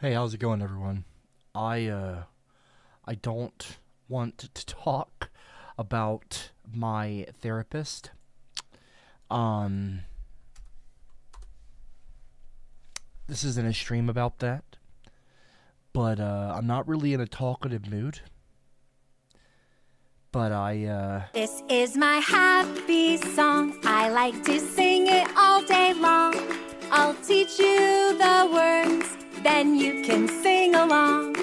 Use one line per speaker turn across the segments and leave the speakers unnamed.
Hey, how's it going, everyone? I don't want to talk about my therapist. Um, this isn't a stream about that, but I'm not really in a talkative mood. But
This is my happy song. I like to sing it all day long. I'll teach you the words, then you can sing along.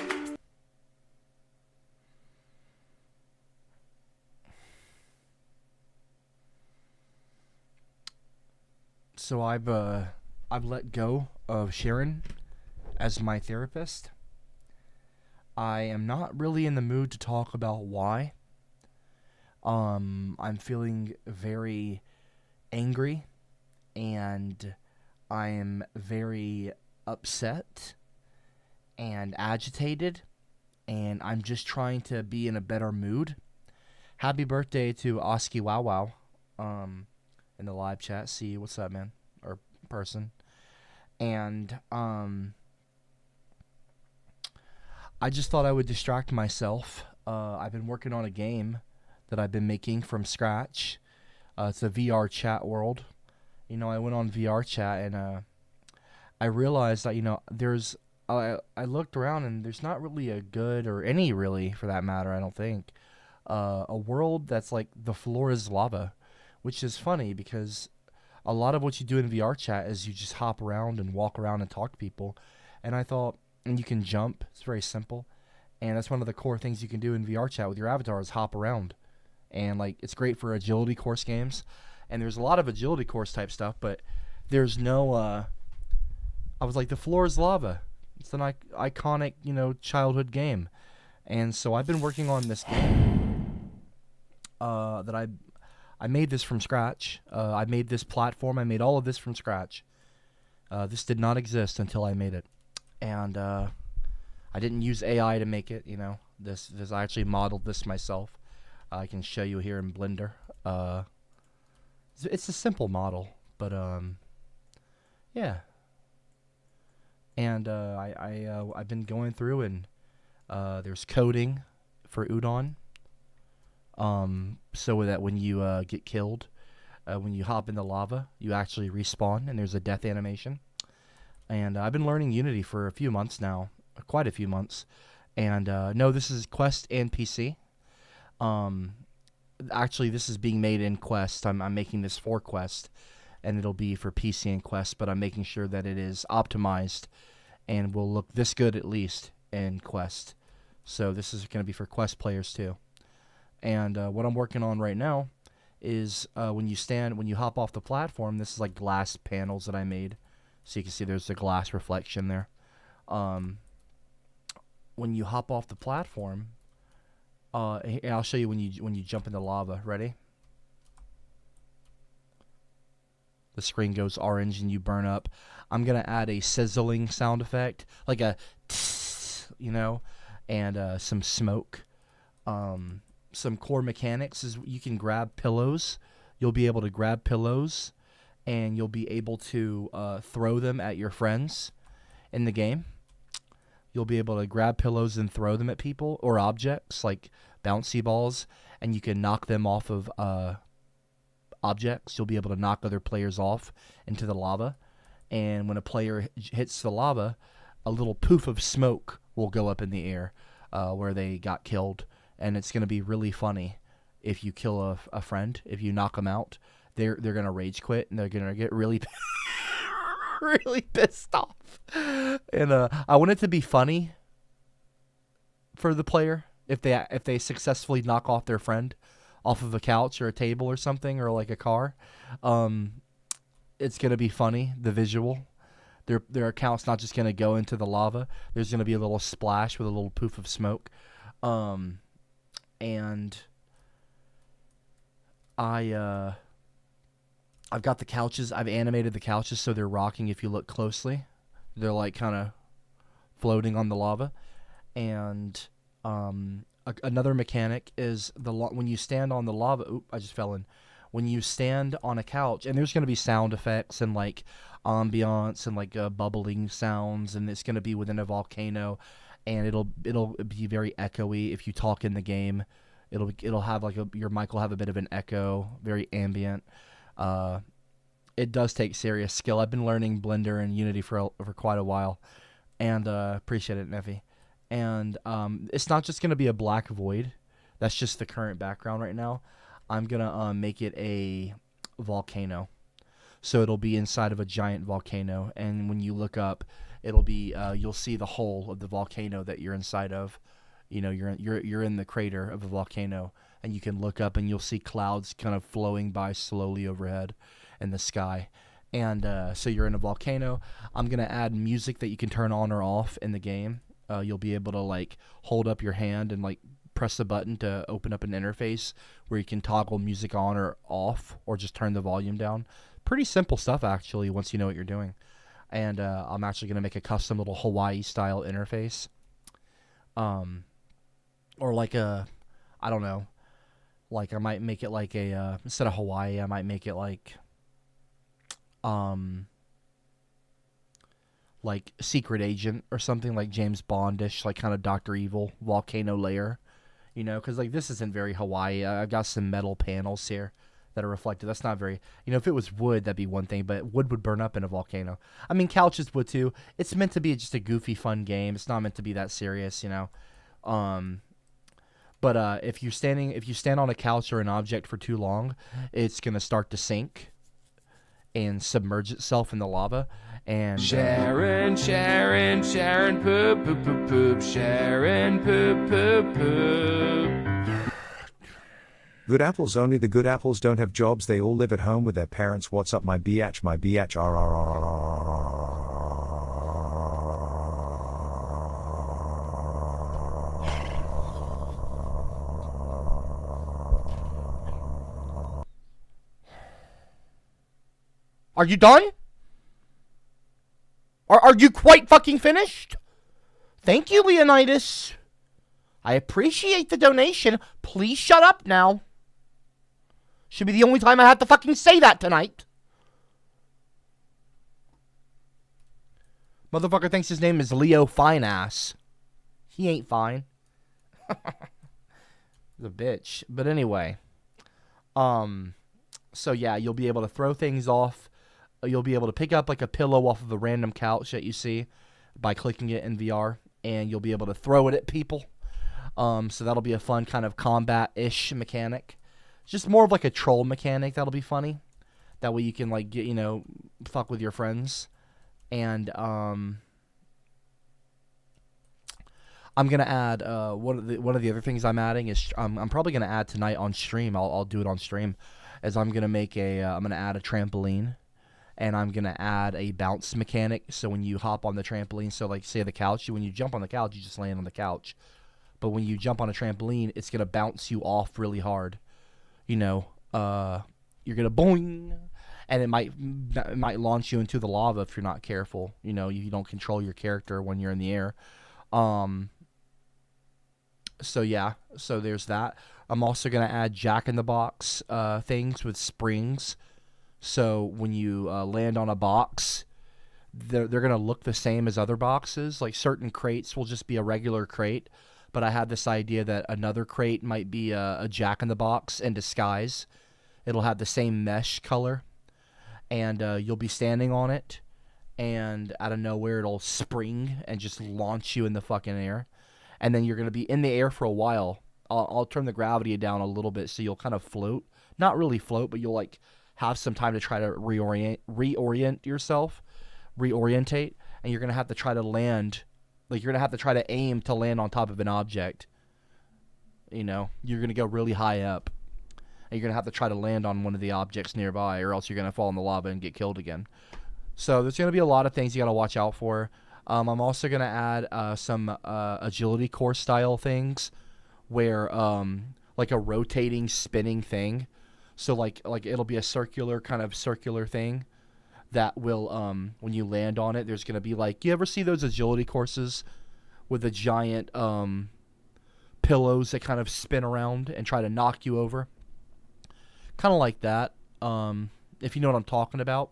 so I've let go of Sharon as my therapist. I am not really in the mood to talk about why. I'm feeling very angry and I am very upset and agitated, and I'm just trying to be in a better mood. Happy birthday to Oski Wow Wow um, in the live chat. See you. What's up, man? Or person. And I just thought I would distract myself. I've been working on a game that I've been making from scratch. It's a VR chat world. I went on VR chat and I realized that there's I looked around and there's not really a good or any really for that matter. I don't think a world that's like the floor is lava, which is funny because a lot of what you do in VR chat is you just hop around and walk around and talk to people, and I thought and you can jump. It's very simple, and that's one of the core things you can do in VR chat with your avatar is hop around, and like it's great for agility course games, and there's a lot of agility course type stuff, but there's no I was like, the floor is lava. It's an iconic, childhood game. And so I've been working on this game that I made this from scratch. I made this platform. I made all of this from scratch. This did not exist until I made it. And I didn't use AI to make it, This I actually modeled this myself. I can show you here in Blender. It's a simple model, but yeah. And I've been going through and there's coding for udon, so that when you get killed, when you hop in the lava, you actually respawn and there's a death animation. And I've been learning Unity for a few months now, quite a few months. And no, this is Quest and PC. Um, Actually, this is being made in Quest. I'm making this for Quest, and it'll be for PC and Quest, but I'm making sure that it is optimized and will look this good at least in Quest. So this is going to be for Quest players too. And what I'm working on right now is when you hop off the platform, this is like glass panels that I made. So you can see there's the glass reflection there. Um, when you hop off the platform, I'll show you when you jump in the lava. Ready? The screen goes orange and you burn up. I'm gonna add a sizzling sound effect, like a tss, and some smoke. Some core mechanics is you can grab pillows. You'll be able to grab pillows, and you'll be able to throw them at your friends in the game. You'll be able to grab pillows and throw them at people or objects like bouncy balls, and you can knock them off of objects. You'll be able to knock other players off into the lava, and when a player hits the lava, a little poof of smoke will go up in the air where they got killed, and it's going to be really funny if you kill a friend. If you knock them out, they're going to rage quit, and they're going to get really really pissed off. And I want it to be funny for the player if they successfully knock off their friend off of a couch or a table or something, or like a car. It's gonna be funny, the visual. Their account's not just gonna go into the lava. There's gonna be a little splash with a little poof of smoke. And I've got the couches. I've animated the couches so they're rocking. If you look closely, they're like kind of floating on the lava. And another mechanic is when you stand on the lava. Oop! I just fell in. when you stand on a couch, and there's going to be sound effects and like ambiance and like bubbling sounds, and it's going to be within a volcano, and it'll be very echoey. If you talk in the game, it'll have like your mic will have a bit of an echo, very ambient. It does take serious skill. I've been learning Blender and Unity for quite a while, and appreciate it, Neffy. And it's not just gonna be a black void. That's just the current background right now. I'm gonna make it a volcano, so it'll be inside of a giant volcano. And when you look up, it'll be you'll see the whole of the volcano that you're inside of. You know, you're in the crater of a volcano, and you can look up and you'll see clouds kind of flowing by slowly overhead in the sky. And so you're in a volcano. I'm gonna add music that you can turn on or off in the game. You'll be able to like hold up your hand and like press a button to open up an interface where you can toggle music on or off, or just turn the volume down. Pretty simple stuff actually once you know what you're doing. And I'm actually gonna make a custom little Hawaii style interface. Or like I don't know, like I might make it like a instead of Hawaii, I might make it like Secret Agent or something, like James Bondish, like kind of Dr. Evil volcano layer, you know, because like this isn't very Hawaii. I've got some metal panels here that are reflective. That's not very, you know, if it was wood, that'd be one thing, but wood would burn up in a volcano. I mean, couches would too. It's meant to be just a goofy, fun game. It's not meant to be that serious, you know. But if you stand on a couch or an object for too long, it's gonna start to sink and submerge itself in the lava. And
Sharon, poop, poop, poop, poop. Sharon, poop, poop, poop.
Good apples, only the good apples don't have jobs. They all live at home with their parents. What's up, my biatch, my biatch?
Are you done? Are you quite fucking finished? Thank you, Leonidas. I appreciate the donation. Please shut up now. Should be the only time I have to fucking say that tonight. Motherfucker thinks his name is Leo Fineass. He ain't fine. The bitch. But anyway. So yeah, you'll be able to throw things off. You'll be able to pick up like a pillow off of a random couch that you see by clicking it in VR, and you'll be able to throw it at people. So that'll be a fun kind of combat-ish mechanic. Just more of like a troll mechanic. That'll be funny. That way you can like get, you know, fuck with your friends. And I'm gonna add one of the other things I'm adding is I'm probably gonna add tonight on stream. I'll do it on stream. As I'm gonna make I'm gonna add a trampoline. And I'm going to add a bounce mechanic. So when you hop on the trampoline, so like say the couch, when you jump on the couch, you just land on the couch. But when you jump on a trampoline, it's going to bounce you off really hard. You know, you're going to boing. And it might launch you into the lava if you're not careful. You know, you don't control your character when you're in the air. So yeah, so there's that. I'm also going to add Jack-in-the-Box things with springs. So when you land on a box, they're going to look the same as other boxes. Like certain crates will just be a regular crate. But I had this idea that another crate might be a Jack-in-the-Box in disguise. It'll have the same mesh color. And you'll be standing on it. And out of nowhere, it'll spring and just launch you in the fucking air. And then you're going to be in the air for a while. I'll turn the gravity down a little bit so you'll kind of float. Not really float, but you'll like have some time to try to reorientate, and you're going to have to try to land, like you're going to have to try to aim to land on top of an object. You know, you're going to go really high up, and you're going to have to try to land on one of the objects nearby, or else you're going to fall in the lava and get killed again. So there's going to be a lot of things you got to watch out for. I'm also going to add some agility course style things, where like a rotating, spinning thing. So like it'll be a circular thing that will when you land on it, there's gonna be like, you ever see those agility courses with the giant pillows that kind of spin around and try to knock you over? kind of like that. If you know what I'm talking about.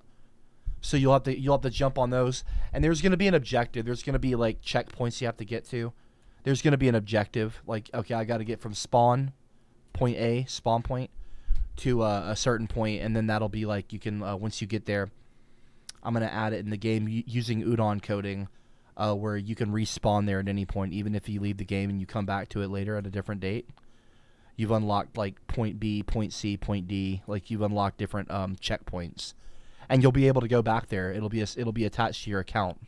So you'll have to jump on those, and there's gonna be an objective. There's gonna be like checkpoints you have to get to. There's gonna be an objective, like okay, I got to get from spawn point A, spawn point, to a certain point, and then that'll be like you can once you get there. I'm gonna add it in the game using Udon coding, where you can respawn there at any point, even if you leave the game and you come back to it later at a different date. You've unlocked like point B, point C, point D. Like you've unlocked different checkpoints, and you'll be able to go back there. It'll be attached to your account.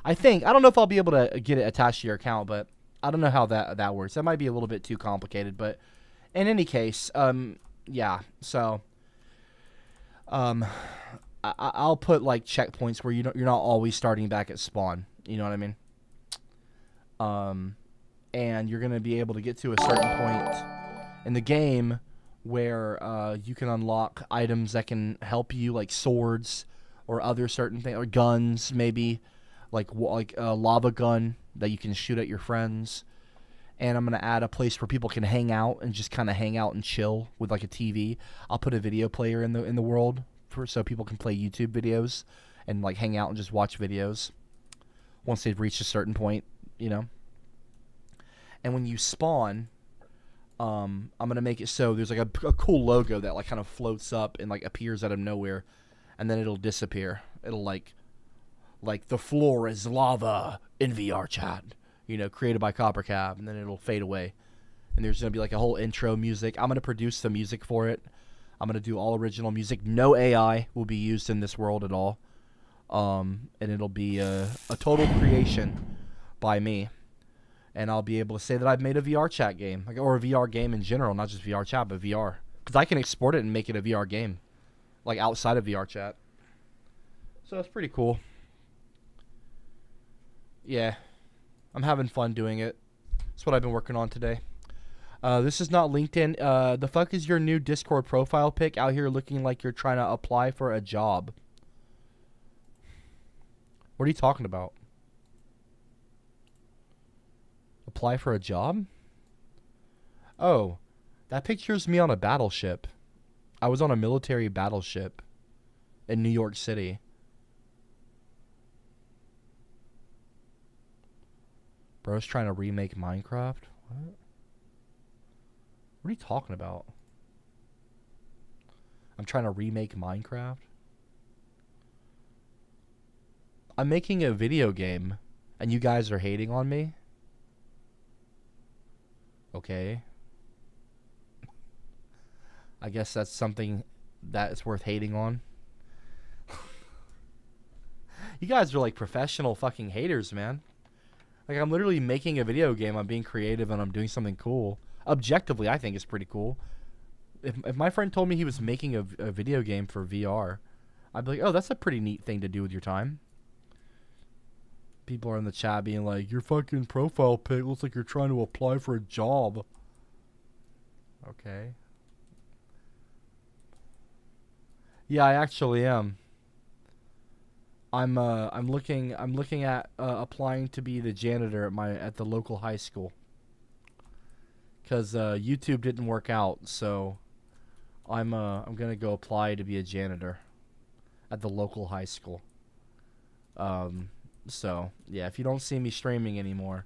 I don't know if I'll be able to get it attached to your account, but I don't know how that works. That might be a little bit too complicated, but in any case, yeah. So, I'll put like checkpoints where you're not always starting back at spawn. You know what I mean? And you're gonna be able to get to a certain point in the game where you can unlock items that can help you, like swords or other certain things, or guns maybe, like a lava gun that you can shoot at your friends. And I'm gonna add a place where people can hang out and just kind of hang out and chill with like a TV. I'll put a video player in the world so people can play YouTube videos and like hang out and just watch videos once they've reached a certain point, you know. And when you spawn, I'm gonna make it so there's like a cool logo that like kind of floats up and like appears out of nowhere, and then it'll disappear. It'll like the floor is lava in VR chat, you know, created by CopperCab, and then it'll fade away. And there's gonna be like a whole intro music. I'm gonna produce the music for it. I'm gonna do all original music. No AI will be used in this world at all, and it'll be a total creation by me. And I'll be able to say that I've made a VR chat game, or a VR game in general, not just VR chat, but VR. Because I can export it and make it a VR game, like outside of VR chat. So that's pretty cool. Yeah, I'm having fun doing it. That's what I've been working on today. This is not LinkedIn. The fuck is your new Discord profile pic out here looking like you're trying to apply for a job? What are you talking about? Apply for a job? Oh, that picture's me on a battleship. I was on a military battleship in New York City. Bro's trying to remake Minecraft? What? What are you talking about? I'm trying to remake Minecraft? I'm making a video game, and you guys are hating on me? Okay. I guess that's something that is worth hating on. You guys are like professional fucking haters, man. Like, I'm literally making a video game. I'm being creative and I'm doing something cool. Objectively, I think it's pretty cool. If my friend told me he was making a video game for VR, I'd be like, oh, that's a pretty neat thing to do with your time. People are in the chat being like, your fucking profile pic looks like you're trying to apply for a job. Okay. Yeah, I actually am. I'm looking at applying to be the janitor at the local high school. Cause YouTube didn't work out, so I'm gonna go apply to be a janitor at the local high school. So yeah, if you don't see me streaming anymore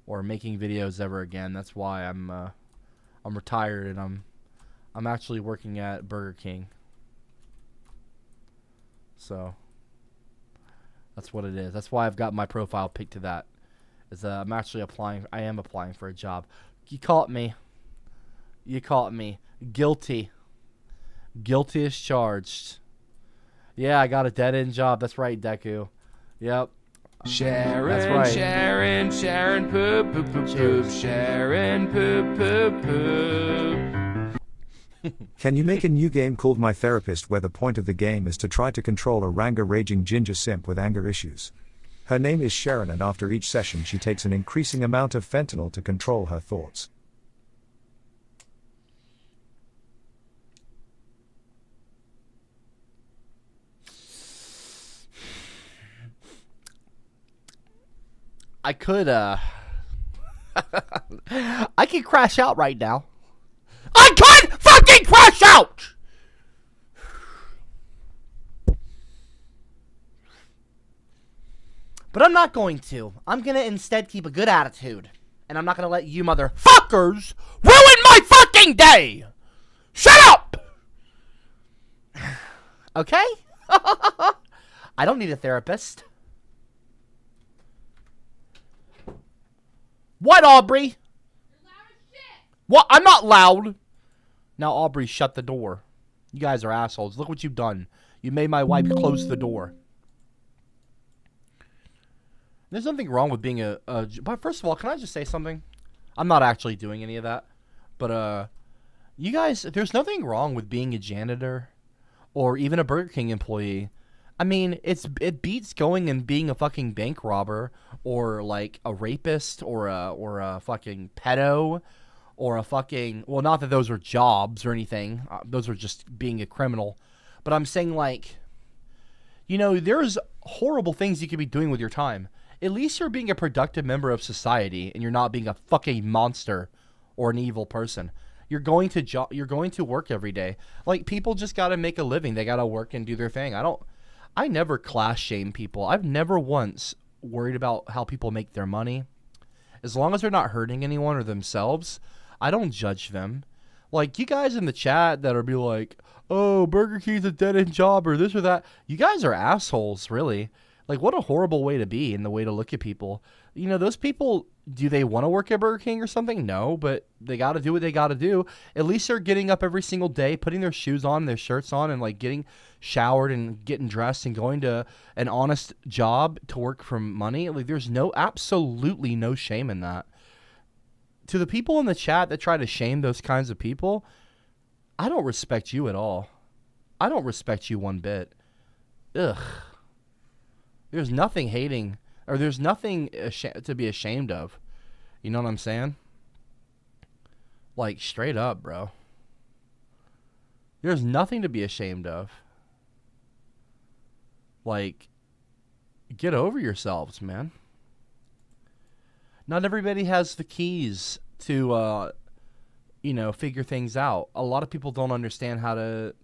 or making videos ever again, that's why I'm retired and I'm actually working at Burger King. So that's what it is. That's why I've got my profile picked to that. Is I'm actually applying. I am applying for a job. You caught me. You caught me. Guilty. Guilty as charged. Yeah, I got a dead-end job. That's right, Deku. Yep.
Sharon,
That's right.
Sharon, poop, poop, poop, poop. Sharon, poop, poop, poop.
Can you make a new game called My Therapist where the point of the game is to try to control a Ranga raging ginger simp with anger issues? Her name is Sharon and after each session she takes an increasing amount of fentanyl to control her thoughts.
I could I could crash out right now. I could fucking crash crash out! But I'm not going to. I'm going to instead keep a good attitude. And I'm not going to let you motherfuckers ruin my fucking day! Shut up! Okay? I don't need a therapist. What, Aubrey?
You're loud as shit.
What? I'm not loud. Now, Aubrey, shut the door. You guys are assholes. Look what you've done. You made my wife close the door. There's nothing wrong with being but first of all, can I just say something? I'm not actually doing any of that. But, you guys, there's nothing wrong with being a janitor or even a Burger King employee. I mean, it beats going and being a fucking bank robber or like a rapist or a fucking pedo or a fucking, well, not that those are jobs or anything. Those are just being a criminal. But I'm saying, like, you know, there's horrible things you could be doing with your time. At least you're being a productive member of society and you're not being a fucking monster or an evil person. You're going to work every day. Like, people just got to make a living. They got to work and do their thing. I never class shame people. I've never once worried about how people make their money. As long as they're not hurting anyone or themselves, I don't judge them. Like, you guys in the chat that are be like, oh, Burger King's a dead-end job or this or that. You guys are assholes, really. Like, what a horrible way to be and the way to look at people. You know, those people, do they want to work at Burger King or something? No, but they got to do what they got to do. At least they're getting up every single day, putting their shoes on, their shirts on, and, like, getting showered and getting dressed and going to an honest job to work for money. Like, there's absolutely no shame in that. To the people in the chat that try to shame those kinds of people, I don't respect you at all. I don't respect you one bit. Ugh. There's nothing hating, or there's nothing to be ashamed of. You know what I'm saying? Like, straight up, bro. There's nothing to be ashamed of. Like, get over yourselves, man. Not everybody has the keys to, figure things out. A lot of people don't understand how to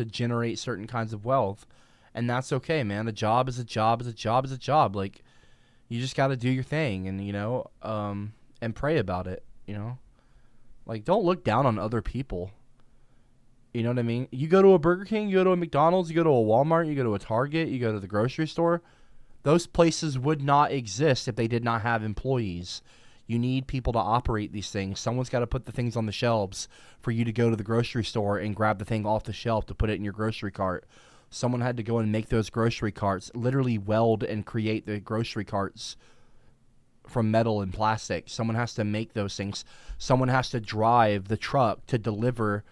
generate certain kinds of wealth. And that's okay, man. A job is a job is a job is a job. Like, you just got to do your thing and, and pray about it, Like, don't look down on other people. You know what I mean? You go to a Burger King, you go to a McDonald's, you go to a Walmart, you go to a Target, you go to the grocery store. Those places would not exist if they did not have employees. You need people to operate these things. Someone's got to put the things on the shelves for you to go to the grocery store and grab the thing off the shelf to put it in your grocery cart. Someone had to go and make those grocery carts, literally weld and create the grocery carts from metal and plastic. Someone has to make those things. Someone has to drive the truck to deliver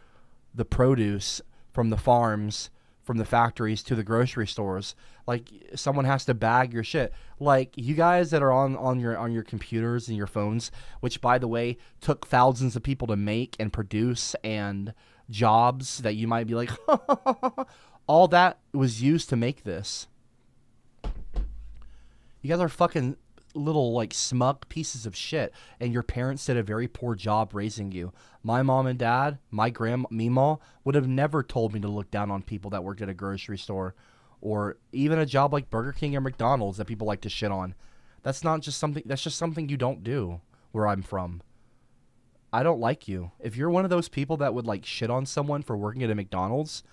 the produce from the farms, from the factories to the grocery stores. Like, someone has to bag your shit. Like, you guys that are on your computers and your phones, which, by the way, took thousands of people to make and produce, and jobs that you might be like, all that was used to make this. You guys are fucking little, like, smug pieces of shit, and your parents did a very poor job raising you. My mom and dad, my grandma, Meemaw, would have never told me to look down on people that worked at a grocery store or even a job like Burger King or McDonald's that people like to shit on. That's just something you don't do where I'm from. I don't like you. If you're one of those people that would, like, shit on someone for working at a McDonald's,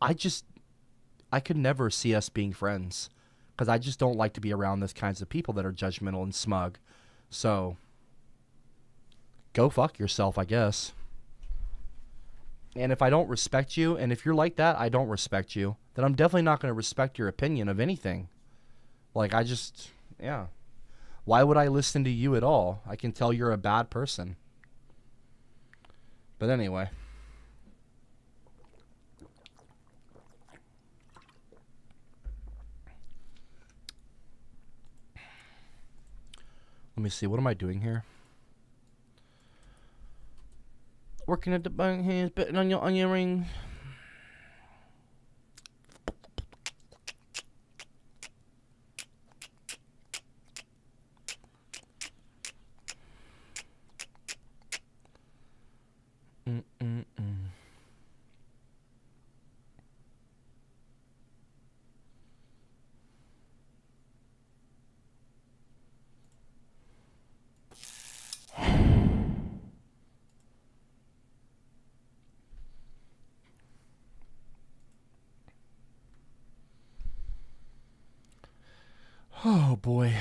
I could never see us being friends. Because I just don't like to be around those kinds of people that are judgmental and smug. So, go fuck yourself, I guess. And if I don't respect you, and if you're like that, I don't respect you, then I'm definitely not going to respect your opinion of anything. Like, yeah. Why would I listen to you at all? I can tell you're a bad person. But anyway. Let me see. What am I doing here? Working at the bank here, betting on your onion ring. Oh boy.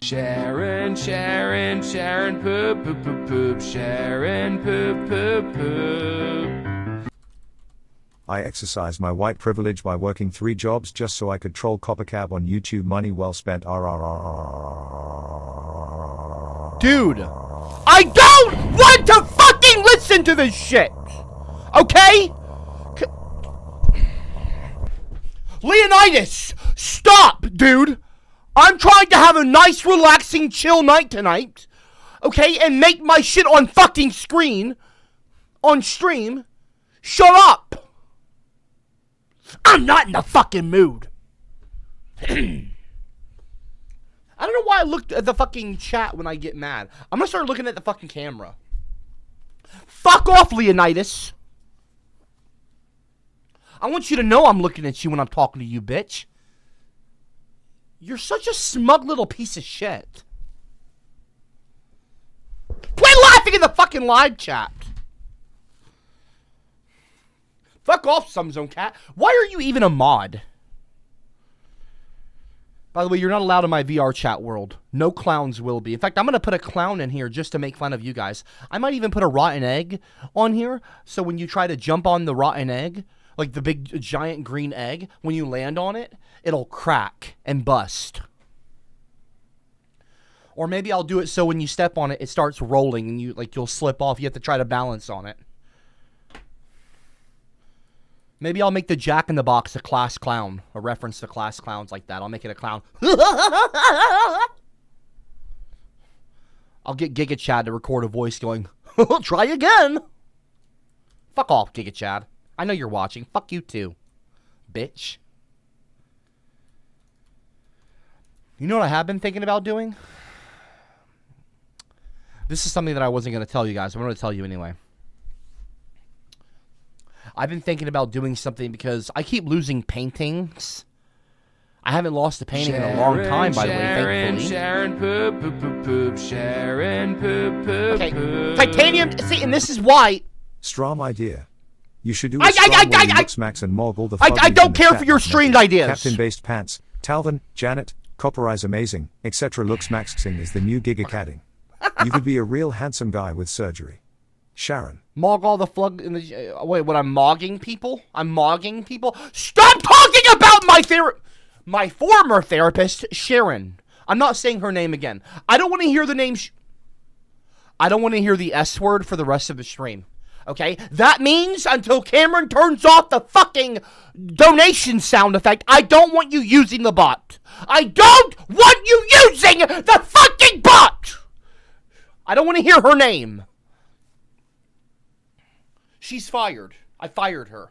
Sharon, Sharon, Sharon, poop, poop, poop, poop. Sharon, poop, poop, poop.
I exercised my white privilege by working 3 jobs just so I could troll CopperCab on YouTube. Money well spent.
Dude, I don't want to fucking listen to this shit. Okay? Leonidas, stop, dude. I'm trying to have a nice, relaxing, chill night tonight. Okay? And make my shit on fucking screen. On stream. Shut up. I'm not in the fucking mood. I don't know why I looked at the fucking chat when I get mad. I'm gonna start looking at the fucking camera. Fuck off, Leonidas. I want you to know I'm looking at you when I'm talking to you, bitch. You're such a smug little piece of shit. Quit laughing in the fucking live chat. Fuck off, Sumzone Cat. Why are you even a mod? By the way, you're not allowed in my VR chat world. No clowns will be. In fact, I'm going to put a clown in here just to make fun of you guys. I might even put a rotten egg on here, so when you try to jump on the rotten egg, like the big giant green egg, when you land on it, it'll crack and bust. Or maybe I'll do it so when you step on it, it starts rolling and you'll slip off. You have to try to balance on it. Maybe I'll make the Jack in the Box a class clown. A reference to class clowns like that. I'll make it a clown. I'll get Giga Chad to record a voice going, try again. Fuck off, Giga Chad. I know you're watching. Fuck you too, bitch. You know what I have been thinking about doing? This is something that I wasn't going to tell you guys. I'm going to tell you anyway. I've been thinking about doing something because I keep losing paintings. I haven't lost a painting in a long time, by the way, thankfully.
Sharon, poop, poop, poop, poop. Sharon, poop, poop,
Okay,
poop.
titanium. See, and this is why.
Strom idea. You should do a Strom where you looks max and mog all the
I don't
in the
care
chat
for your
like
streamed
Nettie,
ideas.
Captain Based Pants, Talvin, Janet, Copperize Amazing, etc. Looks maxing is the new Giga Cadding. You could be a real handsome guy with surgery. Sharon.
Mog all the flug in the... wait, what, I'm mogging people? I'm mogging people? Stop talking about my former therapist, Sharon. I'm not saying her name again. I don't want to hear the name... I don't want to hear the S word for the rest of the stream. Okay? That means until Cameron turns off the fucking donation sound effect, I don't want you using the bot. I don't want you using the fucking bot! I don't want to hear her name. She's fired. I fired her.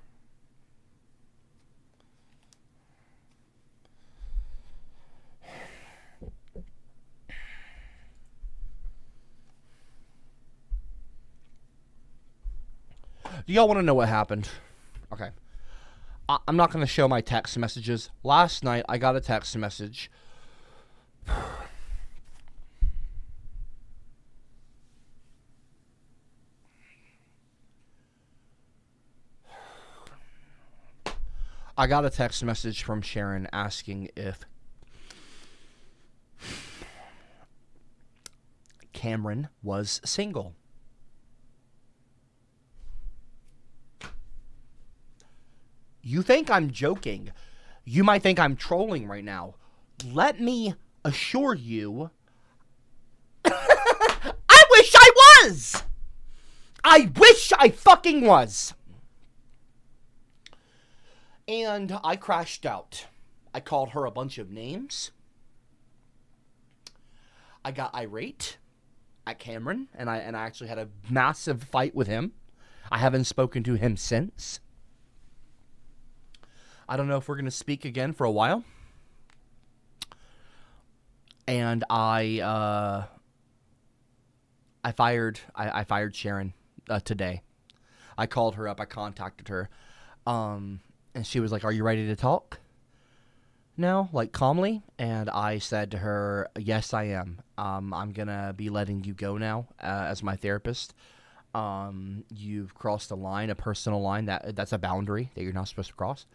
Do y'all want to know what happened? Okay. I'm not going to show my text messages. Last night, I got a text message. I got a text message from Sharon asking if Cameron was single. You think I'm joking. You might think I'm trolling right now. Let me assure you, I wish I was! I wish I fucking was! And I crashed out. I called her a bunch of names. I got irate at Cameron, and I actually had a massive fight with him. I haven't spoken to him since. I don't know if we're going to speak again for a while. And I fired Sharon today. I called her up. I contacted her. And she was like, "Are you ready to talk now?" Like, calmly. And I said to her, "Yes, I am. I'm going to be letting you go now as my therapist. You've crossed a line, a personal line. That's a boundary that you're not supposed to cross.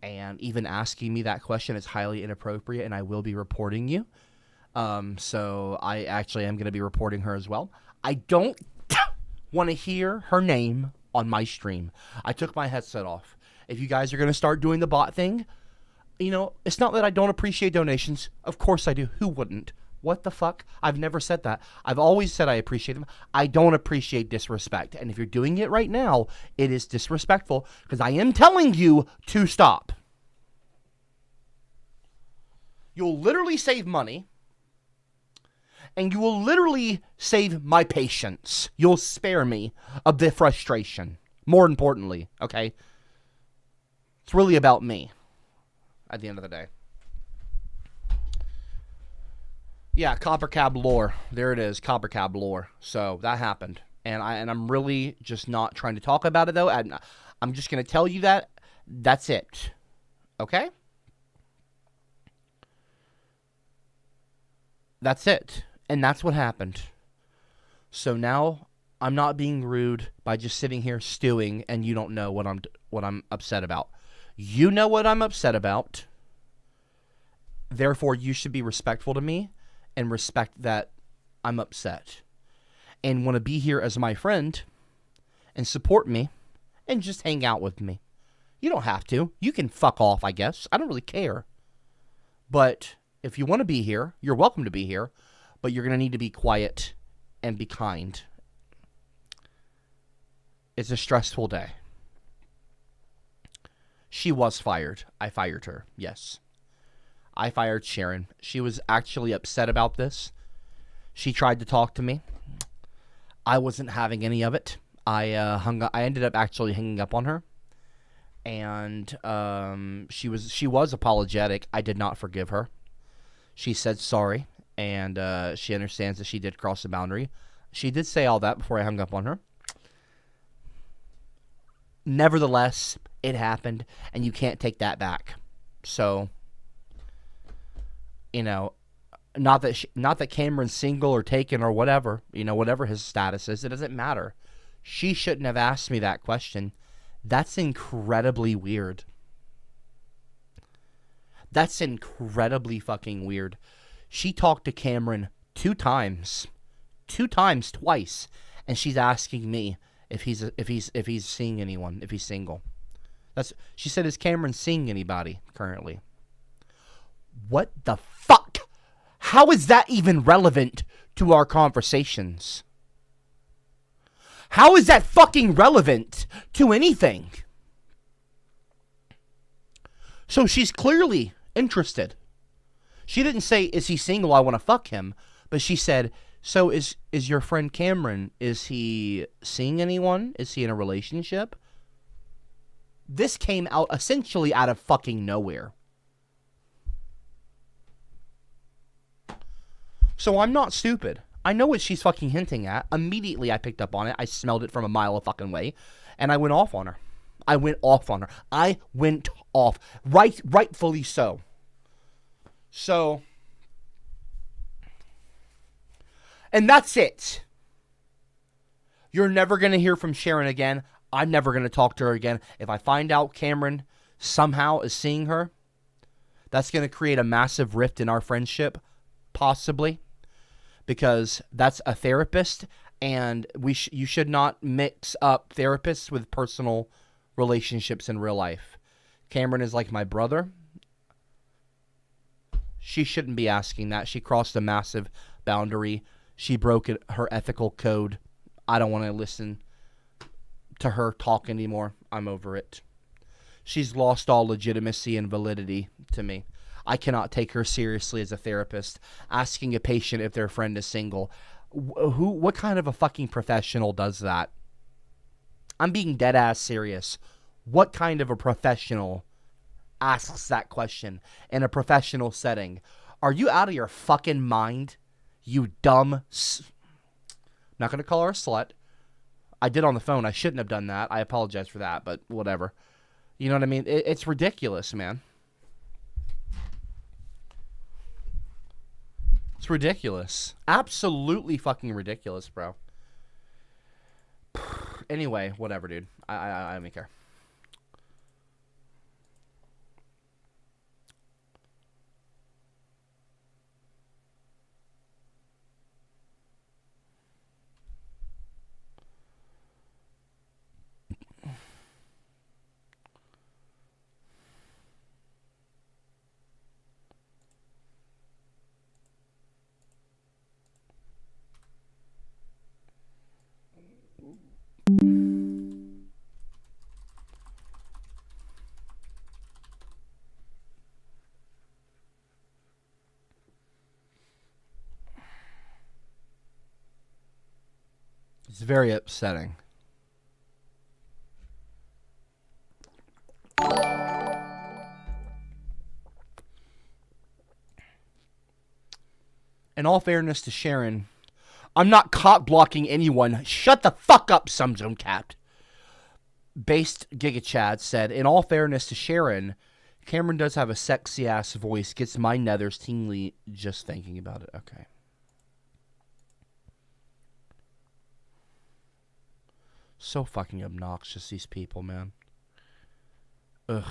And even asking me that question is highly inappropriate, and I will be reporting you. So I actually am going to be reporting her as well. I don't want to hear her name on my stream. I took my headset off. If you guys are going to start doing the bot thing, you know, it's not that I don't appreciate donations. Of course I do. Who wouldn't? What the fuck? I've never said that. I've always said I appreciate them. I don't appreciate disrespect. And if you're doing it right now, it is disrespectful because I am telling you to stop. You'll literally save money. And you will literally save my patience. You'll spare me of the frustration. More importantly, okay? It's really about me at the end of the day. Yeah, CopperCab lore. There it is, CopperCab lore. So that happened. And I'm really just not trying to talk about it, though. I'm just going to tell you that. That's it. Okay? That's it. And that's what happened. So now I'm not being rude by just sitting here stewing and you don't know what I'm upset about. You know what I'm upset about. Therefore, you should be respectful to me and respect that I'm upset. And want to be here as my friend and support me and just hang out with me. You don't have to. You can fuck off, I guess. I don't really care. But if you want to be here, you're welcome to be here. But you're going to need to be quiet and be kind. It's a stressful day. She was fired. I fired her. Yes. I fired Sharon. She was actually upset about this. She tried to talk to me. I wasn't having any of it. I ended up actually hanging up on her. And she was apologetic. I did not forgive her. She said sorry. And she understands that she did cross the boundary. She did say all that before I hung up on her. Nevertheless, it happened, and you can't take that back. So, you know, not that Cameron's single or taken or whatever, you know, whatever his status is, it doesn't matter. She shouldn't have asked me that question. That's incredibly weird. That's incredibly fucking weird. She talked to Cameron twice, and she's asking me if he's seeing anyone, if he's single. She said, "Is Cameron seeing anybody currently?" What the fuck? How is that even relevant to our conversations? How is that fucking relevant to anything? So she's clearly interested. She didn't say, "Is he single? I want to fuck him." But she said, "So is your friend Cameron, is he seeing anyone? Is he in a relationship?" This came out essentially out of fucking nowhere. So I'm not stupid. I know what she's fucking hinting at. Immediately I picked up on it. I smelled it from a mile of fucking way. And I went off on her. I went off. Rightfully so. So. And that's it. You're never going to hear from Sharon again. I'm never going to talk to her again. If I find out Cameron somehow is seeing her, that's going to create a massive rift in our friendship. Possibly. Because that's a therapist, and you should not mix up therapists with personal relationships in real life. Cameron is like my brother. She shouldn't be asking that. She crossed a massive boundary. She broke her ethical code. I don't want to listen to her talk anymore. I'm over it. She's lost all legitimacy and validity to me. I cannot take her seriously as a therapist. Asking a patient if their friend is single. What kind of a fucking professional does that? I'm being dead ass serious. What kind of a professional asks that question in a professional setting? Are you out of your fucking mind? You dumb... I'm not going to call her a slut. I did on the phone. I shouldn't have done that. I apologize for that, but whatever. You know what I mean? It's ridiculous, man. It's ridiculous. Absolutely fucking ridiculous, bro. Anyway, whatever, dude. I don't care. It's very upsetting. In all fairness to Sharon, I'm not cock blocking anyone. Shut the fuck up, Sumzone Cat. Based Giga Chad said, in all fairness to Sharon, Cameron does have a sexy ass voice. Gets my nethers tingly just thinking about it. Okay. So fucking obnoxious, these people, man. Ugh.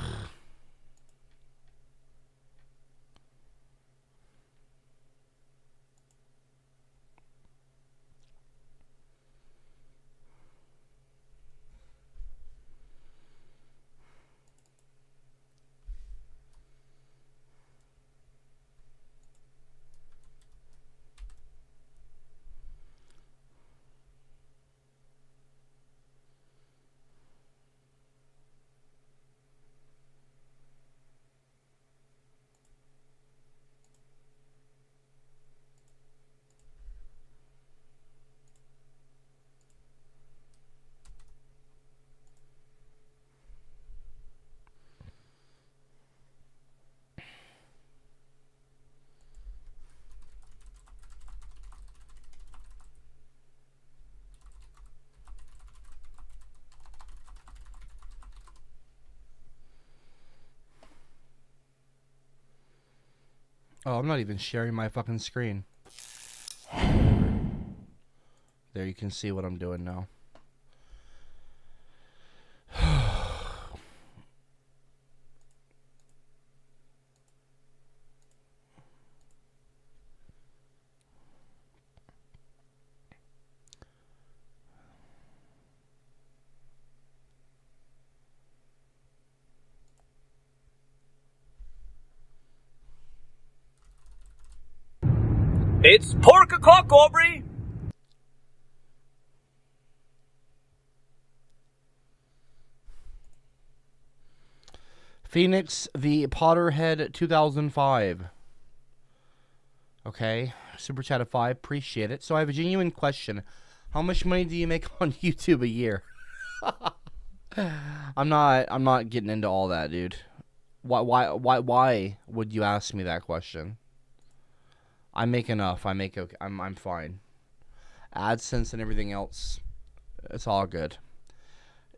Oh, I'm not even sharing my fucking screen. There, you can see what I'm doing now.
It's pork o'clock, Aubrey!
Phoenix, the Potterhead 2005. Okay. Super chat of 5. Appreciate it. So I have a genuine question. How much money do you make on YouTube a year? I'm not getting into all that, dude. Why would you ask me that question? I make enough. I make okay. I'm fine. AdSense and everything else, it's all good.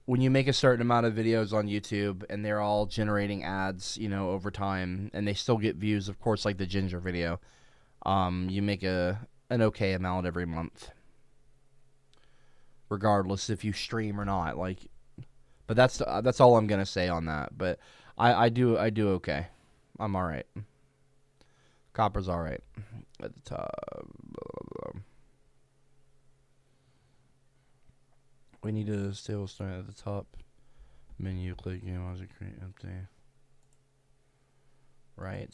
When you make a certain amount of videos on YouTube and they're all generating ads, over time, and they still get views, of course, like the ginger video, you make an okay amount every month, regardless if you stream or not. But that's all I'm gonna say on that. But I do okay. I'm all right. Copper's all right at the top. We need to still start at the top menu. Click game object, create empty. Right.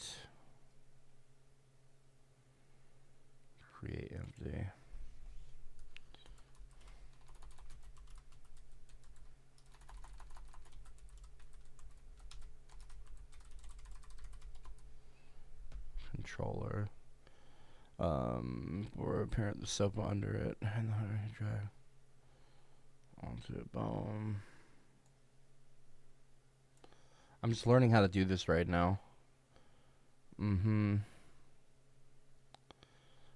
Create empty. Controller. Or apparent the soap under it and drag onto it. Boom. I'm just learning how to do this right now.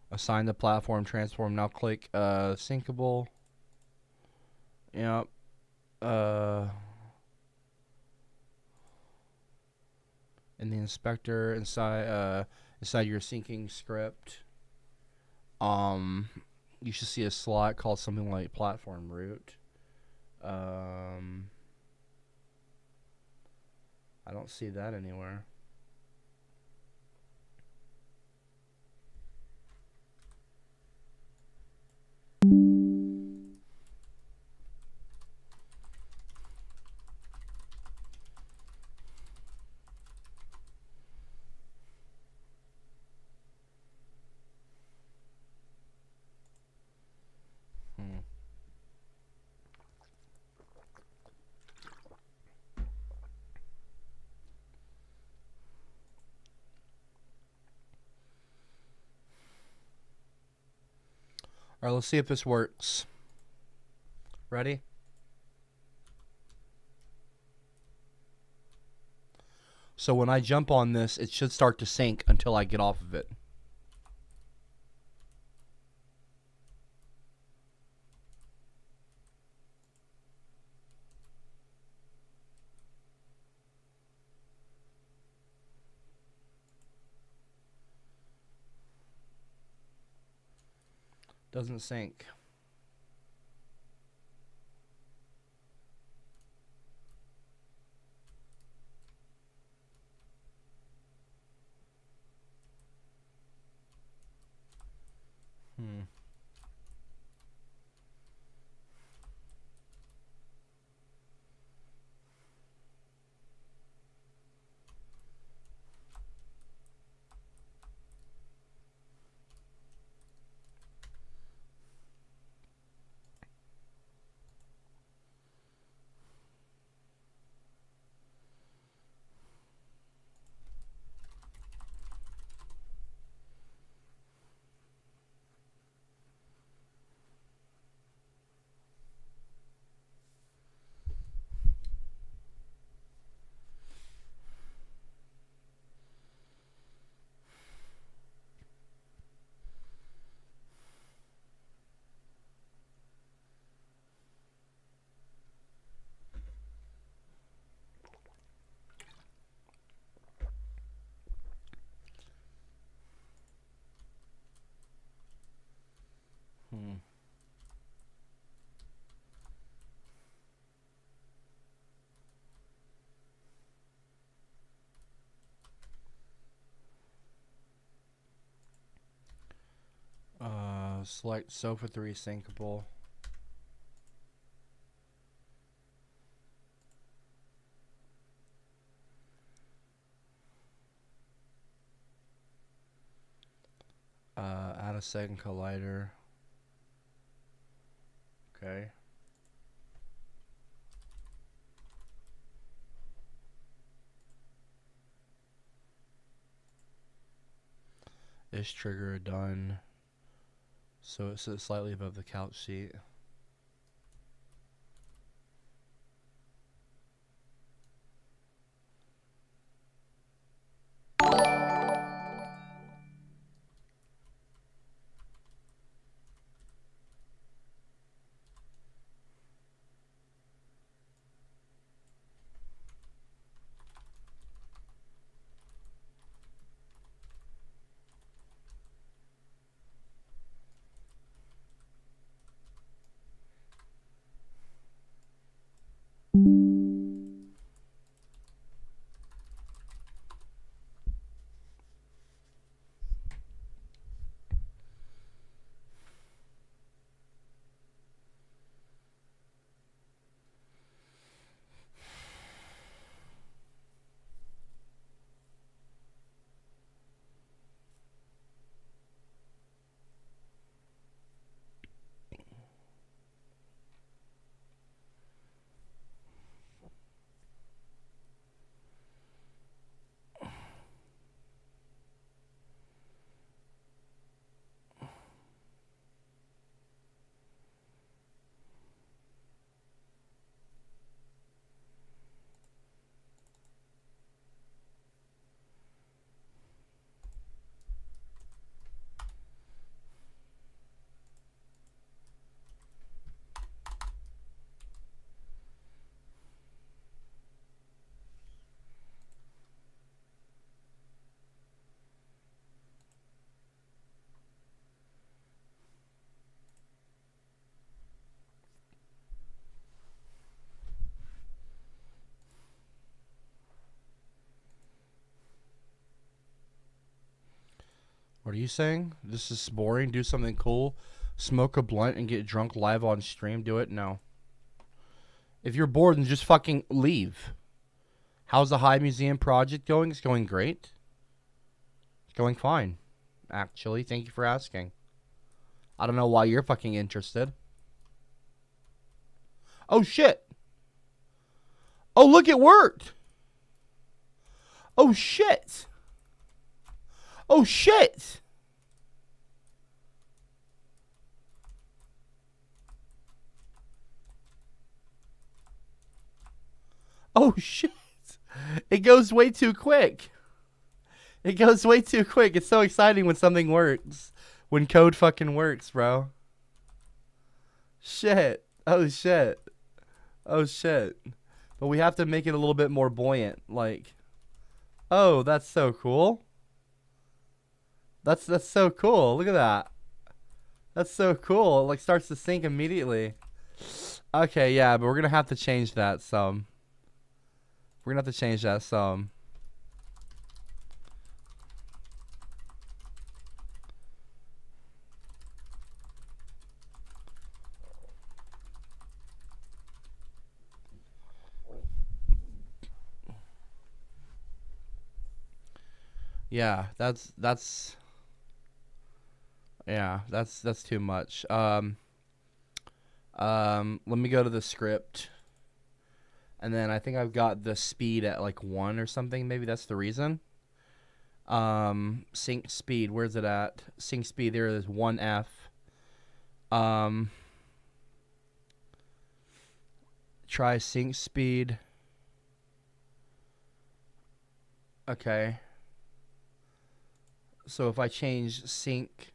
Assign the platform transform. Now click syncable. Yep. In the inspector inside your syncing script, you should see a slot called something like platform root. I don't see that anywhere. All right, let's see if this works. Ready? So when I jump on this, it should start to sync until I get off of it. Doesn't sync. Select sofa 3 syncable. Add a second collider. Okay. Is trigger done? So it sits slightly above the couch seat. What are you saying? This is boring. Do something cool. Smoke a blunt and get drunk live on stream. Do it? No. If you're bored, then just fucking leave. How's the High Museum project going? It's going great. It's going fine, actually. Thank you for asking. I don't know why you're fucking interested. Oh, shit. Oh, look, it worked. Oh, shit. Oh, shit. Oh, shit. It goes way too quick. It goes way too quick. It's so exciting when something works. When code fucking works, bro. Shit. Oh, shit. Oh, shit. But we have to make it a little bit more buoyant. Like, oh, that's so cool. That's so cool. Look at that. That's so cool. It like starts to sync immediately. Okay, yeah, but we're gonna have to change that some. We're gonna have to change that some. Yeah, that's too much. Let me go to the script. And then I think I've got the speed at like 1 or something. Maybe that's the reason. Sync speed, where's it at? Sync speed, there is 1F. Try sync speed. Okay. So if I change sync,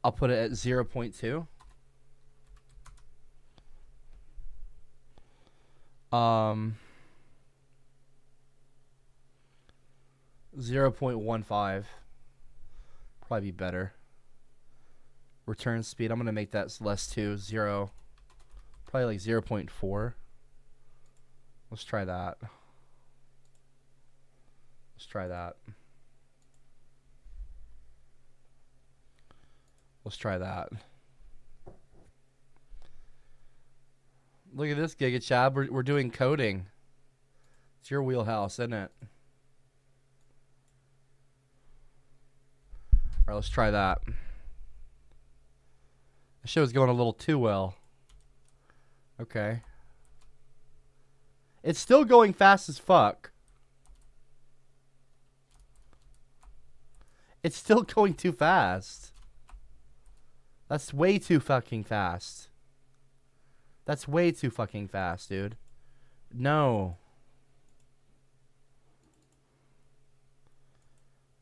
I'll put it at 0.2. 0.15. Probably be better. Return speed, I'm going to make that less too. 0. Probably like 0.4. Let's try that. Let's try that. Let's try that. Look at this, Giga Chad. We're doing coding. It's your wheelhouse, isn't it? Alright, let's try that. The show's going a little too well. Okay. It's still going fast as fuck. It's still going too fast. That's way too fucking fast. That's way too fucking fast, dude. No.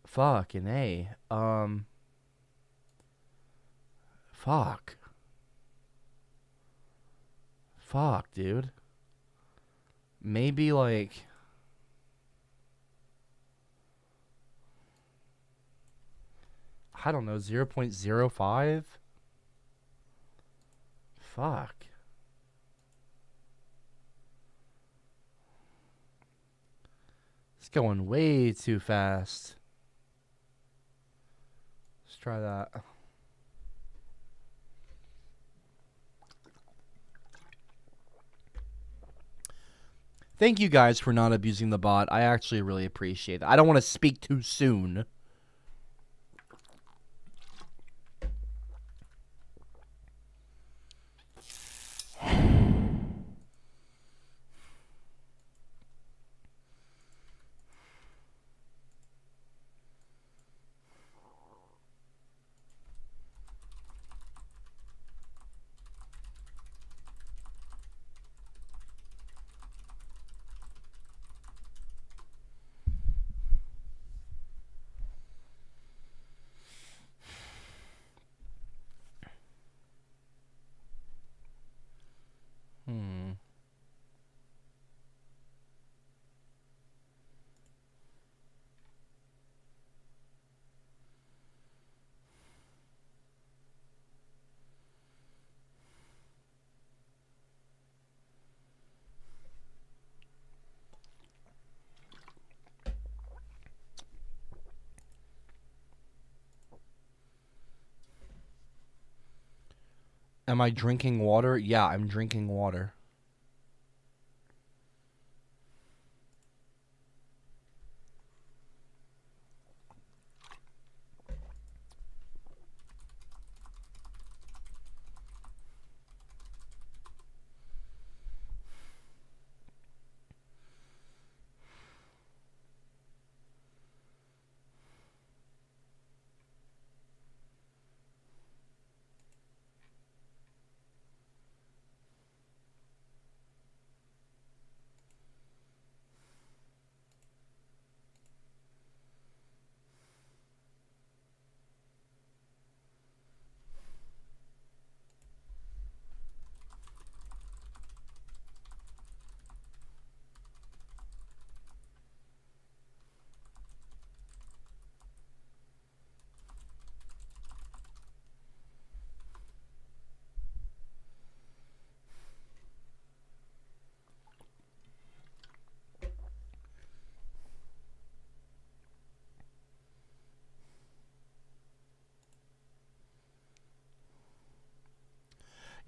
Fucking A. Fuck. Fuck, dude. Maybe like... I don't know, 0.05? Fuck. It's going way too fast. Let's try that. Thank you guys for not abusing the bot. I actually really appreciate it. I don't want to speak too soon. Am I drinking water? Yeah, I'm drinking water.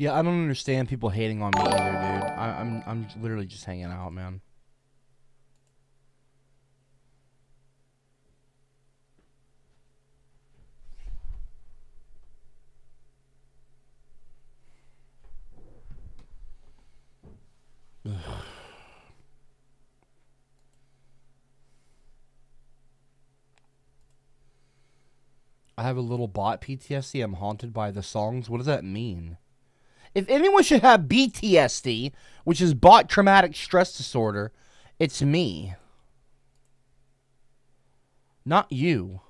Yeah, I don't understand people hating on me either, dude. I'm literally just hanging out, man. I have a little bot PTSD. I'm haunted by the songs. What does that mean? If anyone should have BTSD, which is bot traumatic stress disorder, it's me. Not you.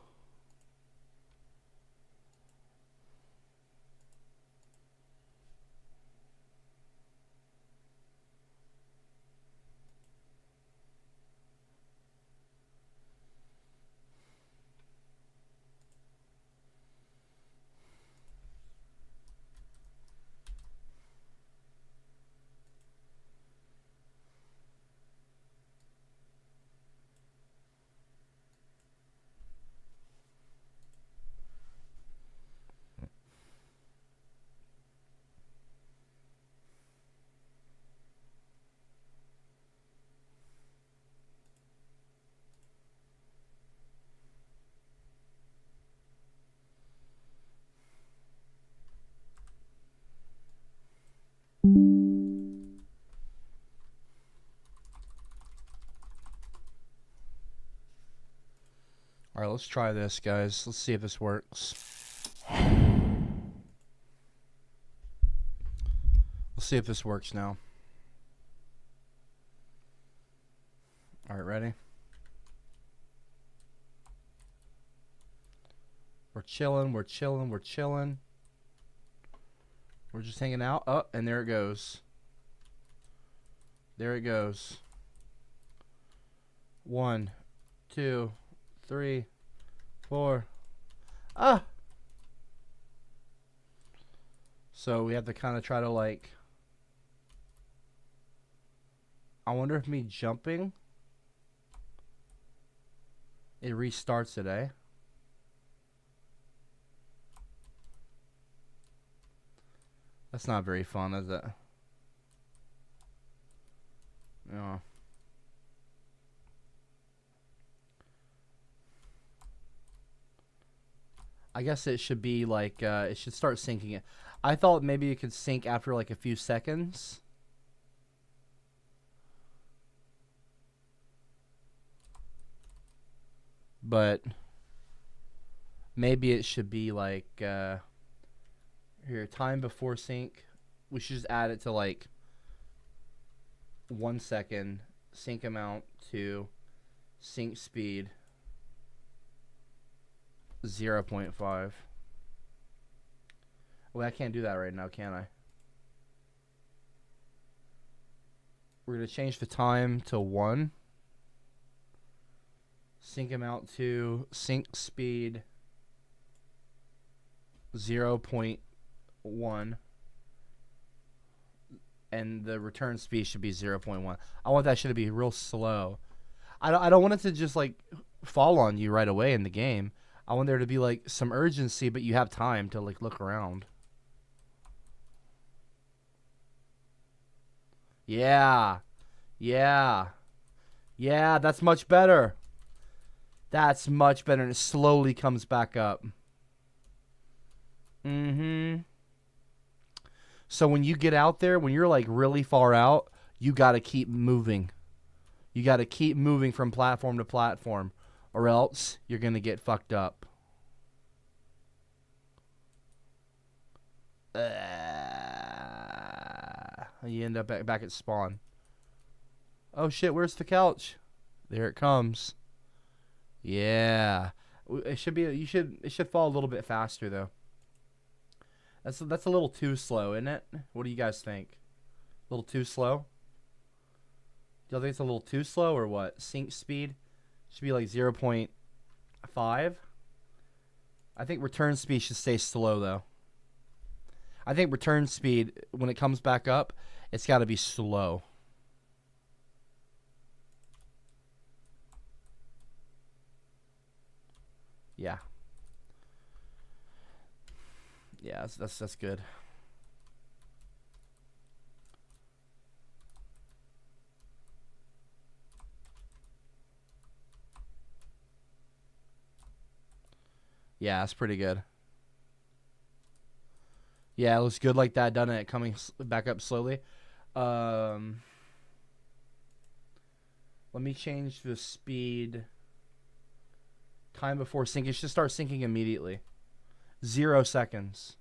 All right, let's try this, guys. Let's see if this works. Let's see if this works now. All right, ready? We're chilling, we're chilling, we're chilling. We're just hanging out. Oh, and there it goes. There it goes. 1, 2, 3, 4. Ah! So we have to kind of try to like... I wonder if me jumping... It restarts it, eh? That's not very fun, is it? Yeah. I guess it should be like, it should start syncing it. I thought maybe it could sync after like a few seconds. But maybe it should be like, here, time before sync. We should just add it to like 1 second. Sync amount to sync speed 0.5. Well, I can't do that right now, can I? We're going to change the time to 1. Sync amount to sync speed 0.1. And the return speed should be 0.1. I want that shit to be real slow. I don't want it to just like fall on you right away in the game. I want there to be like some urgency, but you have time to like look around. Yeah. Yeah. Yeah, that's much better. That's much better. And it slowly comes back up. Mm-hmm. So when you get out there, when you're like really far out, you got to keep moving. You got to keep moving from platform to platform, or else you're going to get fucked up. You end up back at spawn. Oh shit, where's the couch? There it comes. Yeah. It should be it should fall a little bit faster though. That's a little too slow, isn't it? What do you guys think? A little too slow? Do y'all think it's a little too slow or what? Sync speed should be like 0.5. I think return speed should stay slow though. I think return speed, when it comes back up, it's got to be slow. Yeah. Yeah, that's good. Yeah, that's pretty good. Yeah, it looks good like that, doesn't it? Coming back up slowly. Let me change the speed. Time before sync. It should start syncing immediately. 0 seconds.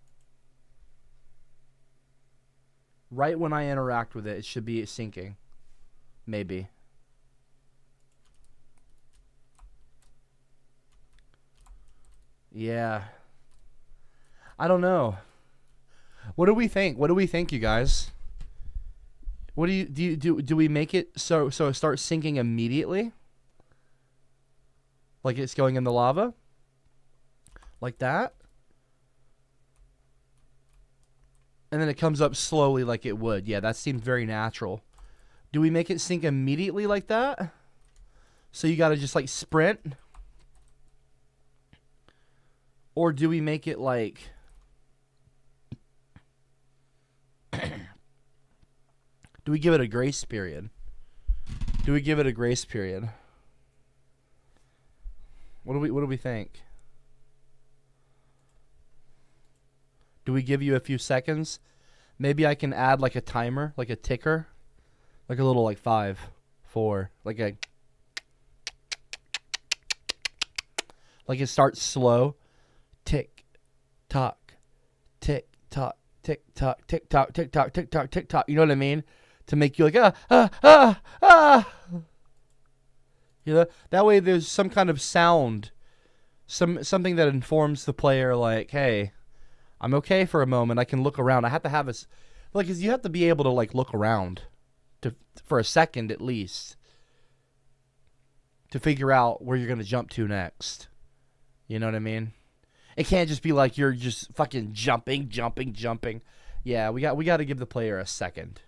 Right when I interact with it, it should be syncing. Maybe. Yeah. I don't know. What do we think? What do we think, you guys? What do we make it so it starts sinking immediately? Like it's going in the lava? Like that? And then it comes up slowly like it would. Yeah, that seemed very natural. Do we make it sink immediately like that? So you got to just like sprint? Or do we make it like... Do we give it a grace period? Do we give it a grace period? What do we think? Do we give you a few seconds? Maybe I can add like a timer, like a ticker, like a little like 5, 4, like a, like it starts slow, tick, tock, tick, tock, tick, tock, tick, tock, tick, tock, tick, tock, tick, tock. You know what I mean? To make you like You know, that way there's some kind of sound, something that informs the player like, hey, I'm okay for a moment. I can look around. I have to have a, like, 'cause you have to be able to like look around for a second at least to figure out where you're gonna jump to next. You know what I mean? It can't just be like you're just fucking jumping. Yeah, we got to give the player a second.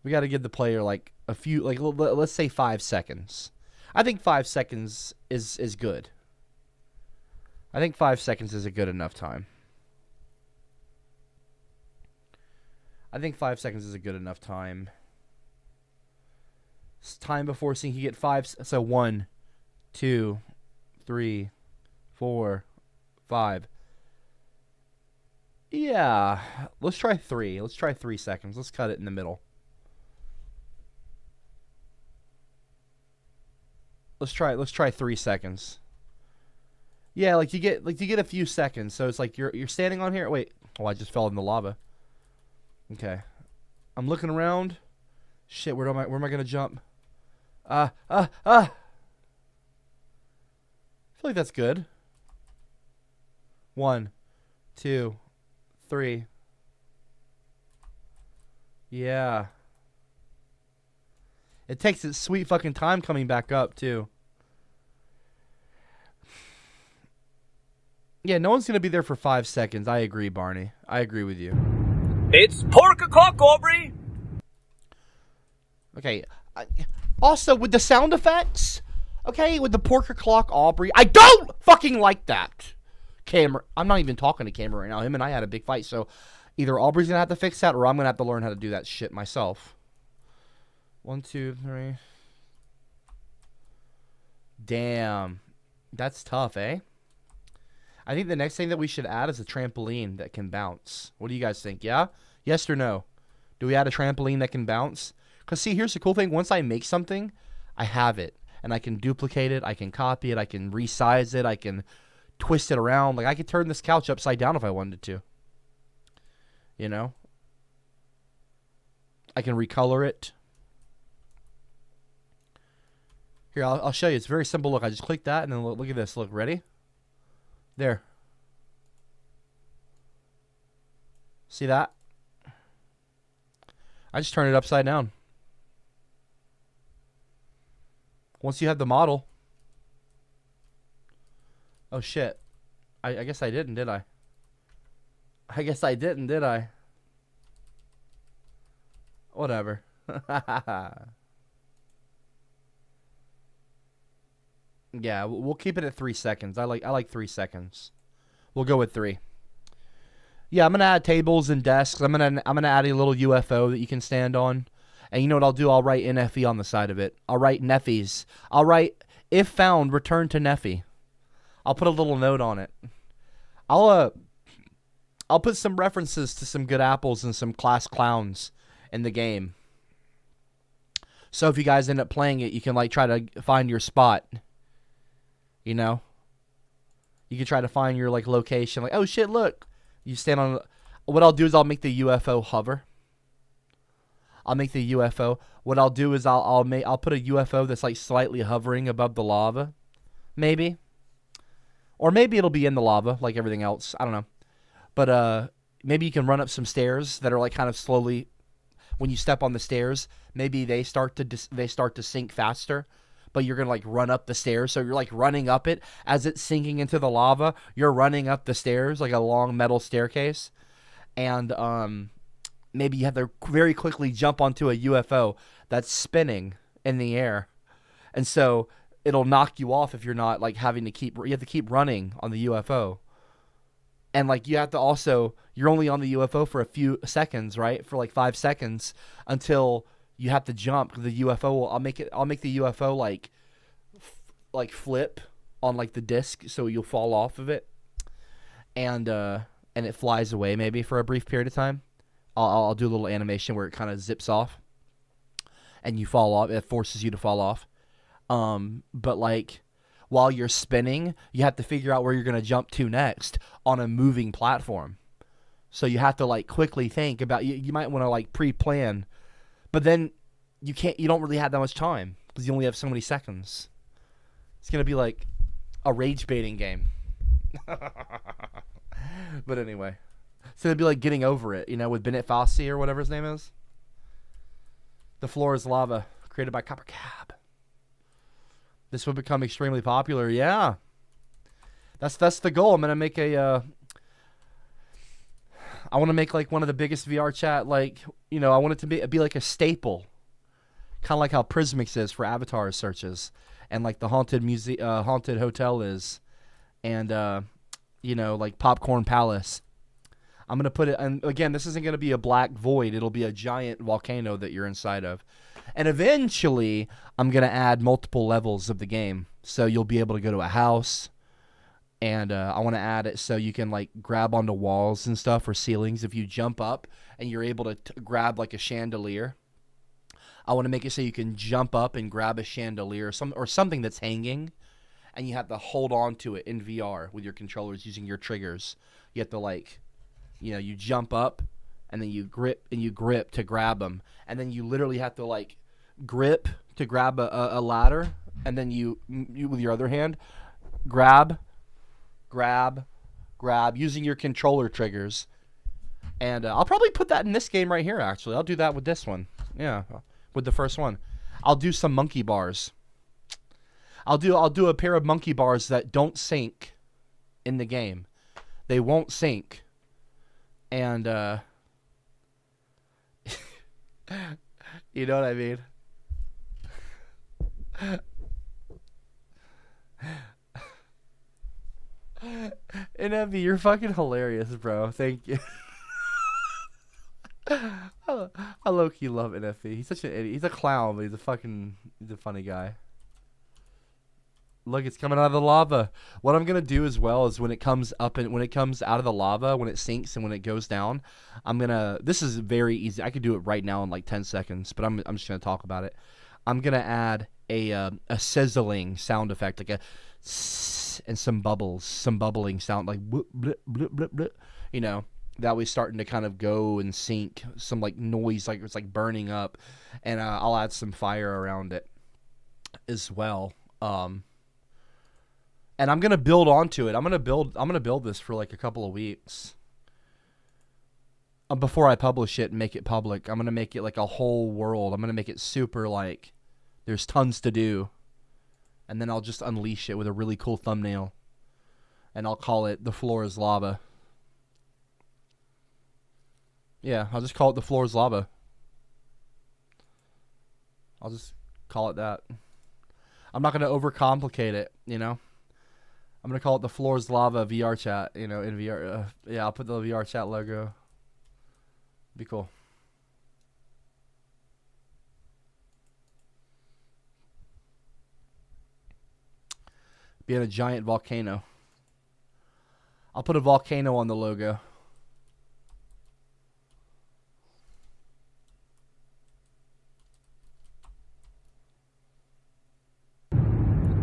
We got to give the player like a few, like let's say 5 seconds. I think 5 seconds is good. I think 5 seconds is a good enough time. I think 5 seconds is a good enough time. It's time before seeing you get 5. So 1, 2, 3, 4, 5. Yeah, let's try 3. Let's try 3 seconds. Let's cut it in the middle. Let's try 3 seconds. Yeah, like you get a few seconds. So it's like you're standing on here. Wait, oh, I just fell in the lava. Okay, I'm looking around. Shit, where am I gonna jump? I feel like that's good. 1, 2, 3. Yeah. It takes its sweet fucking time coming back up, too. Yeah, no one's going to be there for 5 seconds. I agree, Barney. I agree with you.
It's pork o'clock, Aubrey!
Okay. Also, with the sound effects, okay, with the pork o'clock, Aubrey, I don't fucking like that. Cameron, I'm not even talking to Cameron right now. Him and I had a big fight, so either Aubrey's going to have to fix that or I'm going to have to learn how to do that shit myself. 1, 2, 3. Damn. That's tough, eh? I think the next thing that we should add is a trampoline that can bounce. What do you guys think? Yeah? Yes or no? Do we add a trampoline that can bounce? Because, see, here's the cool thing. Once I make something, I have it. And I can duplicate it. I can copy it. I can resize it. I can twist it around. Like, I could turn this couch upside down if I wanted to. You know? I can recolor it. Here, I'll show you. It's very simple. Look, I just click that, and then look at this. Look, ready? There. See that? I just turn it upside down. Once you have the model. Oh, shit. I guess I didn't, did I? I guess I didn't, did I? Whatever. Yeah, we'll keep it at 3 seconds. I like 3 seconds. We'll go with 3. Yeah, I'm gonna add tables and desks. I'm gonna add a little UFO that you can stand on. And you know what I'll do? I'll write NFE on the side of it. I'll write Neffy's. I'll write if found, return to Neffy. I'll put a little note on it. I'll put some references to some good apples and some class clowns in the game. So if you guys end up playing it, you can like try to find your spot. You know? You can try to find your like location. Like, oh shit, look. You stand on. What I'll do is I'll make the UFO hover. I'll make the UFO. What I'll do is I'll put a UFO that's like slightly hovering above the lava. Maybe. Or maybe it'll be in the lava like everything else. I don't know. But maybe you can run up some stairs that are like kind of slowly. When you step on the stairs, maybe they start to sink faster. But you're going to like run up the stairs. So you're like running up it as it's sinking into the lava. You're running up the stairs like a long metal staircase. And maybe you have to very quickly jump onto a UFO that's spinning in the air. And so it'll knock you off if you're not like having to you have to keep running on the UFO. And like you have to also, you're only on the UFO for a few seconds, right? For like 5 seconds until you have to jump. The UFO, I'll make the UFO like flip on like the disc, so you'll fall off of it, and it flies away maybe for a brief period of time. I'll do a little animation where it kind of zips off, and you fall off. It forces you to fall off. But like while you're spinning, you have to figure out where you're gonna jump to next on a moving platform. So you have to like quickly think about. You might want to like pre-plan. But then you don't really have that much time because you only have so many seconds. It's going to be like a rage baiting game. But anyway. So it'd be like getting over it, you know, with Bennett Fossey or whatever his name is. The Floor is Lava, created by CopperCab. This would become extremely popular. Yeah. That's the goal. I'm going to make I want to make like one of the biggest VR chat, like, you know, I want it to be like a staple. Kind of like how Prismix is for avatar searches. And like the haunted hotel is. And, you know, like Popcorn Palace. I'm going to put it, and again, this isn't going to be a black void. It'll be a giant volcano that you're inside of. And eventually, I'm going to add multiple levels of the game. So you'll be able to go to a house. And I want to add it so you can like grab onto walls and stuff or ceilings if you jump up and you're able to grab like a chandelier. I want to make it so you can jump up and grab a chandelier or something that's hanging, and you have to hold on to it in VR with your controllers using your triggers. You have to like, you know, you jump up and then you grip to grab them, and then you literally have to like grip to grab a ladder, and then you with your other hand grab using your controller triggers. And I'll probably put that in this game right here, actually. I'll do that with this one. Yeah, with the first one. I'll do some monkey bars. I'll do a pair of monkey bars that don't sink in the game. They won't sink. And, you know what I mean? And Evie, you're fucking hilarious, bro. Thank you. I low-key love NFE. He's such an idiot. He's a clown, but he's a funny guy. Look, it's coming out of the lava. What I'm gonna do as well is when it comes up and when it comes out of the lava, when it sinks and when it goes down, this is very easy. I could do it right now in like 10 seconds, but I'm just gonna talk about it. I'm gonna add a sizzling sound effect, like a and some bubbles, some bubbling sound, like blip, blip, blip, blip, blip. You know, that way starting to kind of go and sink, some like noise, like it's like burning up, and I'll add some fire around it as well. And I'm gonna build onto it. I'm gonna build this for like a couple of weeks before I publish it and make it public. I'm gonna make it like a whole world. I'm gonna make it super like there's tons to do, and then I'll just unleash it with a really cool thumbnail, and I'll call it "The Floor is Lava." Yeah, I'll just call it "The Floor is Lava." I'll just call it that. I'm not gonna overcomplicate it, you know. I'm going to call it the Floor's Lava VR chat, you know, in VR. Yeah, I'll put the VR chat logo. Be cool. Be in a giant volcano. I'll put a volcano on the logo.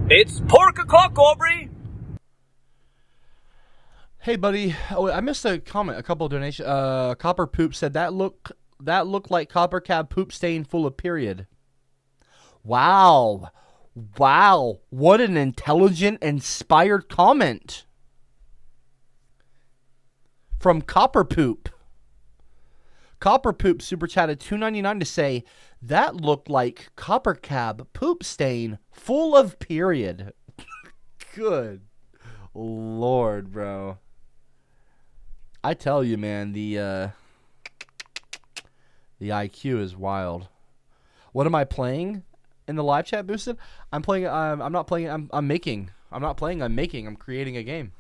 It's pork o'clock, Aubrey.
Hey, buddy. Oh, I missed a comment. A couple of donations. Copper Poop said that looked like CopperCab poop stain full of period. Wow. Wow. What an intelligent, inspired comment from Copper Poop. Copper Poop super chatted $2.99 to say that looked like CopperCab poop stain full of period. Good Lord, bro. I tell you, man, the IQ is wild. What am I playing in the live chat, Boosted? I'm playing. I'm not playing. I'm making. I'm not playing. I'm making. I'm creating a game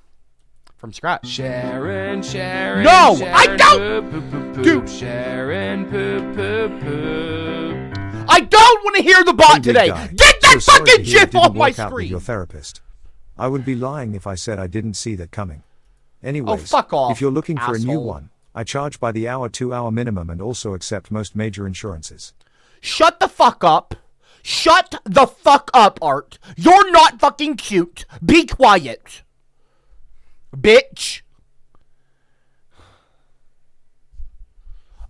from scratch.
Sharon.
No,
Sharon,
I don't.
Poop, poop, poop,
Dude.
Sharon, poop, poop, poop.
I don't want to hear the bot
Big
today.
guy.
Get that
So sorry
fucking
to hear it
GIF
didn't
off my
work out with
screen.
your therapist. I would be lying if I said I didn't see that coming. Anyways,
fuck off,
if you're looking for a new
asshole.
one, I charge by the hour, 2-hour minimum, and also accept most major insurances.
Shut the fuck up. Shut the fuck up, Art. You're not fucking cute. Be quiet. Bitch.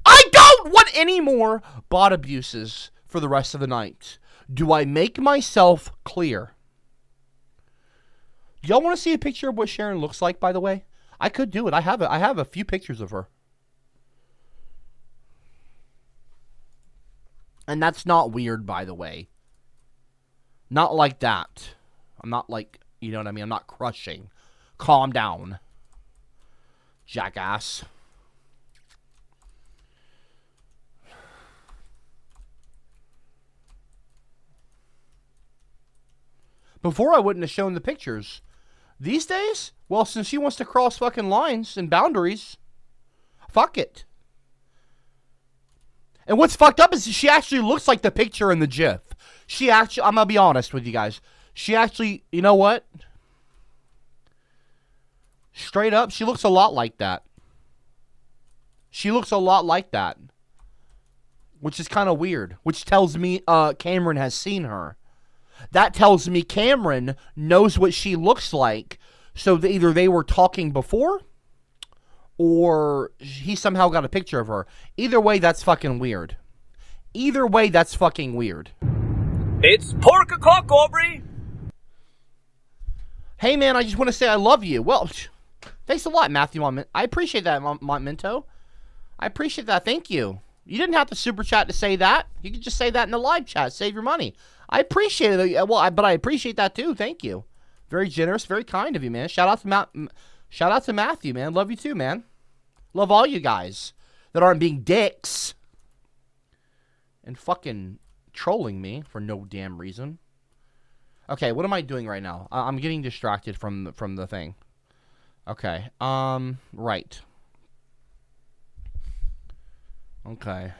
I don't want any more bot abuses for the rest of the night. Do I make myself clear? Do y'all want to see a picture of what Sharon looks like, by the way? I could do it. I have a few pictures of her. And that's not weird, by the way. Not like that. I'm not like, you know what I mean? I'm not crushing. Calm down, jackass. Before I wouldn't have shown the pictures. These days, well, since she wants to cross fucking lines and boundaries, fuck it. And what's fucked up is she actually looks like the picture in the GIF. She actually, I'm gonna be honest with you guys. She actually, you know what? Straight up, she looks a lot like that. She looks a lot like that. Which is kind of weird. Which tells me Cameron has seen her. That tells me Cameron knows what she looks like. So either they were talking before, or he somehow got a picture of her. Either way, that's fucking weird. Either way, that's fucking weird.
It's pork o'clock, Aubrey.
Hey, man, I just want to say I love you. Well, thanks a lot, Matthew. I appreciate that, Montemento. I appreciate that. Thank you. You didn't have to super chat to say that. You could just say that in the live chat. Save your money. I appreciate it. Well, but I appreciate that too. Thank you. Very generous, very kind of you, man. Shout out to Matthew, man. Love you too, man. Love all you guys that aren't being dicks and fucking trolling me for no damn reason. Okay, what am I doing right now? I'm getting distracted from the thing. Okay. Right. Okay.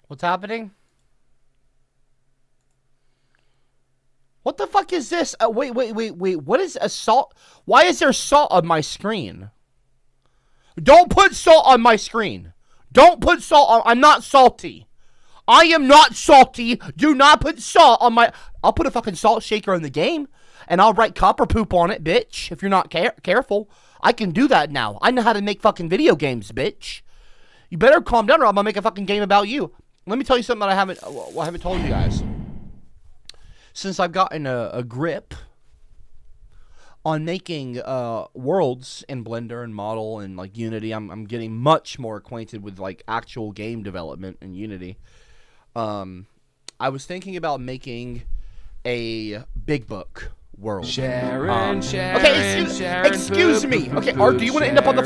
What's happening? What the fuck is this? Wait. What is a salt? Why is there salt on my screen? Don't put salt on my screen. Don't put salt on. I'm not salty. I am not salty. Do not put salt on my. I'll put a fucking salt shaker in the game, and I'll write copper poop on it, bitch. If you're not careful, I can do that now. I know how to make fucking video games, bitch. You better calm down, or I'm gonna make a fucking game about you. Let me tell you something that I haven't told you guys. Since I've gotten a grip on making worlds in Blender and Model and like Unity, I'm getting much more acquainted with like actual game development in Unity. I was thinking about making a big book world.
Sharon,
Okay, excuse me. Okay, or do you want to end up on the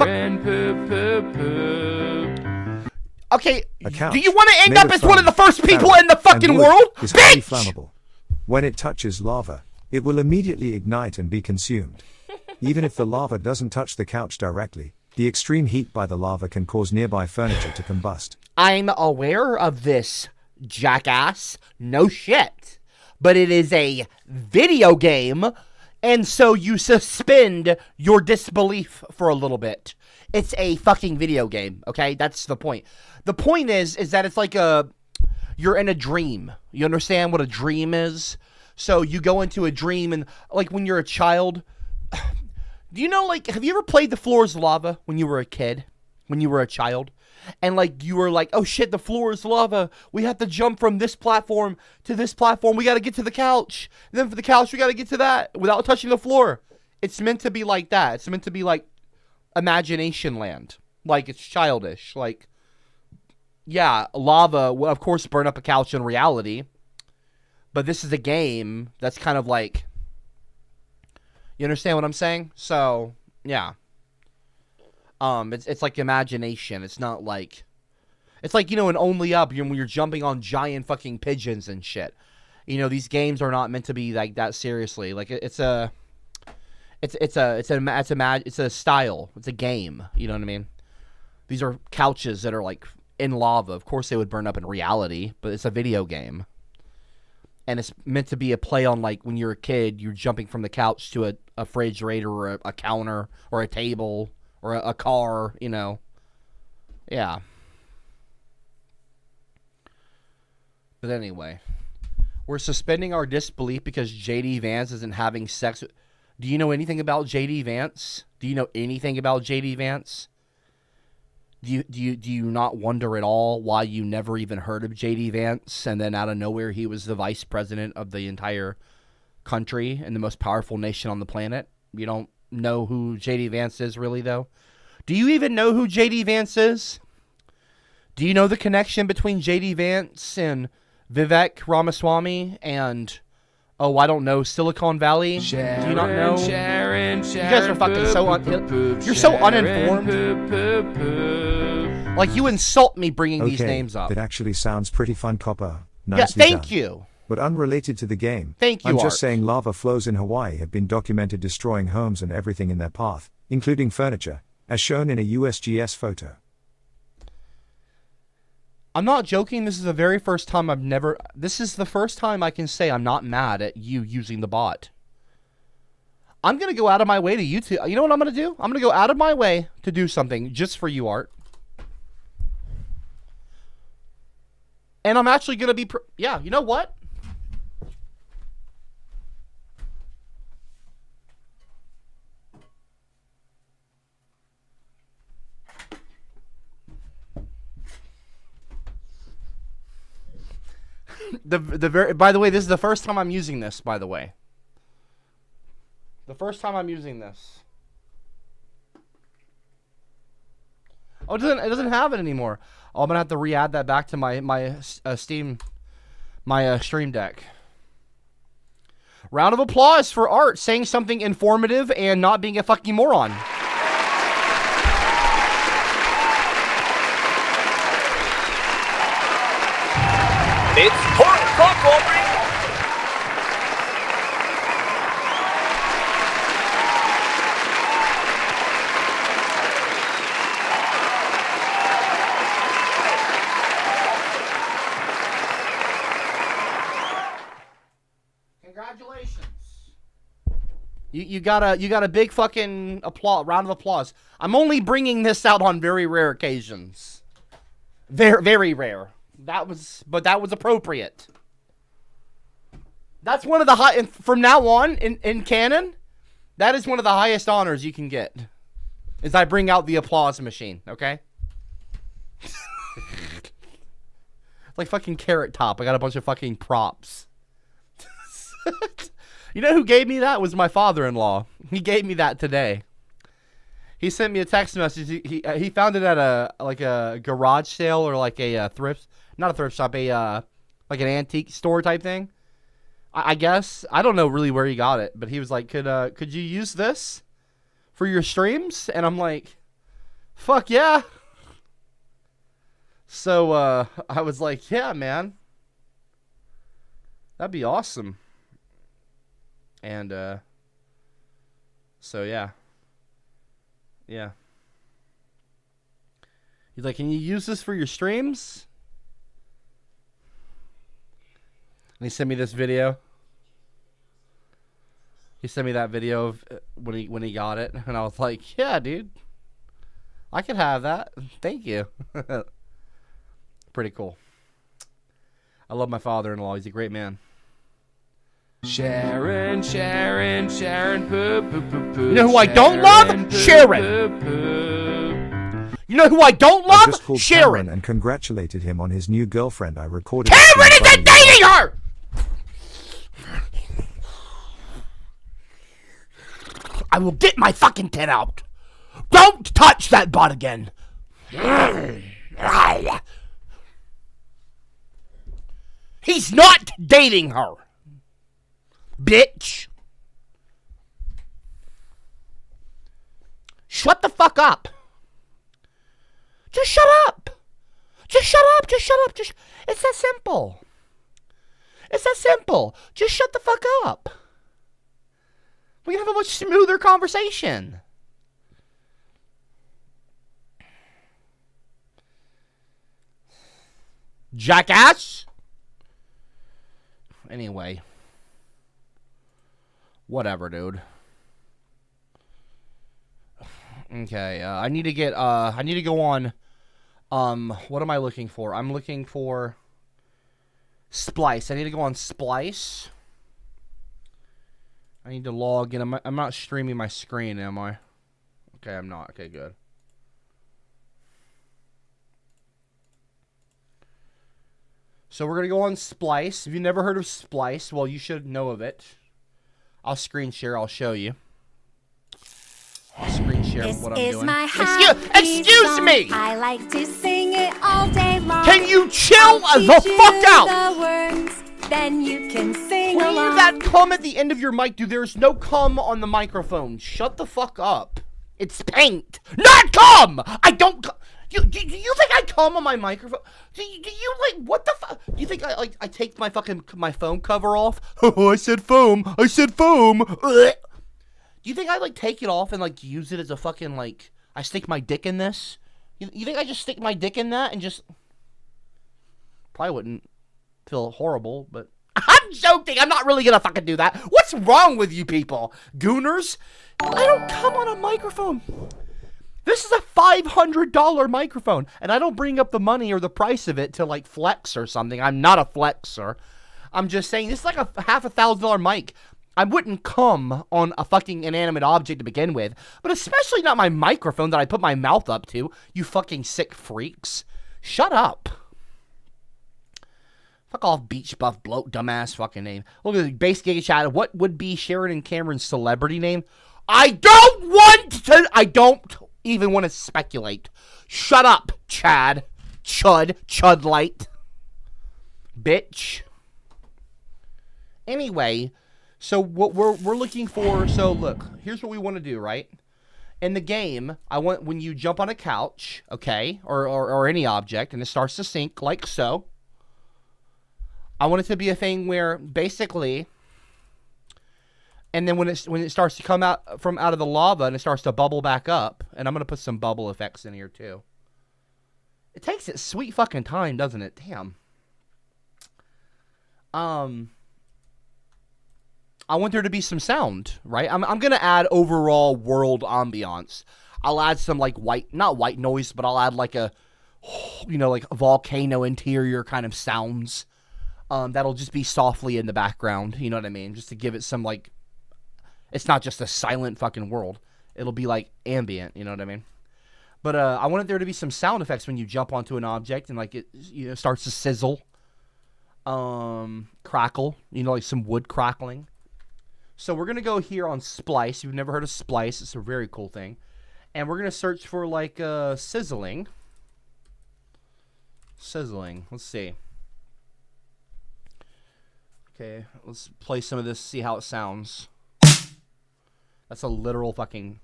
Okay, do you want to end up as one of the first people in the fucking world?
Is highly
Bitch!
flammable. When it touches lava, it will immediately ignite and be consumed. Even if the lava doesn't touch the couch directly, the extreme heat by the lava can cause nearby furniture to combust.
I'm aware of this, jackass. No shit. But it is a video game, and so you suspend your disbelief for a little bit. It's a fucking video game, okay? That's the point. The point is that it's like you're in a dream. You understand what a dream is? So you go into a dream, and like when you're a child, do you know, like, have you ever played The Floor is Lava when you were a kid? When you were a child? And like you were like, oh shit, the floor is lava. We have to jump from this platform to this platform. We got to get to the couch. And then for the couch, we got to get to that without touching the floor. It's meant to be like that. It's meant to be like imagination land. Like it's childish. Like, yeah, lava will of course burn up a couch in reality. But this is a game that's kind of like, you understand what I'm saying? So, yeah. It's like imagination. It's not like, it's like, you know, in Only Up, when you're jumping on giant fucking pigeons and shit. You know, these games are not meant to be like that seriously. Like it's a style. It's a game. You know what I mean? These are couches that are like in lava. Of course they would burn up in reality, but it's a video game. And it's meant to be a play on like when you're a kid, you're jumping from the couch to a refrigerator or a counter or a table. Or a car, you know. Yeah. But anyway. We're suspending our disbelief because J.D. Vance isn't having sex. Do you know anything about J.D. Vance? Do you know anything about J.D. Vance? Do you not wonder at all why you never even heard of J.D. Vance? And then out of nowhere, he was the vice president of the entire country and the most powerful nation on the planet? You don't know who J.D. Vance is really, though? Do you even know who J.D. Vance is? Do you know the connection between J.D. Vance and Vivek Ramaswamy and, oh, I don't know, Silicon Valley?
Sharon,
do you not know?
Sharon,
you guys are fucking so you're so uninformed. Like, you insult me bringing these names up.
That actually sounds pretty fun, Copper.
Yeah,
Nicely
thank
done.
you.
but unrelated to the game.
Thank you,
I'm
Art.
just saying lava flows in Hawaii have been documented destroying homes and everything in their path, including furniture, as shown in a USGS photo.
I'm not joking. This is the very first time this is the first time I can say I'm not mad at you using the bot. I'm going to go out of my way to YouTube. You know what I'm going to do? I'm going to go out of my way to do something just for you, Art. And I'm actually going to be... yeah, you know what? By the way, this is the first time I'm using this, by the way. The first time I'm using this. Oh, it doesn't have it anymore. Oh, I'm gonna have to re-add that back to my Steam, my Stream Deck. Round of applause for Art saying something informative and not being a fucking moron.
It's Pork O'Clock, Aubrey.
Congratulations. You got a big fucking round of applause. I'm only bringing this out on very rare occasions. Very, very rare. That was appropriate. That's one of the high, from now on in canon, that is one of the highest honors you can get. Is I bring out the applause machine, okay? It's like fucking Carrot Top. I got a bunch of fucking props. You know who gave me that? Was my father-in-law. He gave me that today. He sent me a text message. He found it at a garage sale or like a thrift, not a thrift shop, like an antique store type thing. I guess I don't know really where he got it, but he was like, could you use this for your streams? And I'm like, fuck yeah. So I was like, yeah, man, that'd be awesome. And so yeah. He's like, can you use this for your streams? And he sent me this video. He sent me that video of when he got it, and I was like, yeah, dude, I could have that. Thank you. Pretty cool. I love my father-in-law. He's a great man.
Sharon, Sharon, Sharon, poop, poop, poop, poop.
You know who I don't love? Sharon.
Poop, poop.
You know who I don't
I
love?
just called
Sharon.
Cameron and congratulated him on his new girlfriend. I recorded.
Cameron isn't dating her! I will get my fucking tit out. Don't touch that butt again. He's not dating her. Bitch. Shut the fuck up. Just shut up. Just shut up. Just shut up. It's that simple. It's that simple. Just shut the fuck up. We can have a much smoother conversation. Jackass. Anyway. Whatever, dude. Okay, I need to go on, what am I looking for? I'm looking for Splice. I need to go on Splice. I need to log in. I'm not streaming my screen, am I? Okay, I'm not. Okay, good. So we're going to go on Splice. If you've never heard of Splice, well, you should know of it. I'll screen share. I'll show you. I'll screen share what I'm doing.
This is my
Excuse
song.
me!
I like to sing it all day long.
Can you chill
I'll
the
teach
fuck
you
out?
the words, then you can sing
Leave
along.
that cum at the end of your mic, dude. There's no cum on the microphone. Shut the fuck up. It's paint, not cum! I don't... Do you think I come on my microphone? Do you like what the fuck? Do you think I take my phone cover off? Oh, I said foam. I said foam. Ugh. Do you think I like take it off and like use it as a fucking like I stick my dick in this? You think I just stick my dick in that and just probably wouldn't feel horrible, but I'm joking. I'm not really gonna fucking do that. What's wrong with you people? Gooners? I don't come on a microphone. This is a $500 microphone, and I don't bring up the money or the price of it to like flex or something. I'm not a flexer. I'm just saying this is like a half $1,000 mic. I wouldn't come on a fucking inanimate object to begin with, but especially not my microphone that I put my mouth up to, you fucking sick freaks. Shut up. Fuck off, beach buff bloke, dumbass fucking name. Look at the base giga chat. What would be Sharon and Cameron's celebrity name? I don't even want to speculate. Shut up, Chad. Chudlight. Bitch. Anyway, so what we're looking for, so look, here's what we want to do, right? In the game, I want when you jump on a couch, okay, or any object, and it starts to sink like so, I want it to be a thing where basically, and then when it starts to come out of the lava and it starts to bubble back up, and I'm gonna put some bubble effects in here too. It takes its sweet fucking time, doesn't it? Damn. I want there to be some sound, right? I'm gonna add overall world ambiance. I'll add some like not white noise, but I'll add like a, like a volcano interior kind of sounds. That'll just be softly in the background. You know what I mean? Just to give it some like, it's not just a silent fucking world. It'll be like ambient. You know what I mean? But I wanted there to be some sound effects when you jump onto an object and like it starts to sizzle, crackle. Like some wood crackling. So we're going to go here on Splice. If you've never heard of Splice, it's a very cool thing. And we're going to search for like sizzling. Sizzling. Let's see. Okay, let's play some of this, see how it sounds. That's a literal fucking...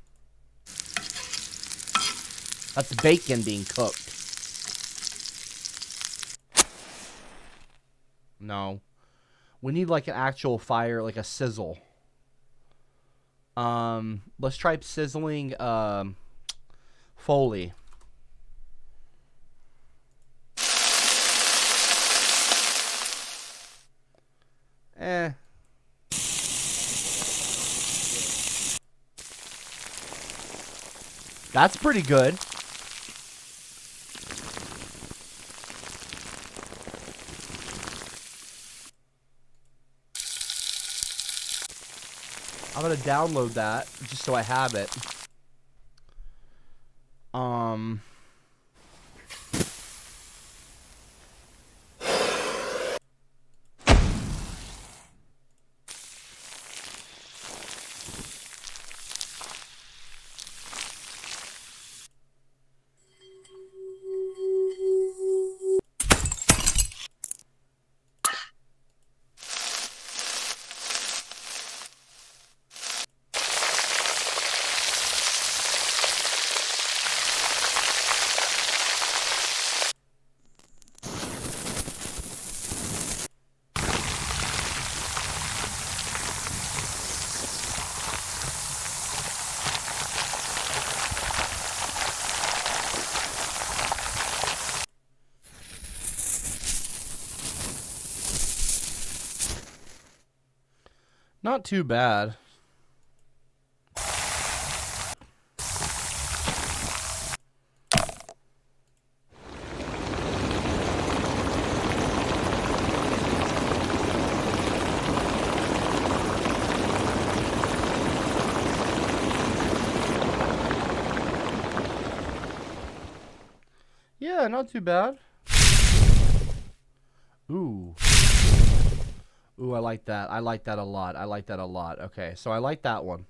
That's bacon being cooked. No. We need like an actual fire, like a sizzle. Let's try sizzling Foley. That's pretty good. I'm gonna download that just so I have it. Not too bad. Yeah, not too bad. Ooh. Ooh, I like that. I like that a lot. I like that a lot. Okay, so I like that one.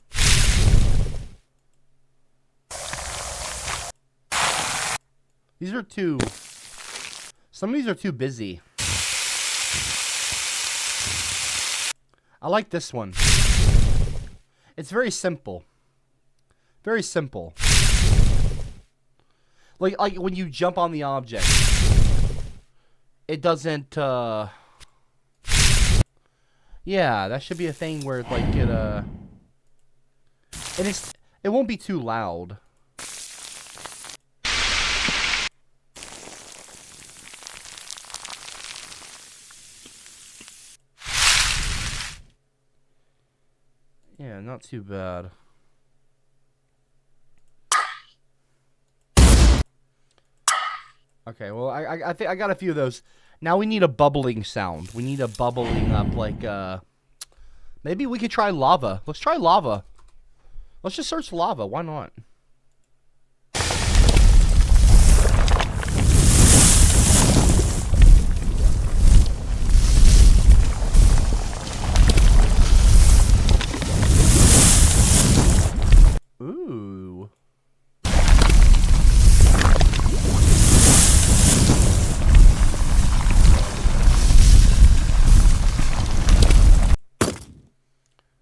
These are too... Some of these are too busy. I like this one. It's very simple. Very simple. Like when you jump on the object, it doesn't. Yeah, that should be a thing where like it and it won't be too loud. Yeah, not too bad. Okay, well, I think I got a few of those. Now we need a bubbling sound. We need a bubbling up, like, maybe we could try lava. Let's try lava. Let's just search lava. Why not? Ooh.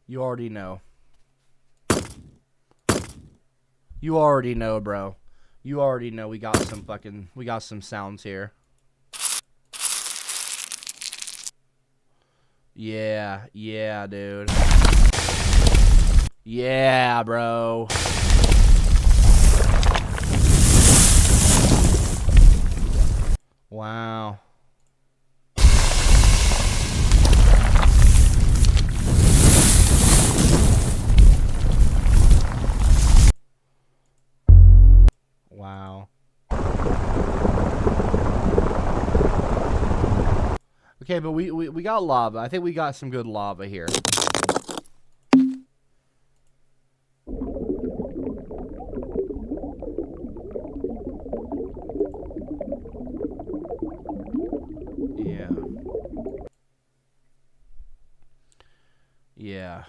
You already know. You already know, bro. You already know we got some sounds here. Yeah, yeah, dude. Yeah, bro. Wow. Wow. Okay, but we got lava. I think we got some good lava here. Yeah. Yeah.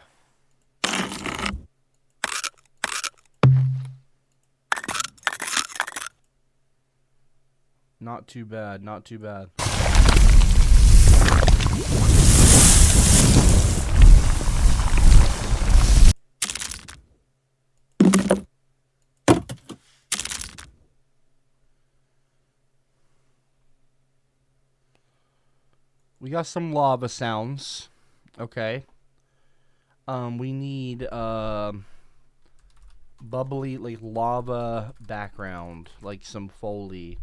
Not too bad, not too bad. We got some lava sounds. Okay. We need bubbly, like, lava background, like some Foley.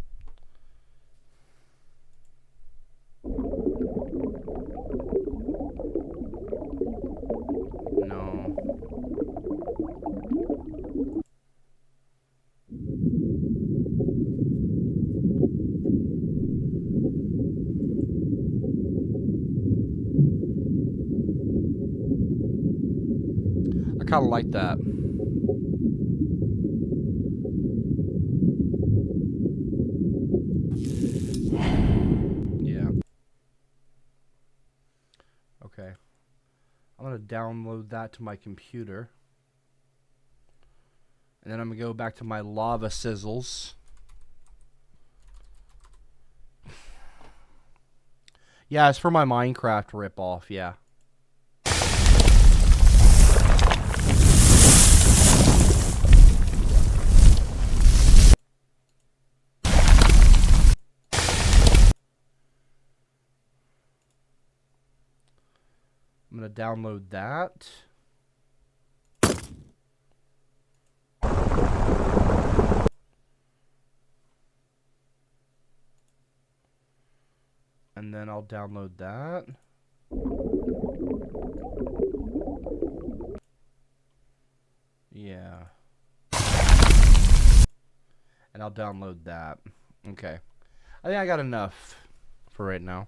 No. I kind of like that. Yeah. Okay. I'm going to download that to my computer. And then I'm going to go back to my lava sizzles. Yeah, it's for my Minecraft ripoff, yeah. I'm going to download that. And then I'll download that. Yeah. And I'll download that. Okay. I think I got enough for right now.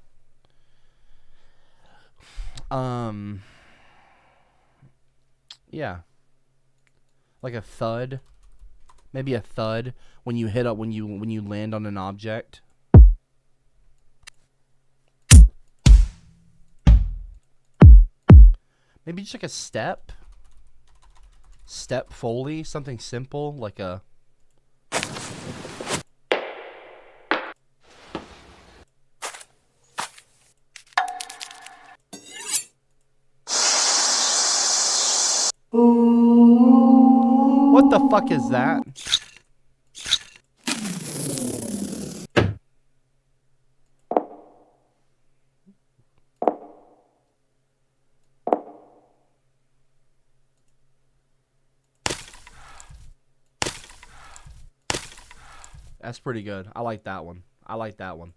Yeah. Like a thud. Maybe a thud when you hit up when you land on an object. Maybe just like a step. Step Foley, something simple like a What the fuck is that? That's pretty good. I like that one. I like that one.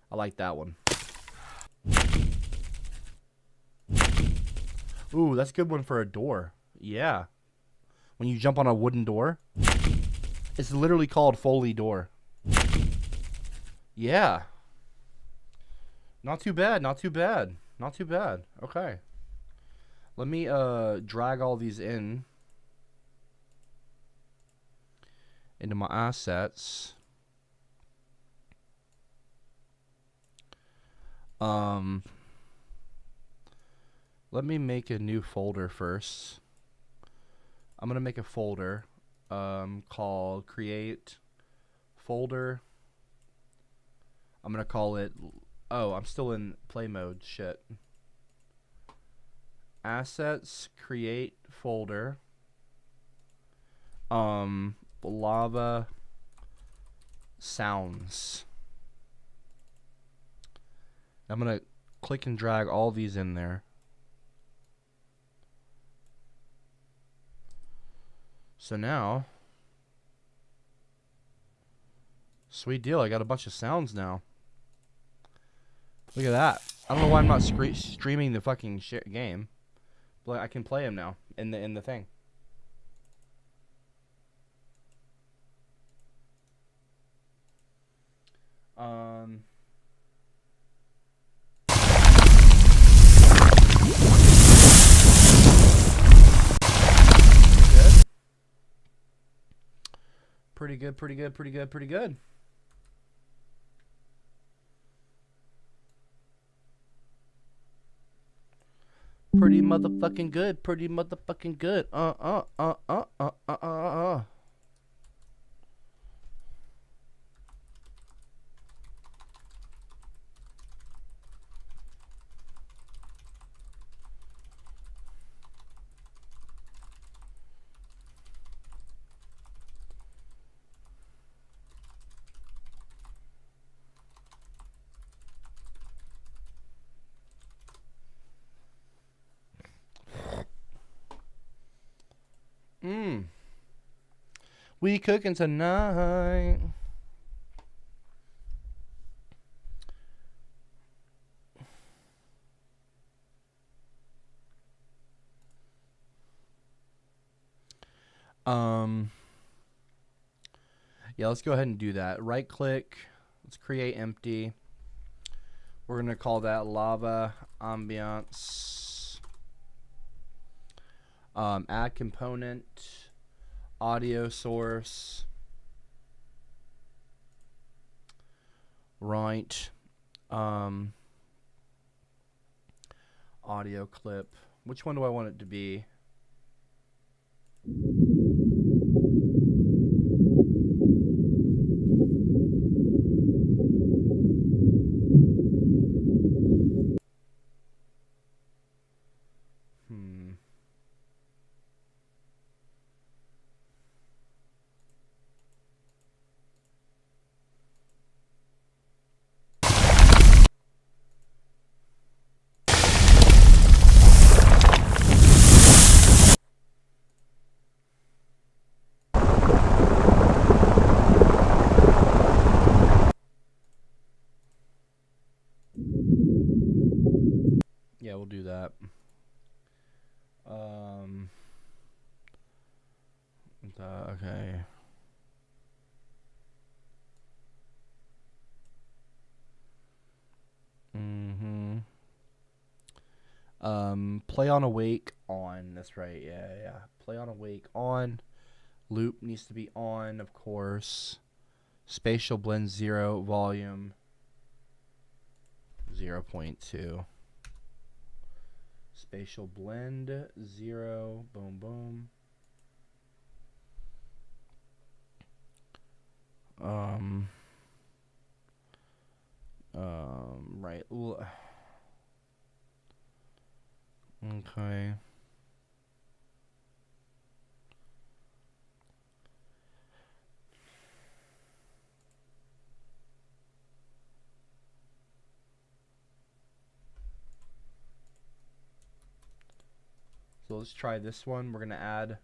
I like that one. Ooh, that's a good one for a door. Yeah. When you jump on a wooden door. It's literally called Foley door. Yeah. Not too bad, not too bad. Not too bad. Okay. Let me drag all these in into my assets. Let me make a new folder first. I'm gonna make a folder called create folder. I'm gonna call it, oh, I'm still in play mode, shit. Assets, create folder. Lava sounds. I'm gonna click and drag all these in there. So now, sweet deal, I got a bunch of sounds now. Look at that. I don't know why I'm not streaming the fucking game. But I can play them now in the thing. Pretty good, pretty good, pretty good, pretty good. Pretty motherfucking good, pretty motherfucking good. We cooking tonight. Yeah, let's go ahead and do that. Right click. Let's create empty. We're going to call that lava ambiance. Add component. Audio source. Right. Audio clip. Which one do I want it to be? Yeah, we'll do that. Okay. Play on awake on. That's right. Yeah. Play on awake on. Loop needs to be on, of course. Spatial blend 0, volume 0.2. Spatial blend 0. Boom, boom. Right. Okay. So let's try this one. We're going to add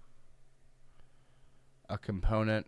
a component.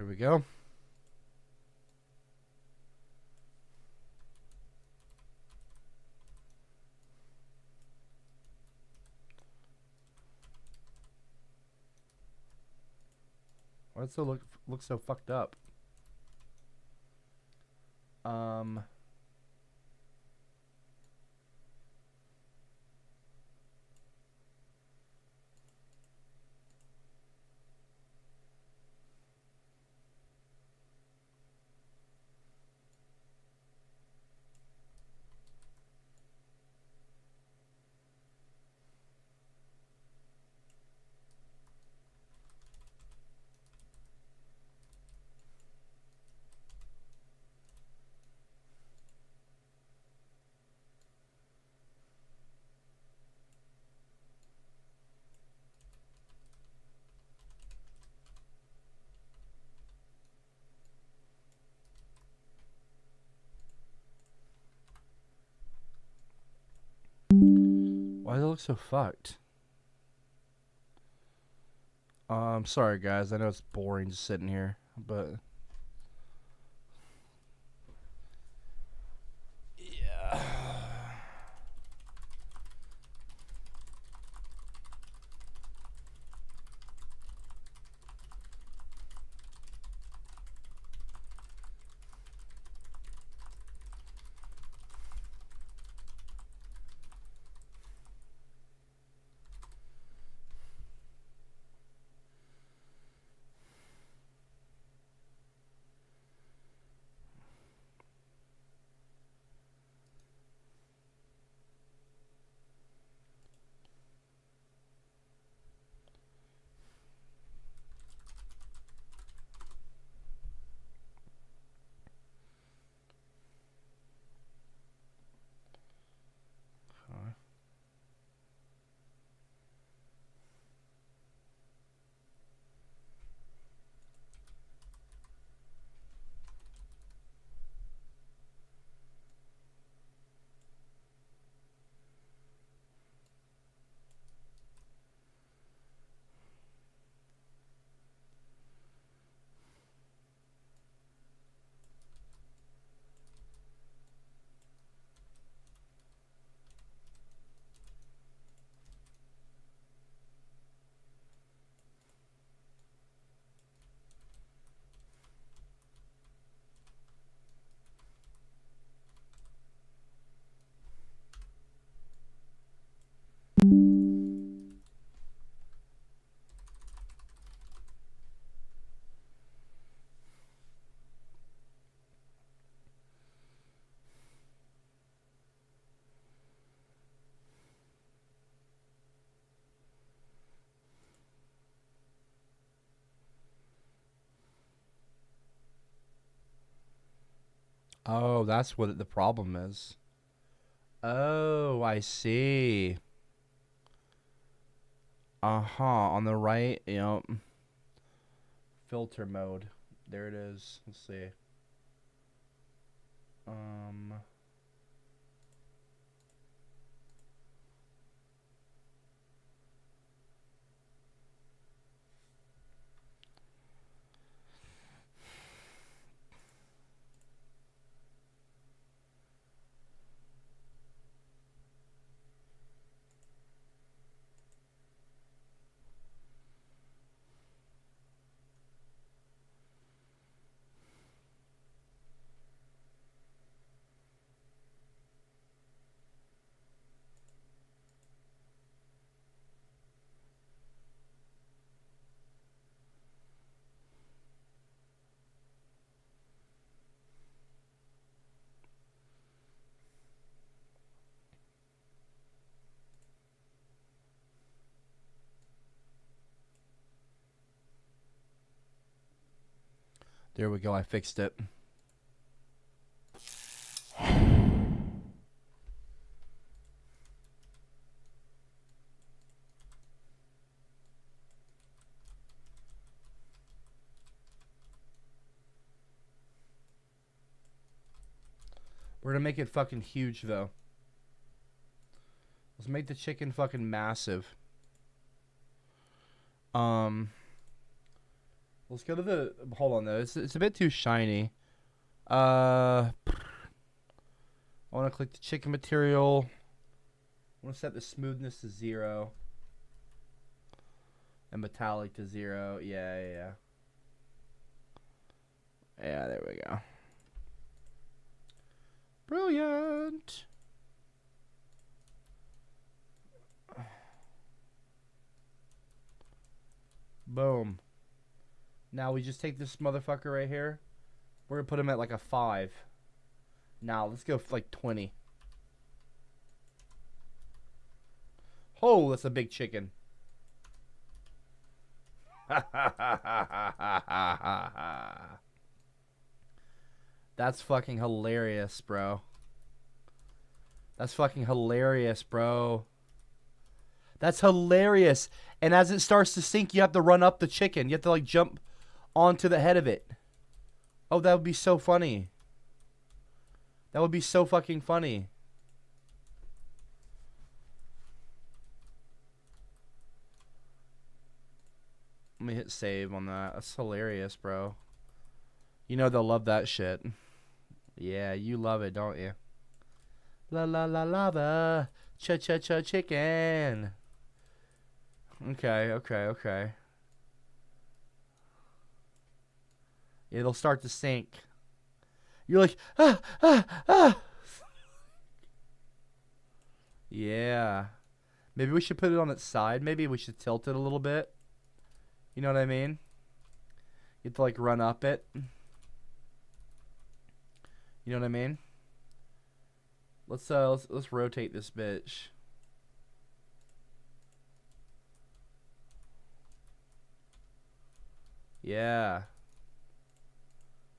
Here we go. Why does it look so fucked up? Why does it look so fucked? I'm sorry, guys. I know it's boring just sitting here, but yeah. Oh, that's what the problem is. Oh, I see. Uh-huh. On the right, yep. Filter mode. There it is. Let's see. Um There we go. I fixed it. We're gonna make it fucking huge, though. Let's make the chicken fucking massive. Let's go to the. Hold on though. It's a bit too shiny. I want to click the chicken material. I want to set the smoothness to 0. And metallic to 0. Yeah. Yeah, there we go. Brilliant. Boom. Now we just take this motherfucker right here. We're going to put him at like a 5. Now let's go for like 20. Oh, that's a big chicken. That's fucking hilarious, bro. That's fucking hilarious, bro. That's hilarious. And as it starts to sink, you have to run up the chicken. You have to like jump onto the head of it. Oh, that would be so funny. That would be so fucking funny. Let me hit save on that. That's hilarious, bro. You know they'll love that shit. Yeah, you love it, don't you? La la la lava. Cha cha cha chicken. Okay. It'll start to sink. You're like, ah. Yeah. Maybe we should put it on its side. Maybe we should tilt it a little bit. You know what I mean? You have to like run up it. You know what I mean? Let's rotate this bitch. Yeah.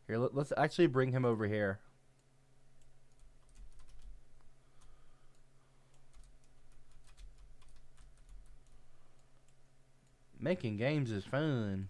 Here, let's actually bring him over here. Making games is fun.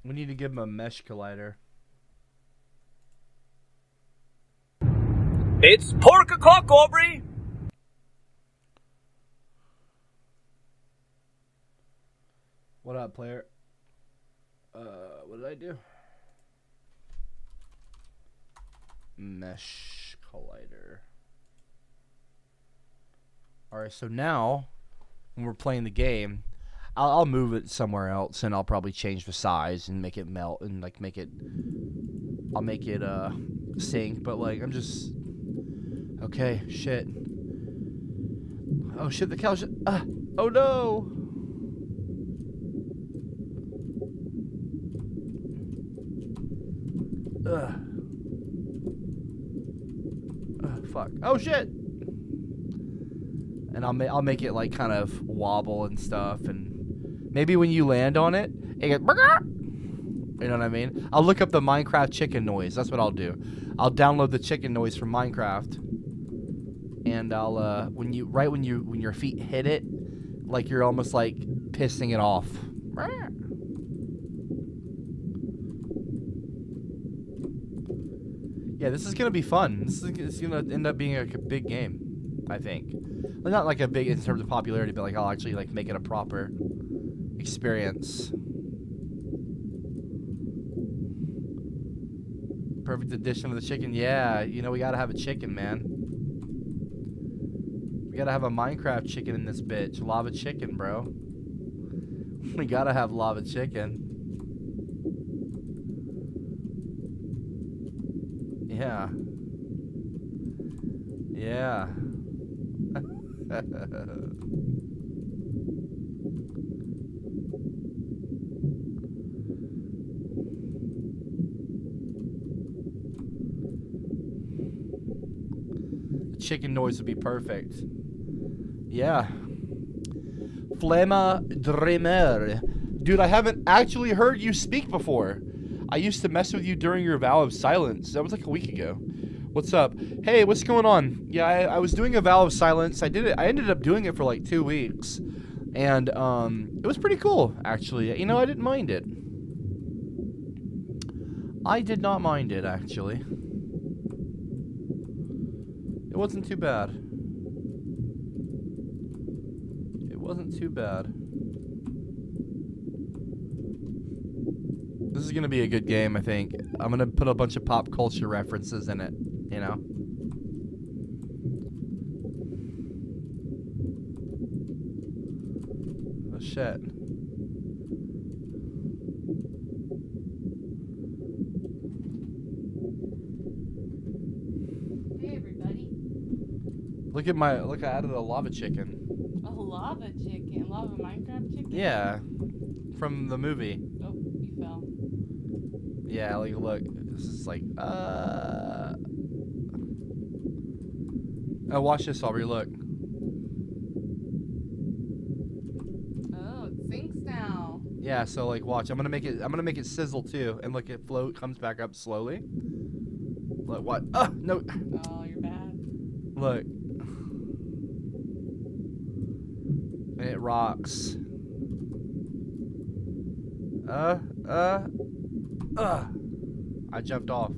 We need to give him a mesh collider.
It's pork o'clock, Aubrey.
What up, player? What did I do? Mesh collider. Alright, so now, when we're playing the game, I'll move it somewhere else, and I'll probably change the size and make it melt and like make it. I'll make it sink, but like I'm just. Okay, shit. Oh shit, the cow should. Oh no. Fuck. Oh shit. And I'll make it like kind of wobble and stuff, and maybe when you land on it, it goes. You know what I mean? I'll look up the Minecraft chicken noise. That's what I'll do. I'll download the chicken noise from Minecraft, and I'll when your feet hit it, like you're almost like pissing it off. Yeah, this is gonna be fun. It's gonna end up being like a big game, I think. Well, not like a big in terms of popularity, but like I'll actually like make it a proper experience. Perfect addition of the chicken. Yeah, you know we gotta have a chicken, man. We gotta have a Minecraft chicken in this bitch. Lava chicken, bro. We gotta have lava chicken. Yeah. Yeah. chicken noise would be perfect. Yeah. Flemma Dremer. Dude, I haven't actually heard you speak before. I used to mess with you during your vow of silence. That was like a week ago. What's up? Hey, what's going on? Yeah, I was doing a vow of silence. I ended up doing it for like 2 weeks. And it was pretty cool, actually. You know, I didn't mind it. I did not mind it, actually. It wasn't too bad. It wasn't too bad. This is going to be a good game, I think. I'm going to put a bunch of pop culture references in it, you know? Oh, shit.
Hey, everybody.
Look, I added a lava chicken.
A lava chicken. Lava Minecraft chicken?
Yeah. From the movie.
Oh, you fell.
Yeah, like, look. This is like, Oh, watch this, Aubrey, look.
Oh, it sinks now.
Yeah, so like watch. I'm gonna make it sizzle too, and look, it float comes back up slowly. Look, what? Oh no!
Oh, you're bad.
Look, and it rocks. I jumped off.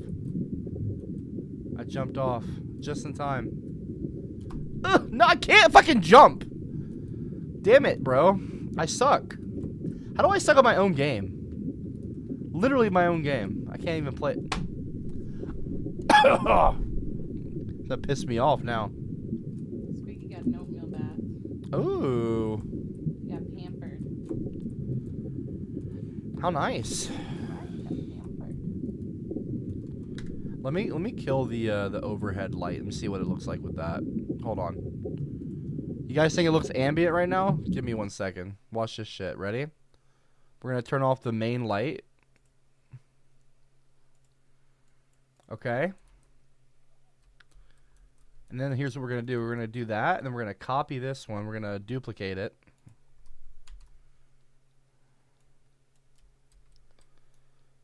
I jumped off just in time. No, I can't fucking jump. Damn it, bro. I suck. How do I suck at my own game? Literally my own game. I can't even play it. That pissed me off now.
Squeaky got an oatmeal bath.
Ooh.
He got pampered.
How nice. Let me kill the overhead light and see what it looks like with that. Hold on. You guys think it looks ambient right now? Give me 1 second. Watch this shit. Ready? We're gonna turn off the main light. Okay. And then here's what we're gonna do. We're gonna do that, and then we're gonna copy this one. We're gonna duplicate it.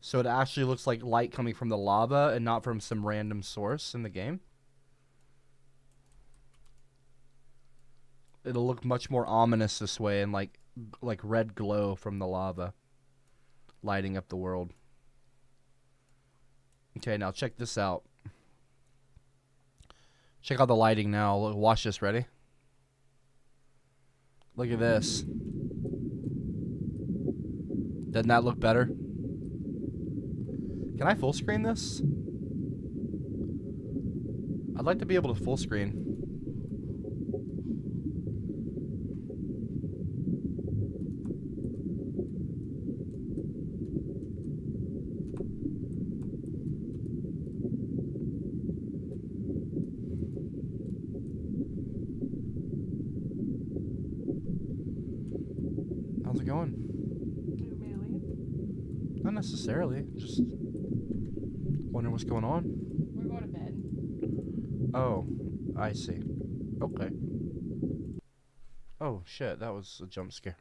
So it actually looks like light coming from the lava and not from some random source in the game. It'll look much more ominous this way, and like red glow from the lava lighting up the world. Okay, now check this out. Check out the lighting now. Look, watch this. Ready? Look at this. Doesn't that look better? Can I full screen this? I'd like to be able to full screen. How's it going? Not necessarily. Just wondering what's going on.
We're going to bed.
Oh, I see. Okay. Oh shit, that was a jump scare.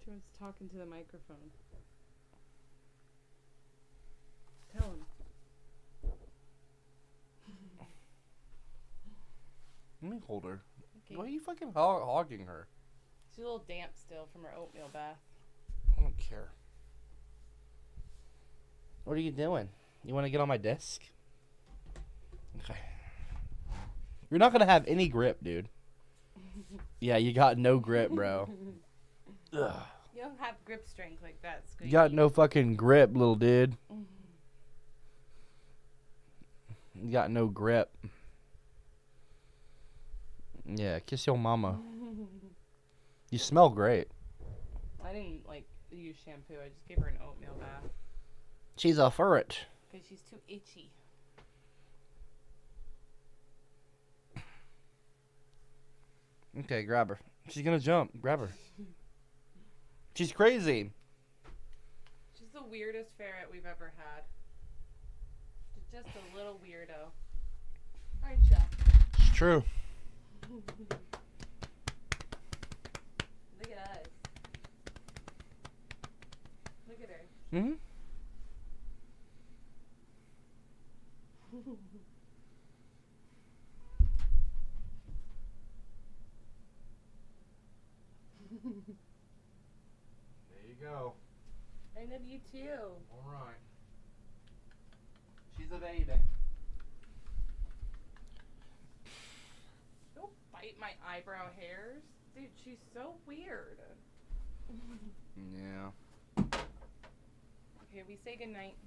Jordan's talking to the microphone. Tell him.
Let me hold her.
Okay.
Why are you fucking hogging her?
She's a little damp still from her oatmeal bath.
I don't care. What are you doing? You want to get on my desk? Okay. You're not gonna have any grip, dude. Yeah, you got no grip, bro. Ugh.
You don't have grip strength like that, Squeaky.
You got no fucking grip, little dude. You got no grip. Yeah, kiss your mama. You smell great.
I didn't use shampoo. I just gave her an oatmeal bath
She's a ferret.
because she's too itchy.
Okay, grab her. She's gonna jump. Grab her. She's crazy.
She's the weirdest ferret we've ever had. She's just a little weirdo. Aren't you?
It's true.
Look at us. Look at her.
Mm-hmm. There you go.
I love you too.
All right. She's a baby.
Don't bite my eyebrow hairs. Dude, she's so weird.
Yeah.
Okay, we say goodnight.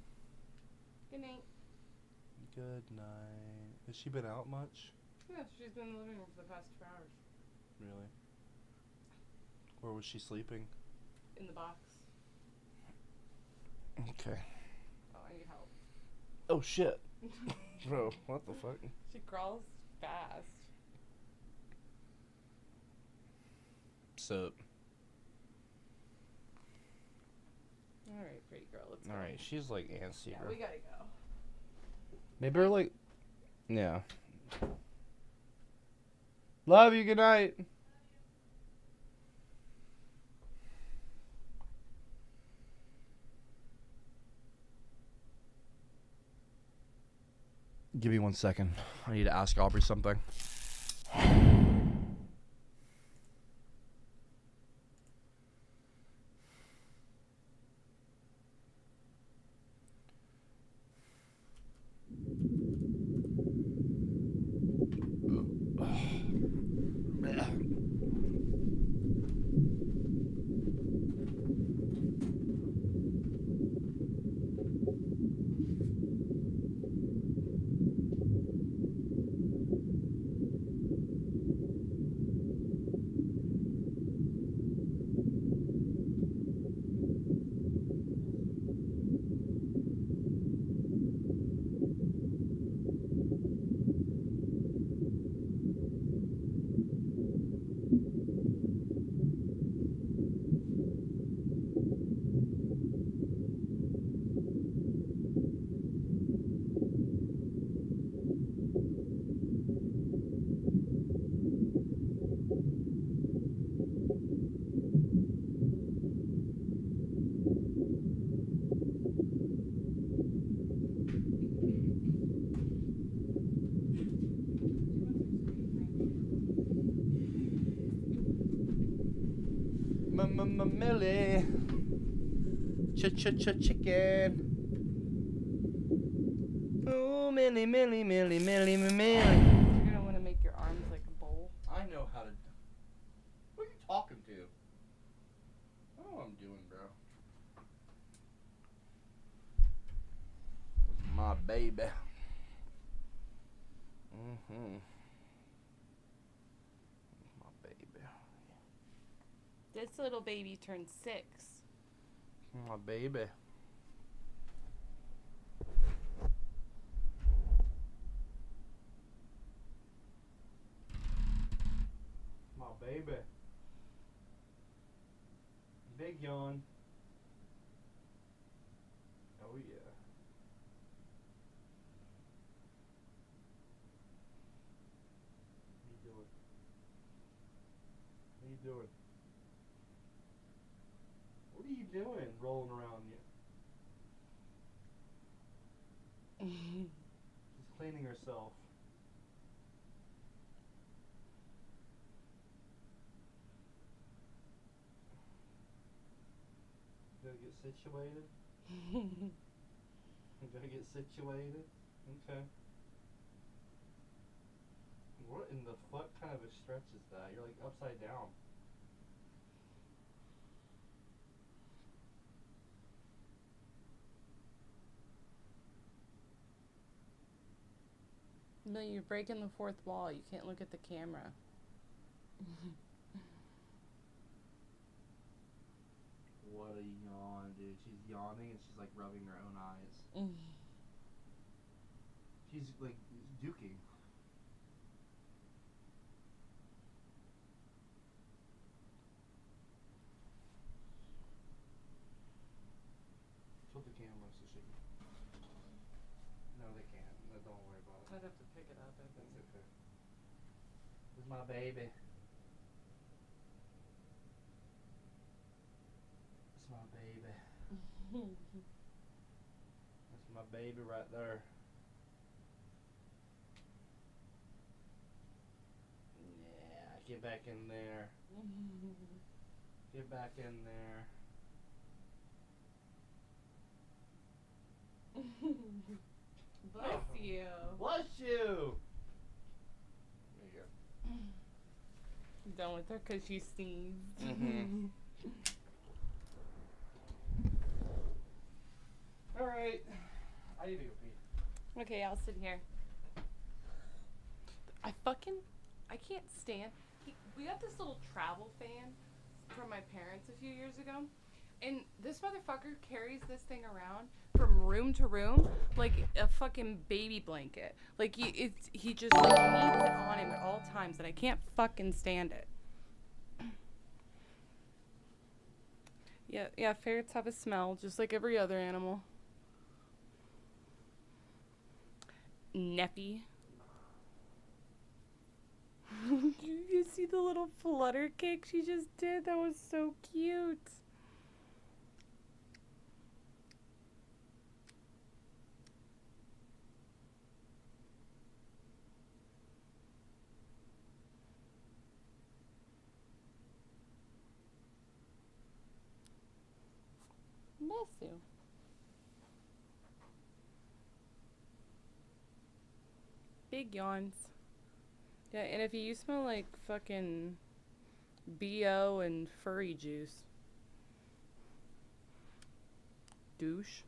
Good night.
Good night. Has she been out much?
Yeah, she's been in the living room for the past 2 hours.
Really? Where was she sleeping?
In the box.
Okay.
Oh, I need help.
Oh shit. Bro, what the fuck?
She crawls fast.
So.
Alright, pretty girl, let's go.
Alright, she's like antsy,
Yeah,
bro.
we gotta go.
Maybe her like. Yeah. Love you, good night. Give me 1 second. I need to ask Aubrey something. Millie. Chicken. Oh, Millie.
You're gonna wanna make your arms like a bowl.
I know how to. Who are you talking to? I know what I'm doing, bro. This is my baby. Mm-hmm. My baby.
This little baby turned 6.
My baby. My baby. Big yawn. Oh yeah. What you doing? What you doing? What are you doing rolling around you? She's cleaning herself. Gotta get situated? Gotta get situated? Okay. What in the fuck kind of a stretch is that? You're like upside down.
No, you're breaking the 4th wall. You can't look at the camera.
What a yawn, dude. She's yawning and she's like rubbing her own eyes. She's like duking. That's my baby. That's my baby. That's my baby right there. Yeah, get back in there. Get back in there.
Bless you.
Bless you. There you
Done with her because she sneezed.
go. All right. I need to go pee.
Okay, I'll sit here. I can't stand. We got this little travel fan from my parents a few years ago, and this motherfucker carries this thing around from room to room like a fucking baby blanket. Like he just like needs it on him at all times, and I can't fucking stand it. Yeah, ferrets have a smell just like every other animal. Neppy. You see the little flutter kick she just did? That was so cute. Bless you. Big yawns. Yeah, and if you smell like fucking BO and furry juice. Douche.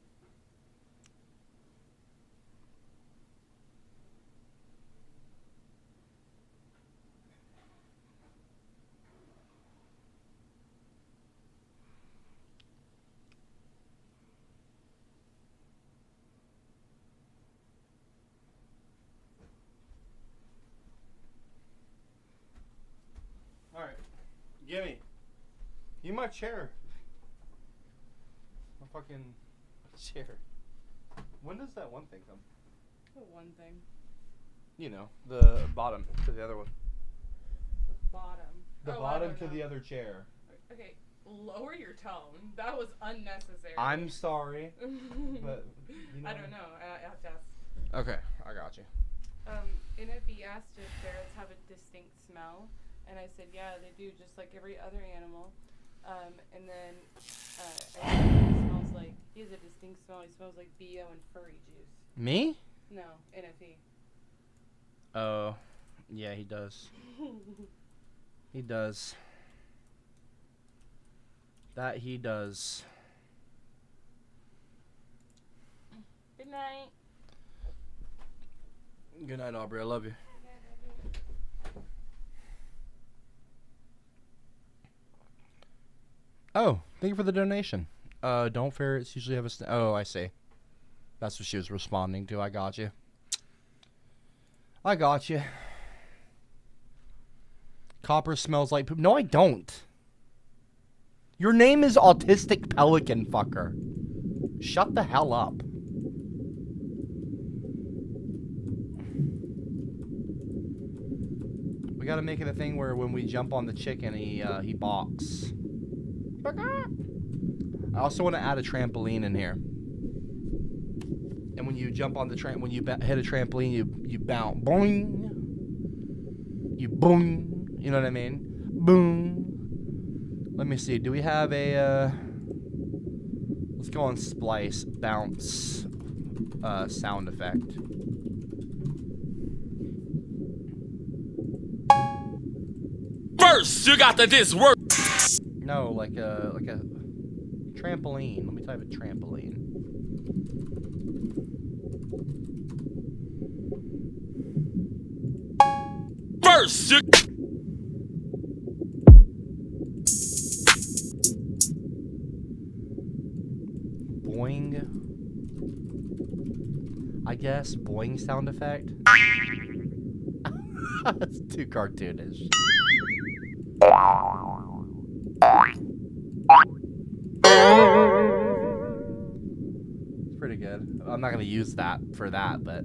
All right. Gimme. You my chair. My fucking chair. When does that one thing come?
The one thing.
You know, the bottom to the other one.
The bottom.
The
Oh, I
bottom
don't
to
know.
the other chair.
Okay, lower your tone. That was unnecessary.
I'm sorry, but you know.
I don't know. I have to ask.
Okay, I got you.
NFE asked if ferrets have a distinct smell, and I said, yeah, they do, just like every other animal. And then I said he smells like, he has a distinct smell. He smells like BO and furry juice.
Me?
No, NFE.
Oh, yeah, he does. He does. That he does.
Good night.
Good night, Aubrey. I love you. Oh, thank you for the donation. Don't ferrets usually have a oh, I see. That's what she was responding to. I got you. I got you. Copper smells like poop. No, I don't. Your name is Autistic Pelican Fucker. Shut the hell up. We gotta make it a thing where when we jump on the chicken, he balks. I also want to add a trampoline in here. And when you jump on the when you hit a trampoline, you bounce, boing. You boing. You know what I mean? Boom. Let me see. Do we have a? Let's go on splice bounce sound effect.
First, you got to this work.
No, like a trampoline. Let me type it trampoline.
First, you.
Boing. I guess boing sound effect. That's too cartoonish. It's pretty good. I'm not gonna use that for that, but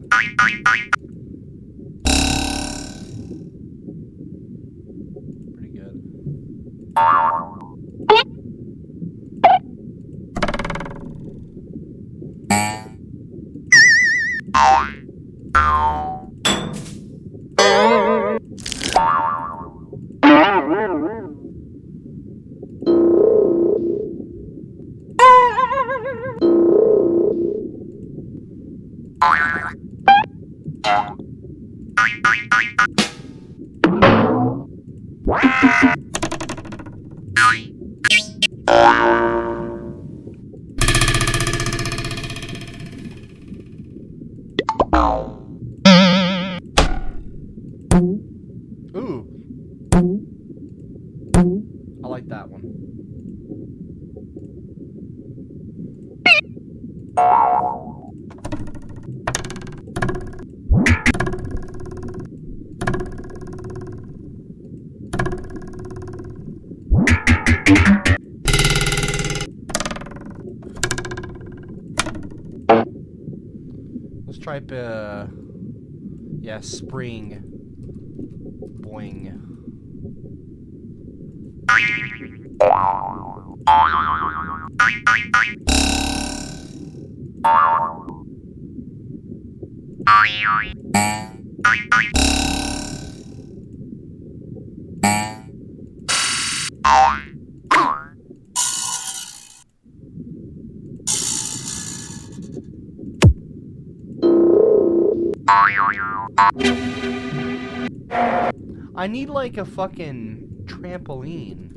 Ooh. I like that one. Let's try yeah, spring. Boing. I need like a fucking trampoline.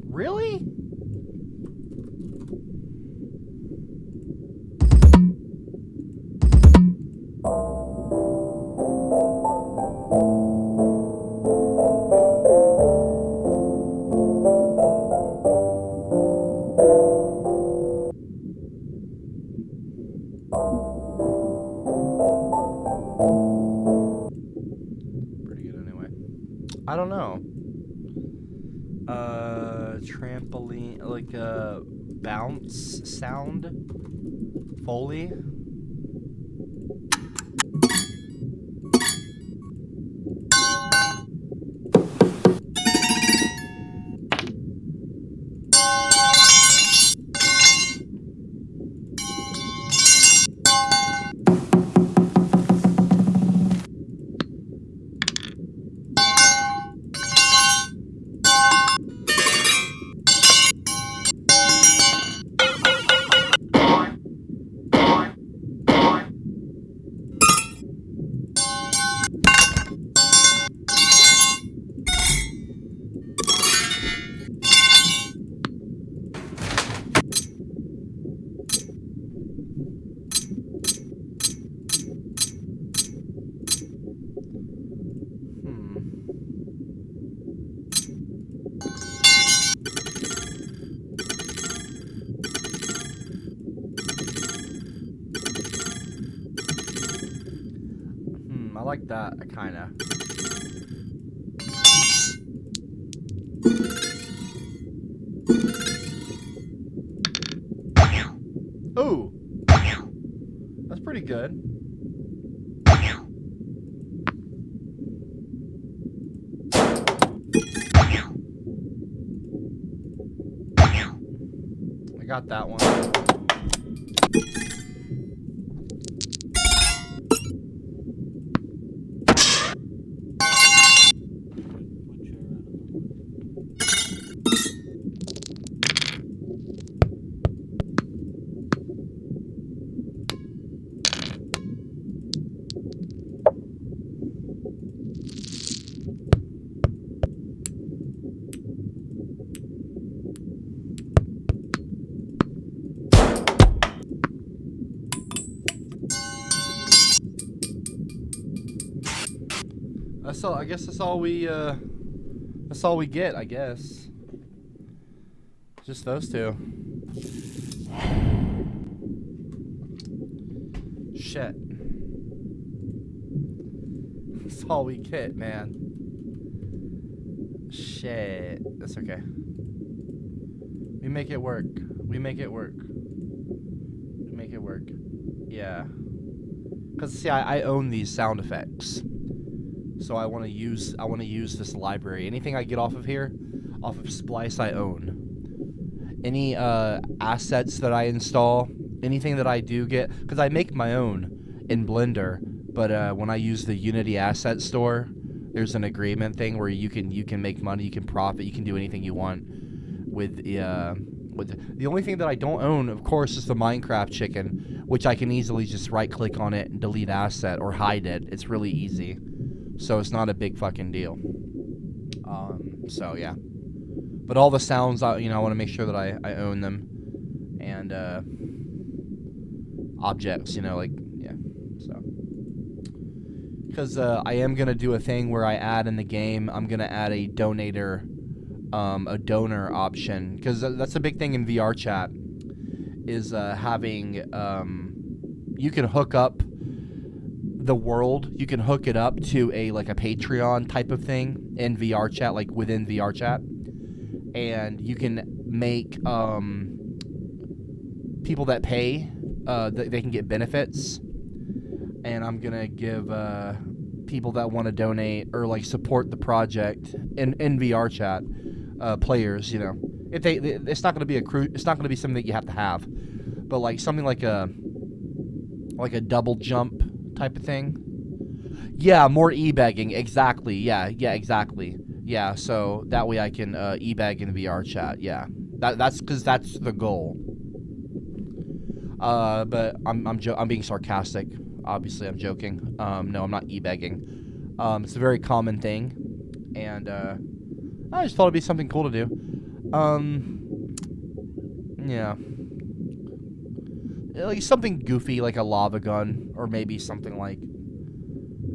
Really? Pretty good anyway. I don't know. Trampoline, like a bounce sound? Foley? I like that, kinda. Ooh! That's pretty good. I got that one. That's all. I guess that's all we get. I guess. Just those two. Shit. That's all we get, man. Shit. That's okay. We make it work. We make it work. We make it work. Yeah. Cause see, I own these sound effects. So I want to use this library. Anything I get off of here, off of Splice, I own. Any assets that I install, anything that I do get, because I make my own in Blender. But when I use the Unity Asset Store, there's an agreement thing where you can make money, you can profit, you can do anything you want with the only thing that I don't own, of course, is the Minecraft chicken, which I can easily just right-click on it and delete asset or hide it. It's really easy. so it's not a big fucking deal. So yeah, but all the sounds, I want to make sure that I own them, and objects, like, yeah, so. Because I am going to do a thing where I add in the game, I'm going to add a donor option. Because that's a big thing in VR chat, is having, you can hook up the world, you can hook it up to a Patreon type of thing in VR chat, like within VR chat. And you can make people that pay, they can get benefits. And I'm gonna give people that want to donate or support the project in VR chat, players. If it's not gonna be it's not gonna be something that you have to have, but something like a double jump type of thing. Yeah, more e-bagging, exactly. Yeah, exactly. Yeah, so that way I can e-bag in VR chat. Yeah, that's because that's the goal. But I'm being sarcastic. Obviously, I'm joking. No, I'm not e-begging. It's a very common thing, and I just thought it'd be something cool to do. Yeah, something goofy like a lava gun, or maybe something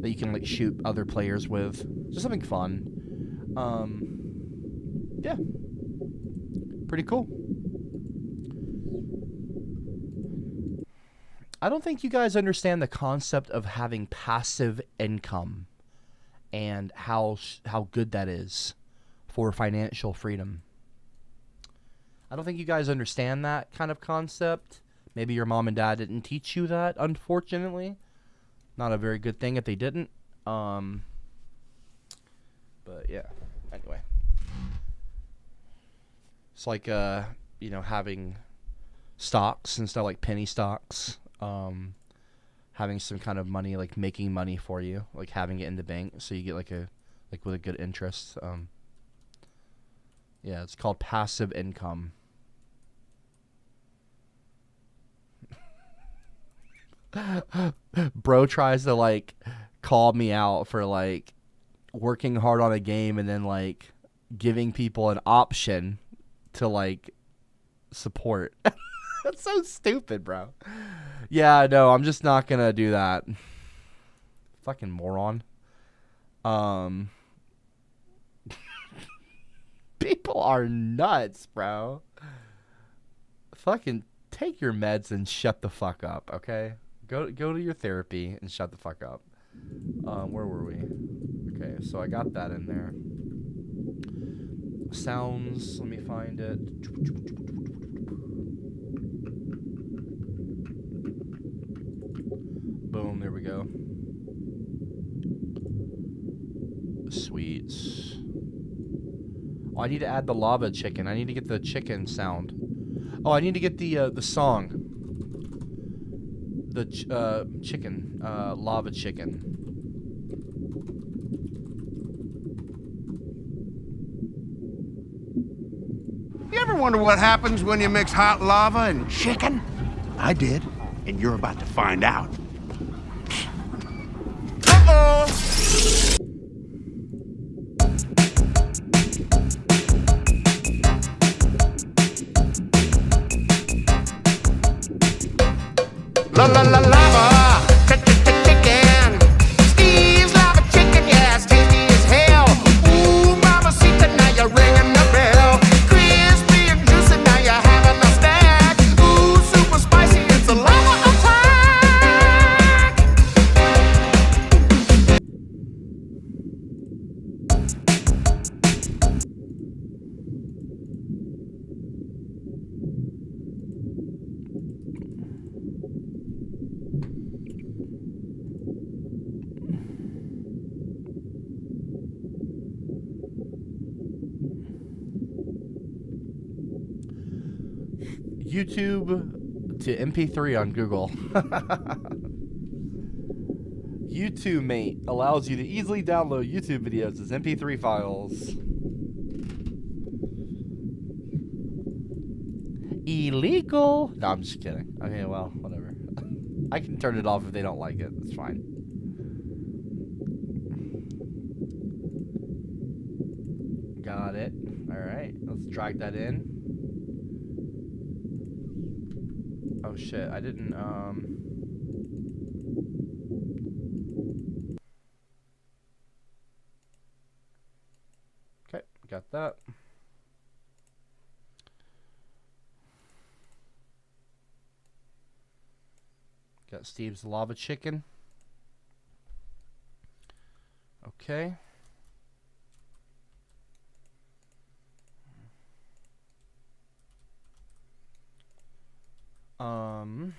that you can shoot other players with. Just something fun. Yeah, pretty cool. I don't think you guys understand the concept of having passive income and how good that is for financial freedom. I don't think you guys understand that kind of concept. Maybe your mom and dad didn't teach you that, unfortunately. Not a very good thing if they didn't. But yeah, anyway. It's like, having stocks instead of penny stocks. Having some kind of money, making money for you, having it in the bank, so you get with a good interest. Yeah, it's called passive income. Bro tries to call me out for working hard on a game and then giving people an option to support. That's so stupid, bro. Yeah, no, I'm just not gonna do that. Fucking moron. People are nuts, bro. Fucking take your meds and shut the fuck up, okay? Go to your therapy and shut the fuck up. Where were we? Okay, so I got that in there. Sounds, let me find it. Boom, there we go. Sweet. Oh, I need to add the lava chicken. I need to get the chicken sound. Oh, I need to get the song. The chicken, lava chicken.
You ever wonder what happens when you mix hot lava and chicken? I did, and you're about to find out. Uh-oh! La la la lava, chicken. Steve's lava chicken, yeah, it's tasty as hell. Ooh, mamacita, now you're ringing the bell. Crispy and juicy, now you're having a snack. Ooh, super spicy, it's a lava attack.
YouTube to MP3 on Google. YouTube Mate allows you to easily download YouTube videos as MP3 files. Illegal. No, I'm just kidding. Okay, well, whatever. I can turn it off if they don't like it. It's fine. Got it. All right, let's drag that in. Oh shit, I didn't Okay, got that. Got Steve's lava chicken. Okay. Um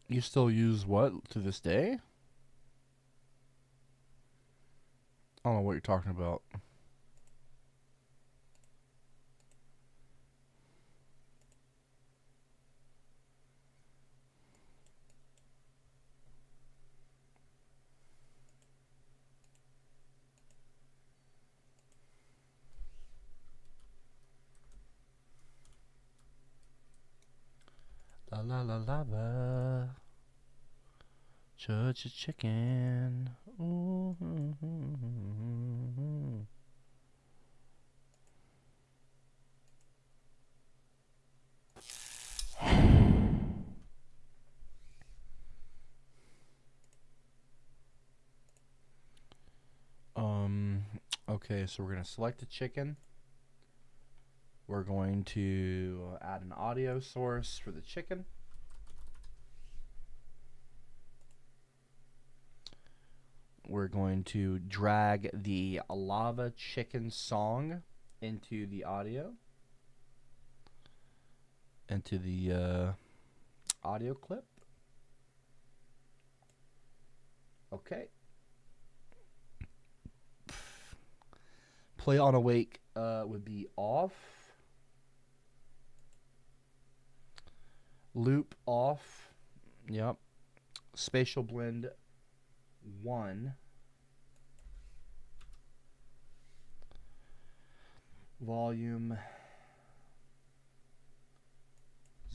You still use what to this day? I don't know what you're talking about. La la la lava. Church of chicken. Ooh. Okay, so we're gonna select the chicken. We're going to add an audio source for the chicken. We're going to drag the lava chicken song into the audio, into the audio clip. Okay. Play on awake would be off. Loop off. Yep. Spatial blend 1. Volume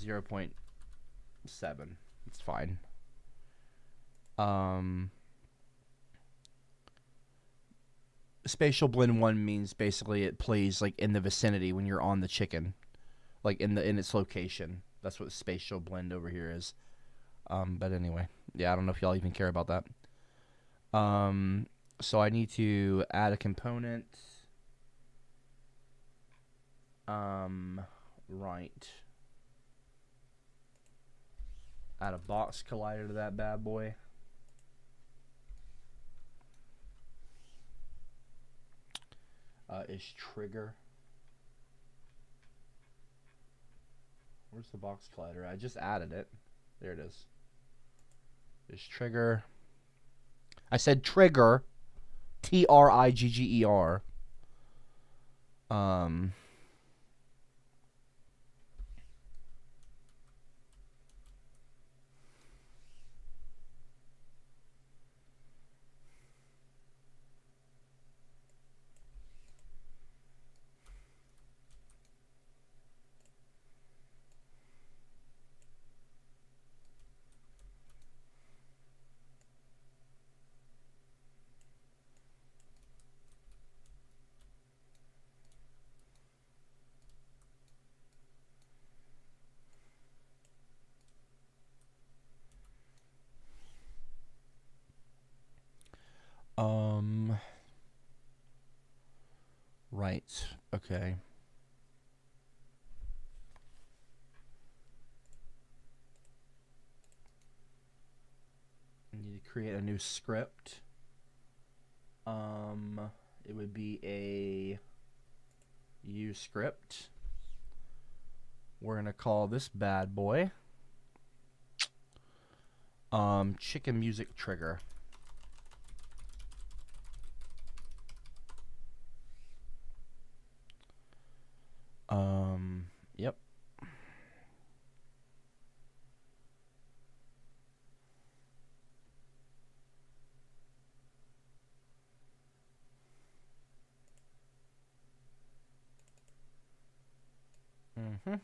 0.7. It's fine. Spatial blend 1 means basically it plays like in the vicinity when you're on the chicken, like in its location. That's what spatial blend over here is. But anyway, yeah, I don't know if y'all even care about that. So I need to add a component. Right. Add a box collider to that bad boy. Is trigger. Where's the box collider? I just added it. There it is. Is trigger. I said trigger. Trigger. Right. Okay. I need to create a new script. It would be a U script. We're gonna call this bad boy chicken music trigger. Yep. Mm-hmm.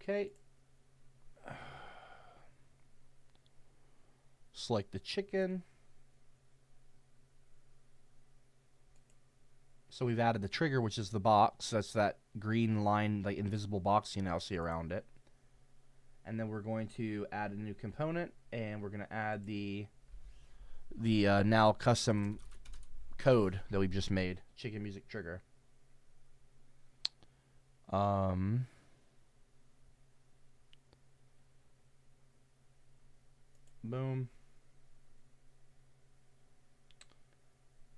Okay. Select the chicken. So we've added the trigger, which is the box. That's that green line, like invisible box you now see around it. And then we're going to add a new component, and we're going to add the now custom code that we've just made, chicken music trigger. Boom.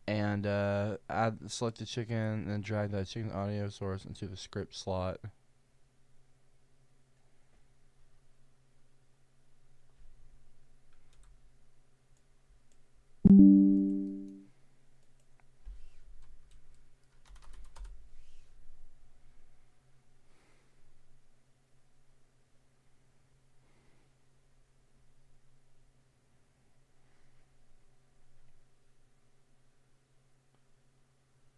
And select the chicken and drag that chicken audio source into the script slot.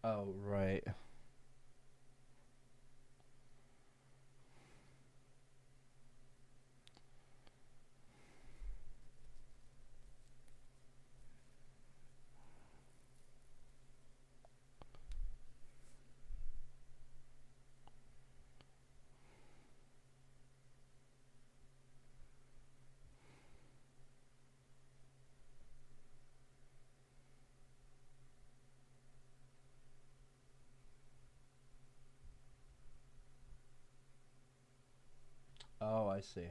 Oh, right. Oh, I see.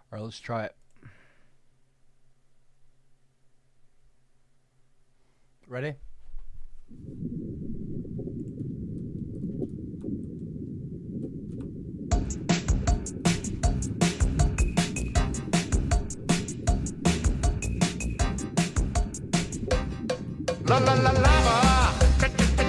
All right, let's try it. Ready?
La la la lava,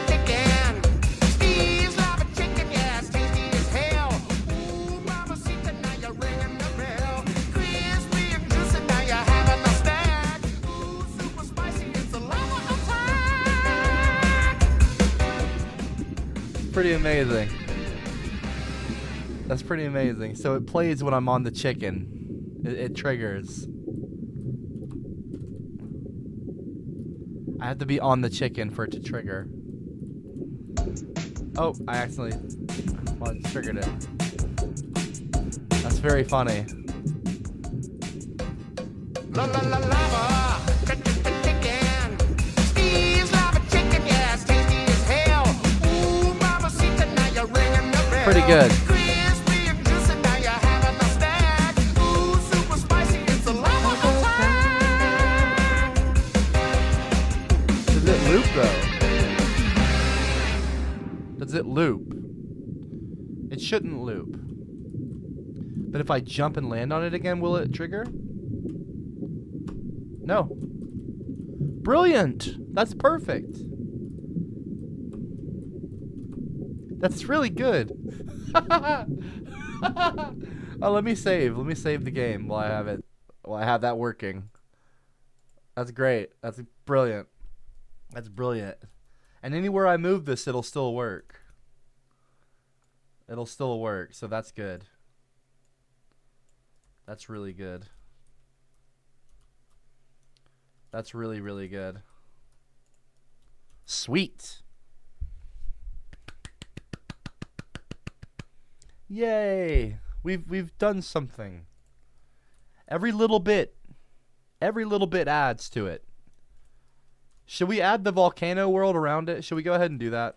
chicken. Steve's lava chicken, yeah, it's tasty as hell. Ooh, mamacita, now you're ringing the bell. Crispy and juicy, now you're having a snack. Ooh, super spicy, it's a lava attack.
Pretty amazing. That's pretty amazing. So it plays when I'm on the chicken. It triggers. I have to be on the chicken for it to trigger. Oh, I accidentally triggered it. That's very funny.
La la la lava, chicken. Steve's lava chicken, yeah, it's tasty as hell. Ooh, mamacita, now you're ringing the bell.
Pretty good.
Crispy and juicy, now you're having a snack. Ooh, super spicy, it's a lava attack.
Does it loop though? Does it loop? It shouldn't loop. But if I jump and land on it again, will it trigger? No. Brilliant! That's perfect. That's really good. Oh, let me save. Let me save the game while I have it. While I have that working. That's great. That's brilliant. That's brilliant. And anywhere I move this, it'll still work. It'll still work, so that's good. That's really good. That's really, really good. Sweet. Yay. We've done something. Every little bit adds to it. Should we add the volcano world around it? Should we go ahead and do that?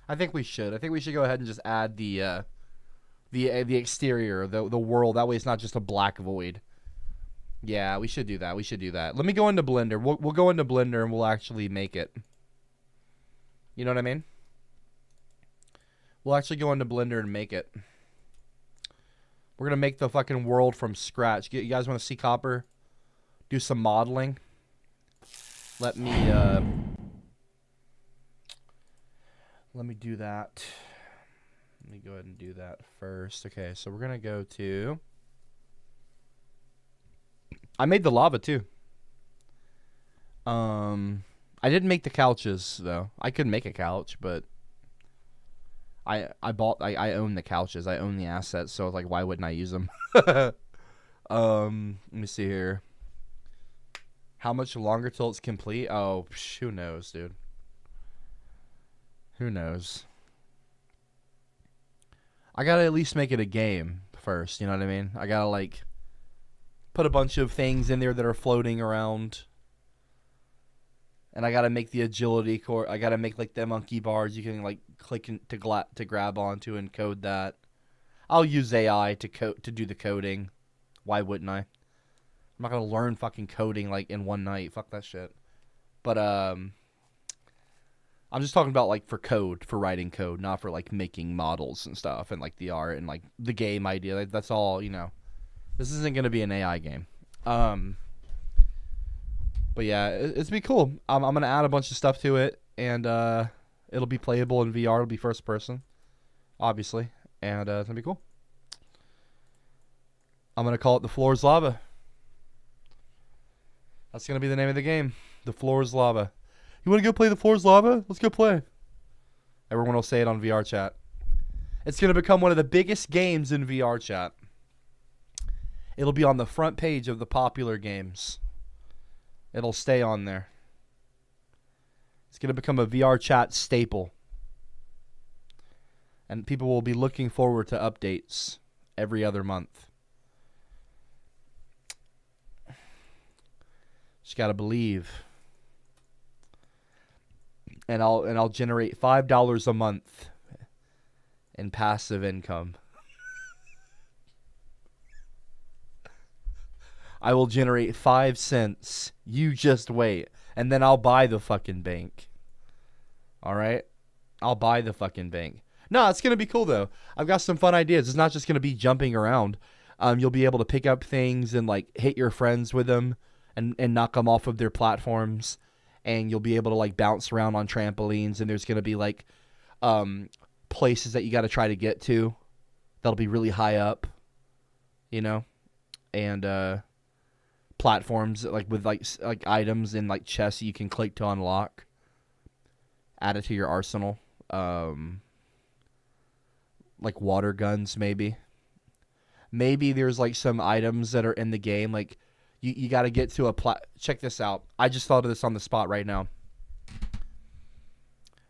I think we should. I think we should go ahead and just add the exterior, the world. That way it's not just a black void. Yeah, we should do that. We should do that. Let me go into Blender. We'll go into Blender and we'll actually make it. You know what I mean? We'll actually go into Blender and make it. We're going to make the fucking world from scratch. You guys want to see Copper do some modeling? Let me do that. Let me go ahead and do that first. Okay, so we're going to go to... I made the lava too. I didn't make the couches though. I could make a couch, but I own the couches. I own the assets, so like why wouldn't I use them? Let me see here. How much longer till it's complete? Oh, who knows, dude. Who knows? I gotta at least make it a game first, you know what I mean? I gotta like put a bunch of things in there that are floating around. And I gotta make the agility core. I gotta make like the monkey bars you can like click to grab onto and code that. I'll use AI to do the coding. Why wouldn't I? I'm not gonna learn fucking coding like in one night. Fuck that shit. But I'm just talking about like for writing code, not for like making models and stuff and like the art and like the game idea. That's all, you know. This isn't gonna be an AI game. But yeah, it's be cool. I'm gonna add a bunch of stuff to it, and it'll be playable in VR. It'll be first person, obviously, and it's gonna be cool. I'm gonna call it The Floor is Lava. That's gonna be the name of the game. The Floor is Lava. You wanna go play The Floor is Lava? Let's go play. Everyone will say it on VR chat. It's gonna become one of the biggest games in VR chat. It'll be on the front page of the popular games. It'll stay on there. It's going to become a VR chat staple. And people will be looking forward to updates every other month. Just got to believe. And I'll generate $5 a month in passive income. I will generate 5 cents. You just wait. And then I'll buy the fucking bank. All right? I'll buy the fucking bank. No, it's going to be cool, though. I've got some fun ideas. It's not just going to be jumping around. You'll be able to pick up things and, like, hit your friends with them and knock them off of their platforms. And you'll be able to, like, bounce around on trampolines. And there's going to be, like, places that you got to try to get to that'll be really high up, you know? And platforms, like, with, like items and, like, chests you can click to unlock. Add it to your arsenal. Like water guns, maybe. Maybe there's like some items that are in the game. Like you got to get to a check this out. I just thought of this on the spot right now.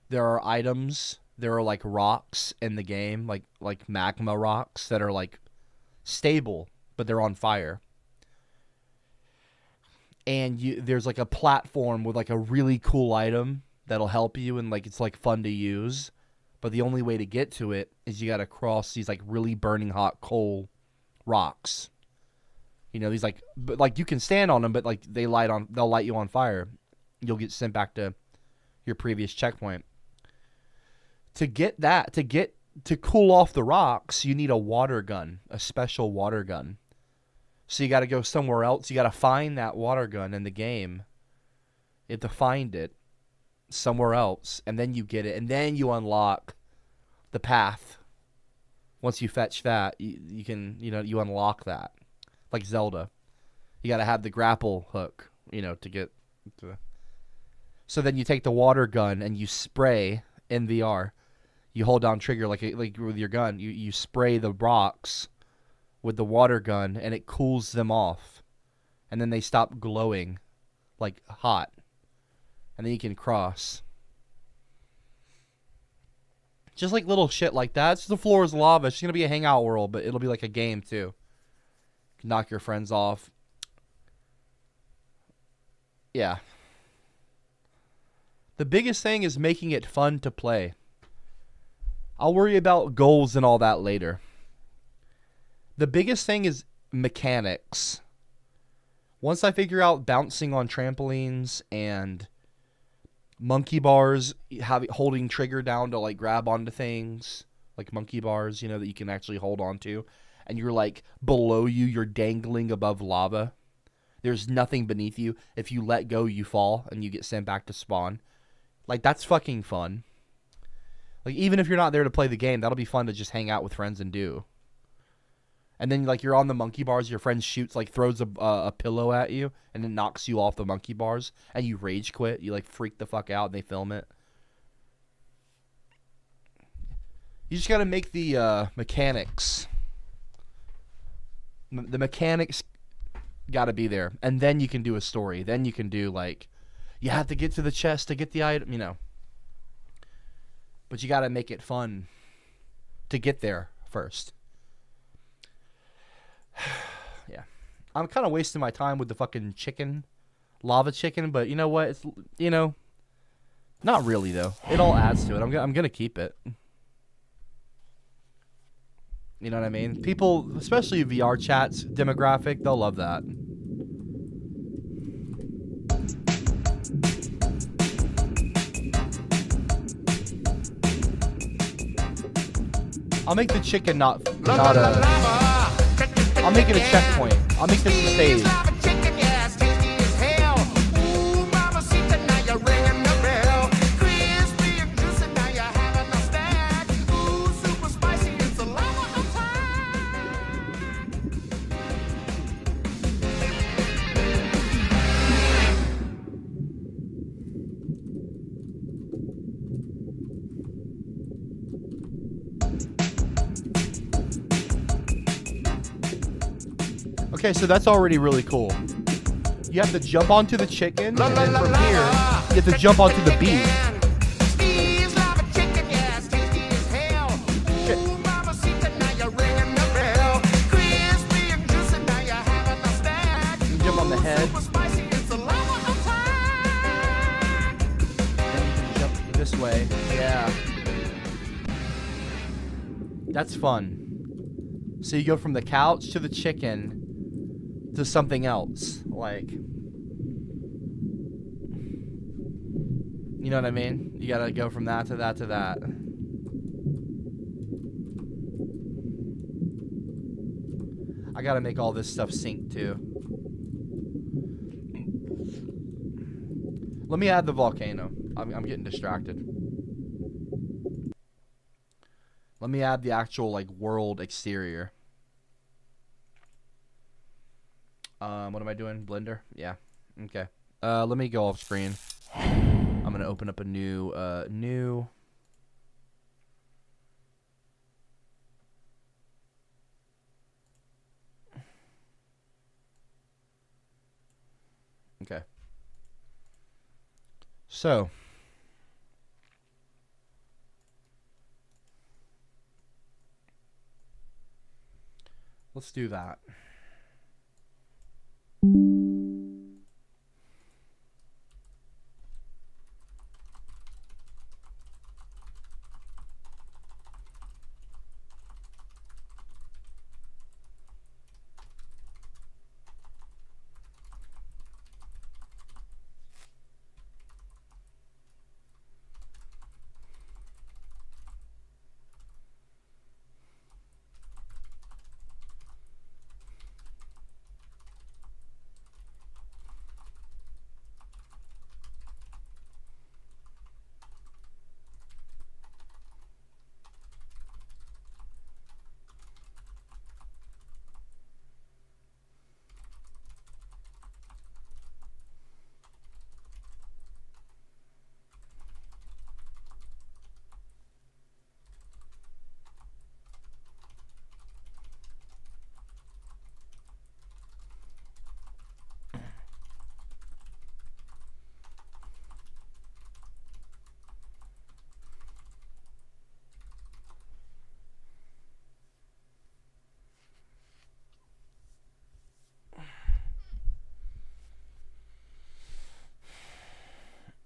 There are items. There are like rocks in the game, like magma rocks that are like stable, but they're on fire. And there's like a platform with like a really cool item that'll help you, and like it's like fun to use, but the only way to get to it is you got to cross these like really burning hot coal rocks. You know, these but you can stand on them, but like they'll light you on fire. You'll get sent back to your previous checkpoint. To cool off the rocks, you need a water gun, a special water gun. So you got to go somewhere else. You got to find that water gun in the game. You have to find it somewhere else, and then you get it, and then you unlock the path. Once you fetch that, you can, you unlock that, like Zelda. You got to have the grapple hook, to get to. So then you take the water gun and you spray in VR. You hold down trigger like with your gun. You spray the rocks with the water gun, and it cools them off, and then they stop glowing like hot. And then you can cross. Just like little shit like that. It's the floor is lava. It's going to be a hangout world, but it'll be like a game too. You can knock your friends off. Yeah. The biggest thing is making it fun to play. I'll worry about goals and all that later. The biggest thing is mechanics. Once I figure out bouncing on trampolines and monkey bars, holding trigger down to like grab onto things, like monkey bars, that you can actually hold on to, and you're like below you're dangling above lava. There's nothing beneath you. If you let go, you fall and you get sent back to spawn. Like, that's fucking fun. Like, even if you're not there to play the game, that'll be fun to just hang out with friends and do. And then, like, you're on the monkey bars, your friend throws a pillow at you, and it knocks you off the monkey bars, and you rage quit. You, like, freak the fuck out, and they film it. You just gotta make the mechanics. The mechanics gotta be there. And then you can do a story. Then you can do, like, you have to get to the chest to get the item, But you gotta make it fun to get there first. Yeah. I'm kind of wasting my time with the fucking lava chicken, but you know what? It's, not really, though. It all adds to it. I'm going to keep it. You know what I mean? People, especially VR chats demographic, they'll love that. I'll make the chicken not I'll make it a checkpoint. I'll make this a save. Okay, so that's already really cool. You have to jump onto the chicken, and then from here, you have to jump onto the beef. You jump on the head. Then you can jump this way. Yeah. That's fun. So you go from the couch to the chicken to something else, like You know what I mean? You gotta go from that to that to that. I gotta make all this stuff sync too. Let me add the volcano. I'm getting distracted. Let me add the actual like world exterior. What am I doing? Blender? Yeah. Okay. Let me go off screen. I'm gonna open up a new. Okay. So. Let's do that.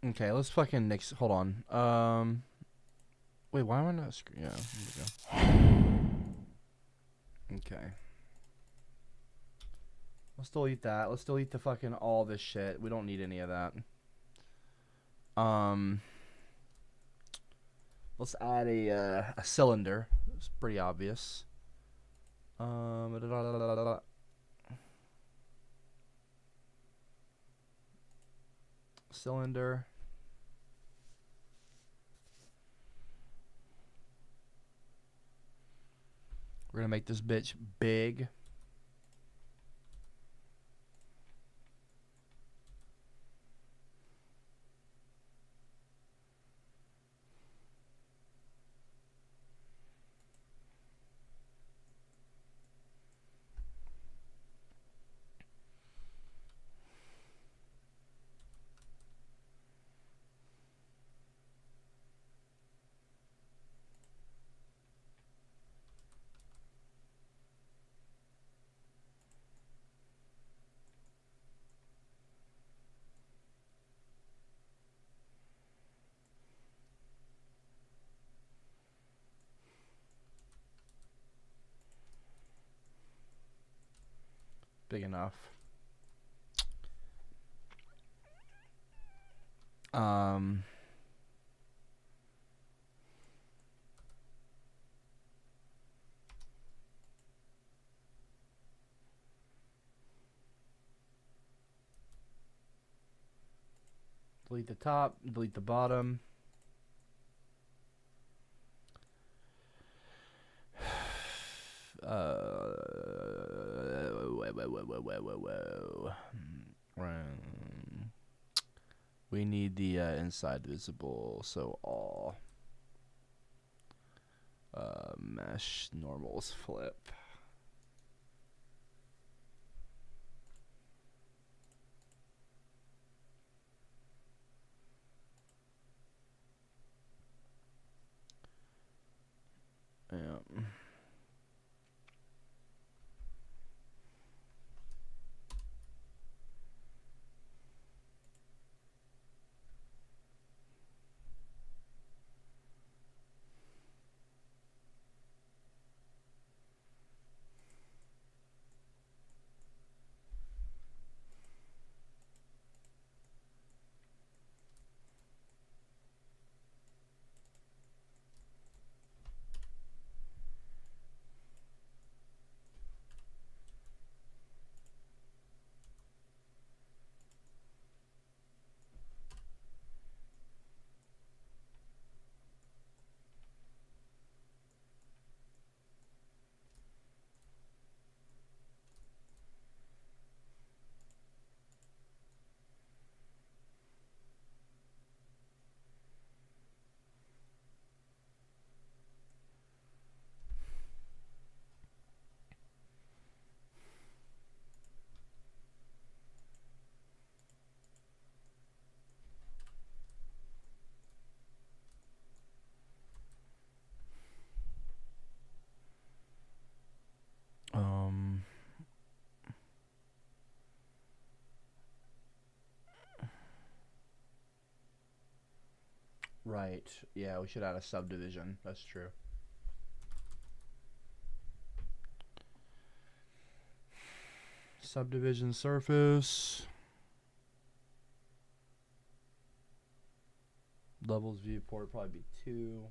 Okay, let's fucking next. Hold on. Wait, why am I not? Yeah, here we go. Okay. Let's delete that. Let's delete the fucking all this shit. We don't need any of that. Let's add a cylinder. It's pretty obvious. Cylinder. We're gonna make this bitch big. Big enough. Delete the top, delete the bottom. We need the inside visible, so all mesh normals flip. Yeah. Right. Yeah, we should add a subdivision. That's true. Subdivision surface. Levels viewport probably be 2.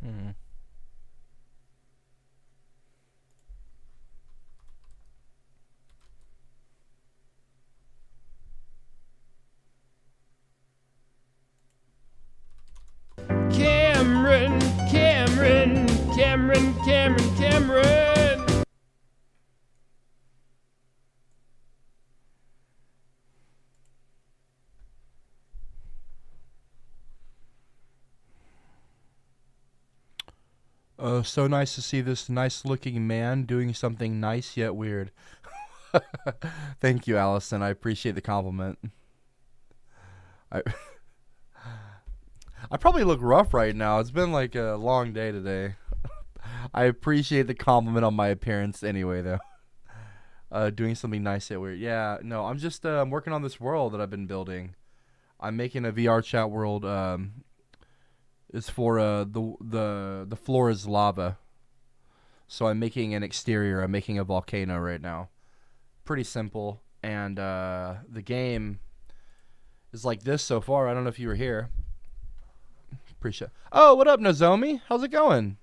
Hmm.
Cameron, Cameron, Cameron, Cameron, Cameron.
So nice to see this nice-looking man doing something nice yet weird. Thank you, Allison. I appreciate the compliment. I I probably look rough right now. It's been like a long day today. I appreciate the compliment on my appearance anyway, though. Doing something nice yet weird. Yeah, no, I'm just I'm working on this world that I've been building. I'm making a VR chat world. It's for the floor is lava. So I'm making an exterior. I'm making a volcano right now. Pretty simple, and the game is like this so far. I don't know if you were here. Appreciate. Oh, what up, Nozomi? How's it going?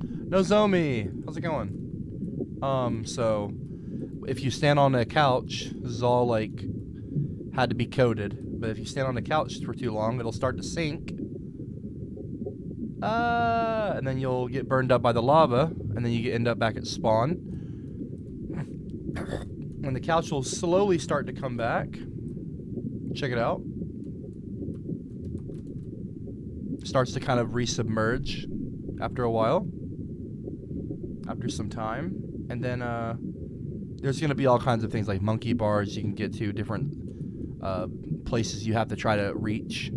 Nozomi, how's it going? So if you stand on a couch, this is all like had to be coded. But if you stand on the couch for too long, it'll start to sink. And then you'll get burned up by the lava, and then you end up back at spawn. And the couch will slowly start to come back. Check it out. Starts to kind of resubmerge after a while. After some time. And then there's going to be all kinds of things like monkey bars you can get to, different places you have to try to reach.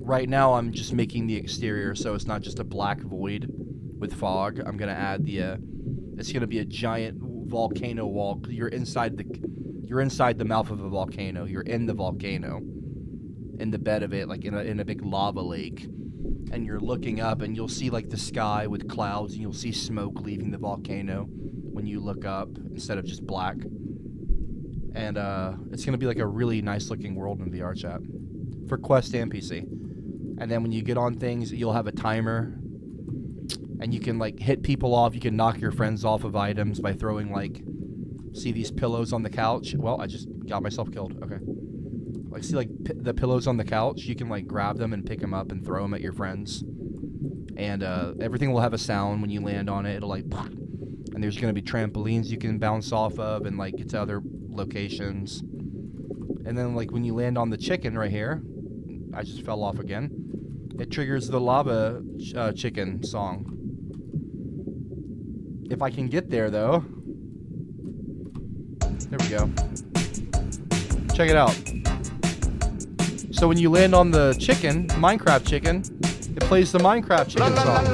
Right now I'm just making the exterior so it's not just a black void with fog. I'm gonna add the it's gonna be a giant volcano wall. You're You're inside the mouth of a volcano. You're in the volcano, in the bed of it, like in a big lava lake. And you're looking up, and you'll see like the sky with clouds, and you'll see smoke leaving the volcano when you look up instead of just black. And it's gonna be like a really nice looking world in VR chat for Quest and PC. And then when you get on things, you'll have a timer, and you can like hit people off. You can knock your friends off of items by throwing like, see these pillows on the couch? Well, I just got myself killed. Okay. Like, see like the pillows on the couch? You can like grab them and pick them up and throw them at your friends. And everything will have a sound when you land on it. It'll like, and there's gonna be trampolines you can bounce off of and like get to other locations. And then like when you land on the chicken right here, I just fell off again. It triggers the lava chicken song. If I can get there though. There we go. Check it out. So when you land on the chicken, Minecraft chicken, it plays the Minecraft chicken song.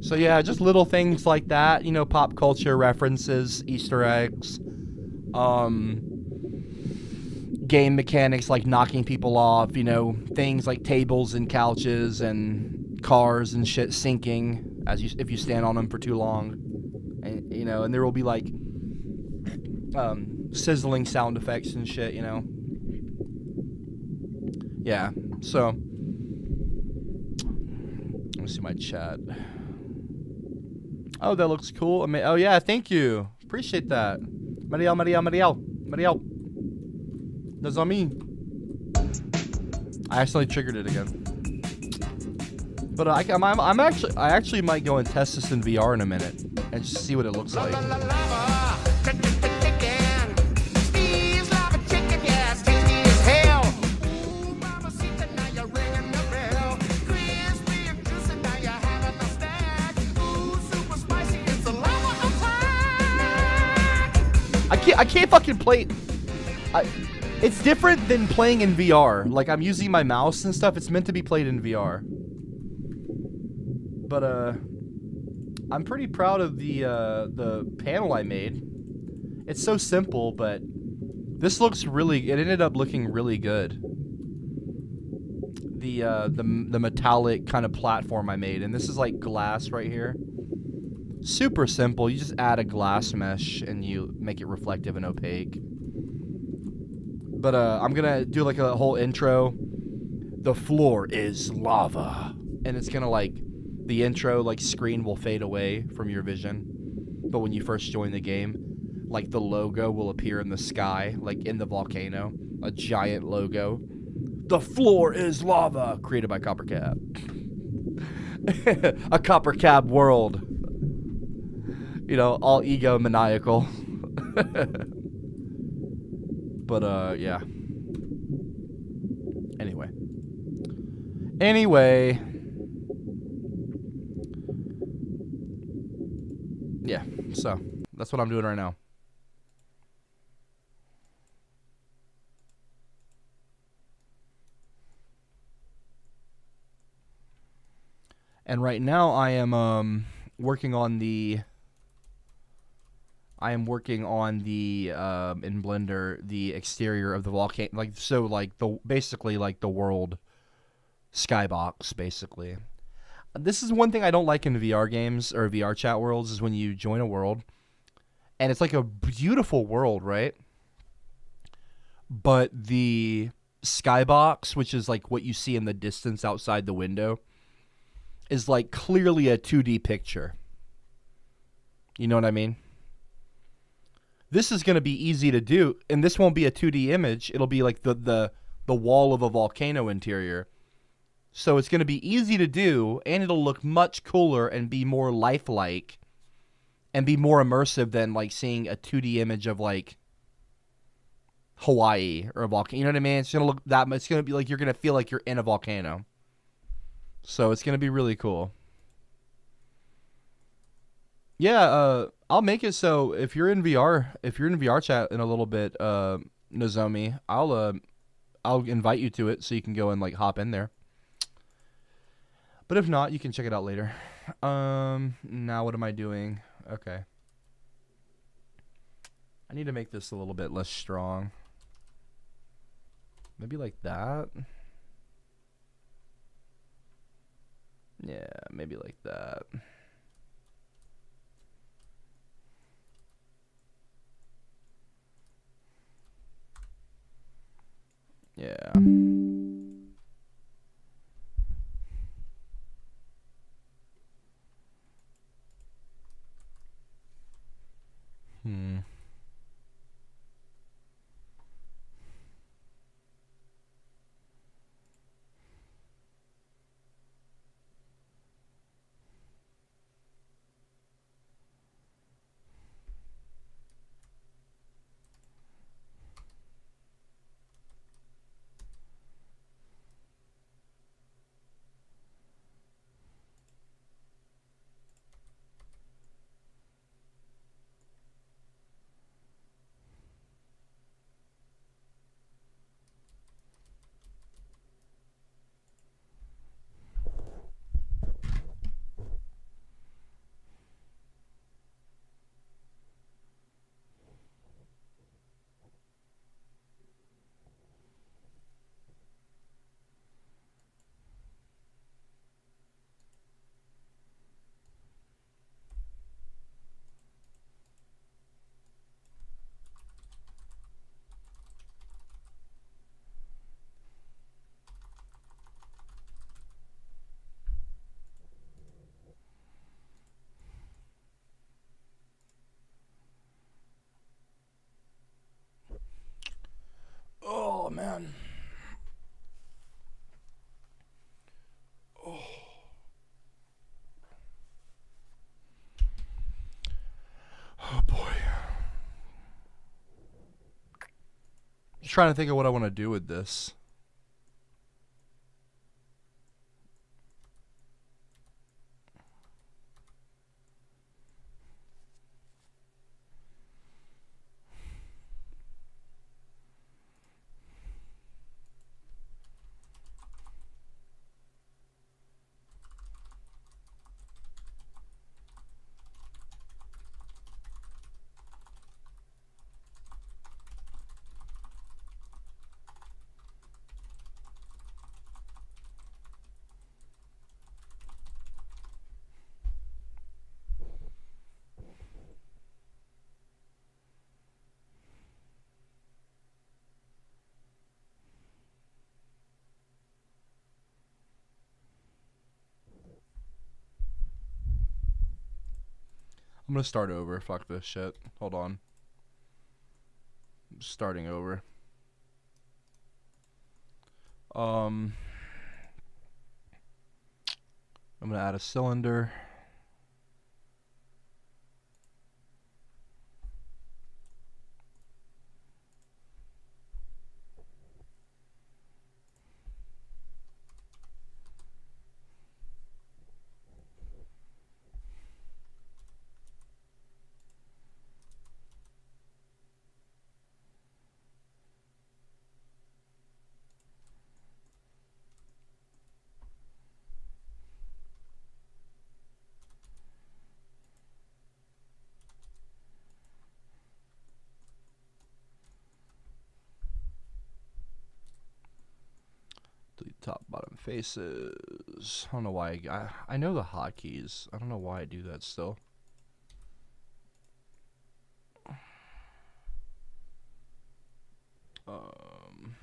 So yeah, just little things like that, you know, pop culture references, Easter eggs, game mechanics like knocking people off, you know, things like tables and couches and cars and shit sinking if you stand on them for too long, and you know, and there will be like sizzling sound effects and shit, you know. Yeah, so let me see my chat. Oh, that looks cool. Oh, yeah, thank you. Appreciate that. Mariel. That's on me. I accidentally triggered it again. But I actually might go and test this in VR in a minute and just see what it looks like. I can't fucking play. It's different than playing in VR. Like, I'm using my mouse and stuff. It's meant to be played in VR. But I'm pretty proud of the panel I made. It's so simple, but this looks really. It ended up looking really good. The metallic kind of platform I made, and this is like glass right here. Super simple. You just add a glass mesh and you make it reflective and opaque. But I'm gonna do like a whole intro. The floor is lava, and it's gonna like the intro like screen will fade away from your vision. But when you first join the game, like the logo will appear in the sky, like in the volcano, a giant logo. The floor is lava, created by CopperCab. A CopperCab world. You know, all ego maniacal. But, yeah. Anyway. Yeah, so that's what I'm doing right now. And right now I am working on the in Blender the exterior of the volcano, like so like the basically like the world skybox basically. This is one thing I don't like in VR games or VR chat worlds is when you join a world and it's like a beautiful world, right? But the skybox, which is like what you see in the distance outside the window, is like clearly a 2D picture. You know what I mean? This is going to be easy to do, and this won't be a 2D image. It'll be like the wall of a volcano interior. So it's going to be easy to do, and it'll look much cooler and be more lifelike and be more immersive than like seeing a 2D image of like Hawaii or a volcano. You know what I mean? It's going to look that much. It's going to be like you're going to feel like you're in a volcano. So it's going to be really cool. Yeah, I'll make it so if you're in VR, if you're in VR chat in a little bit, Nozomi, I'll invite you to it so you can go and like hop in there. But if not, you can check it out later. Now what am I doing? Okay. I need to make this a little bit less strong. Maybe like that. Yeah, maybe like that. Yeah. Hmm. Oh man. Oh boy. Just trying to think of what I want to do with this. I'm gonna start over. Fuck this shit. Hold on. I'm starting over. I'm gonna add a cylinder. Delete top, bottom faces. I don't know why. I know the hotkeys. I don't know why I do that still. Um.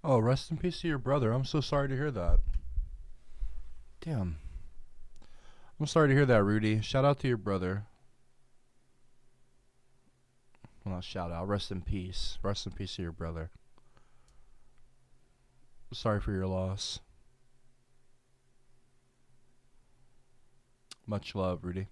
Oh, rest in peace to your brother. I'm so sorry to hear that. Damn. I'm sorry to hear that, Rudy. Shout out to your brother. Well, not shout out. Rest in peace. Rest in peace to your brother. Sorry for your loss. Much love, Rudy.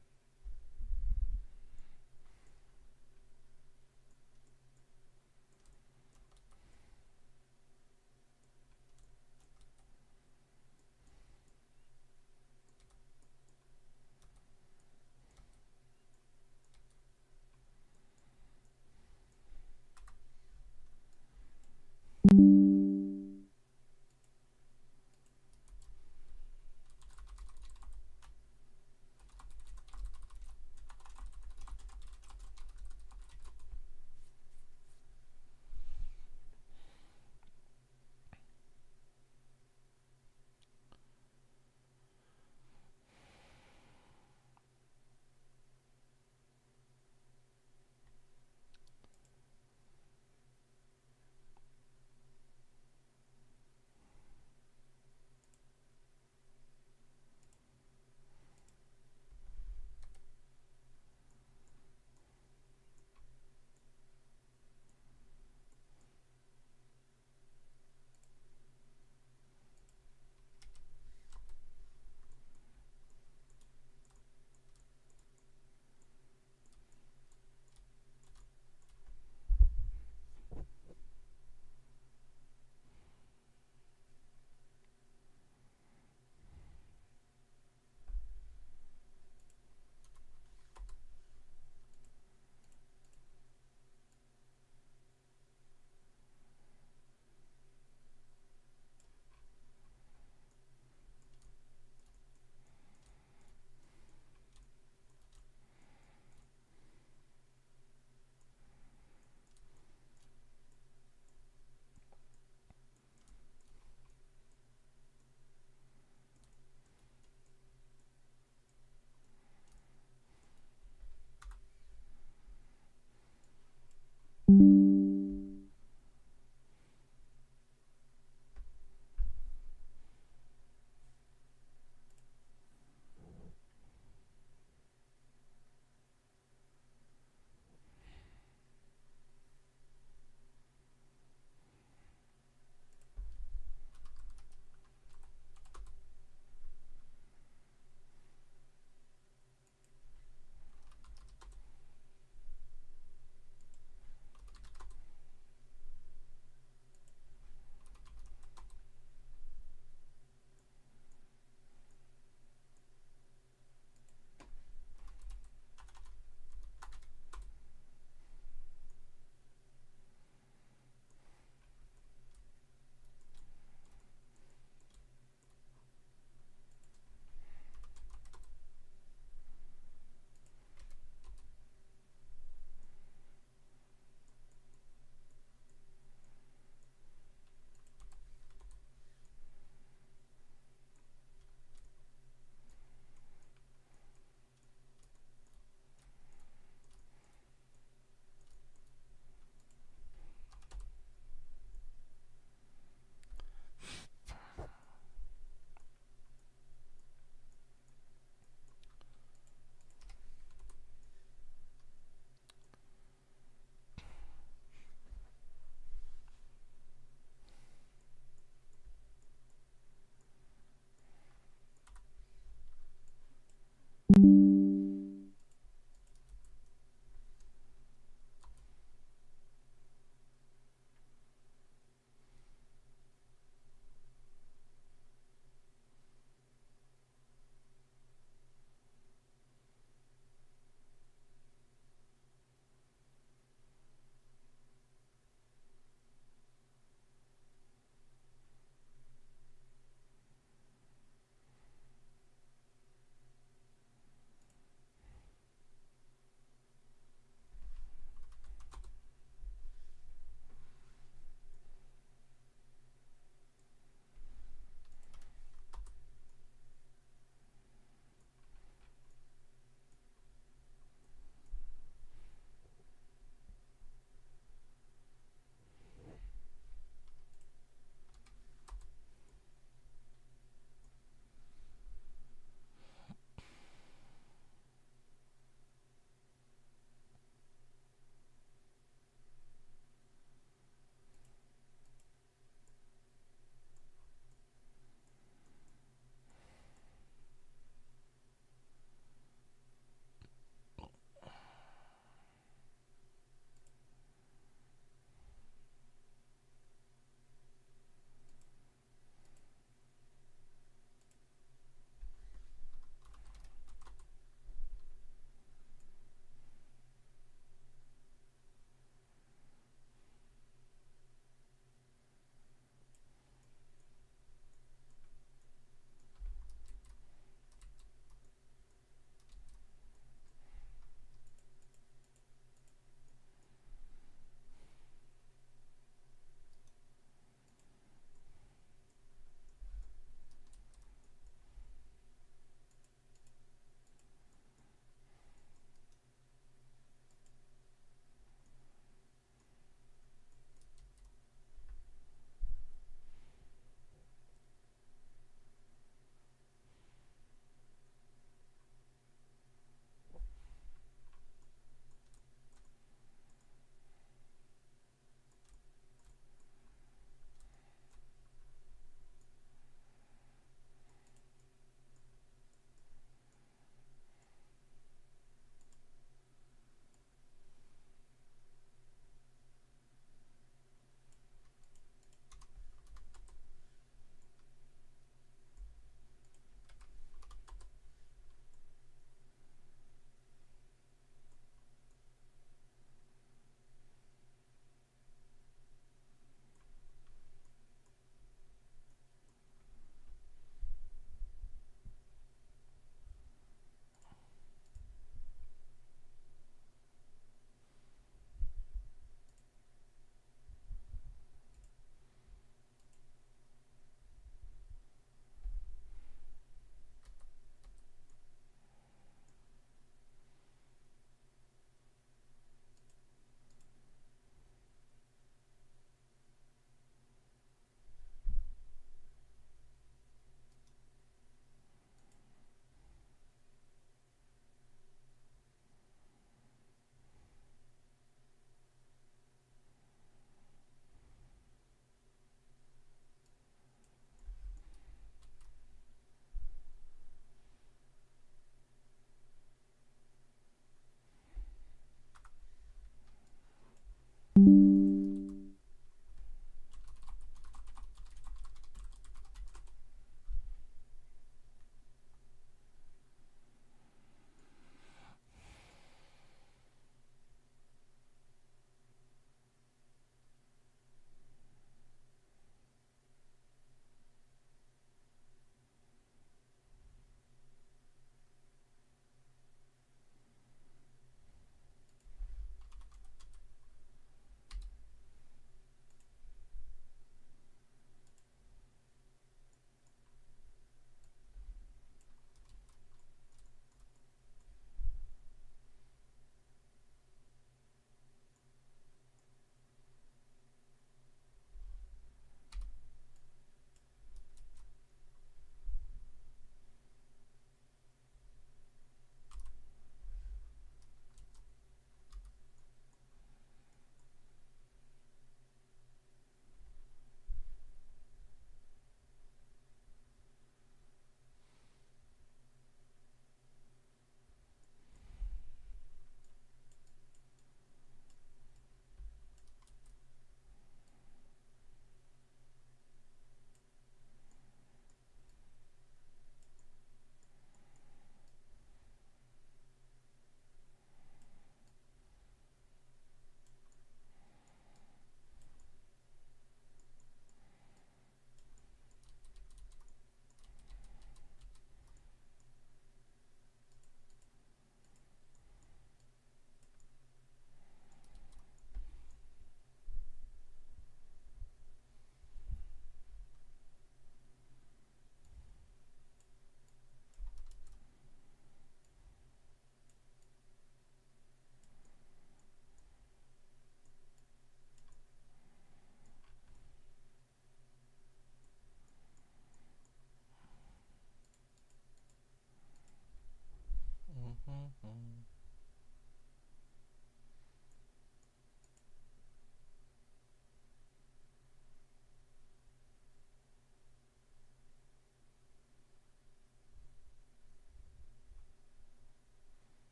Hmm.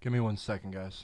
Give me 1 second, guys.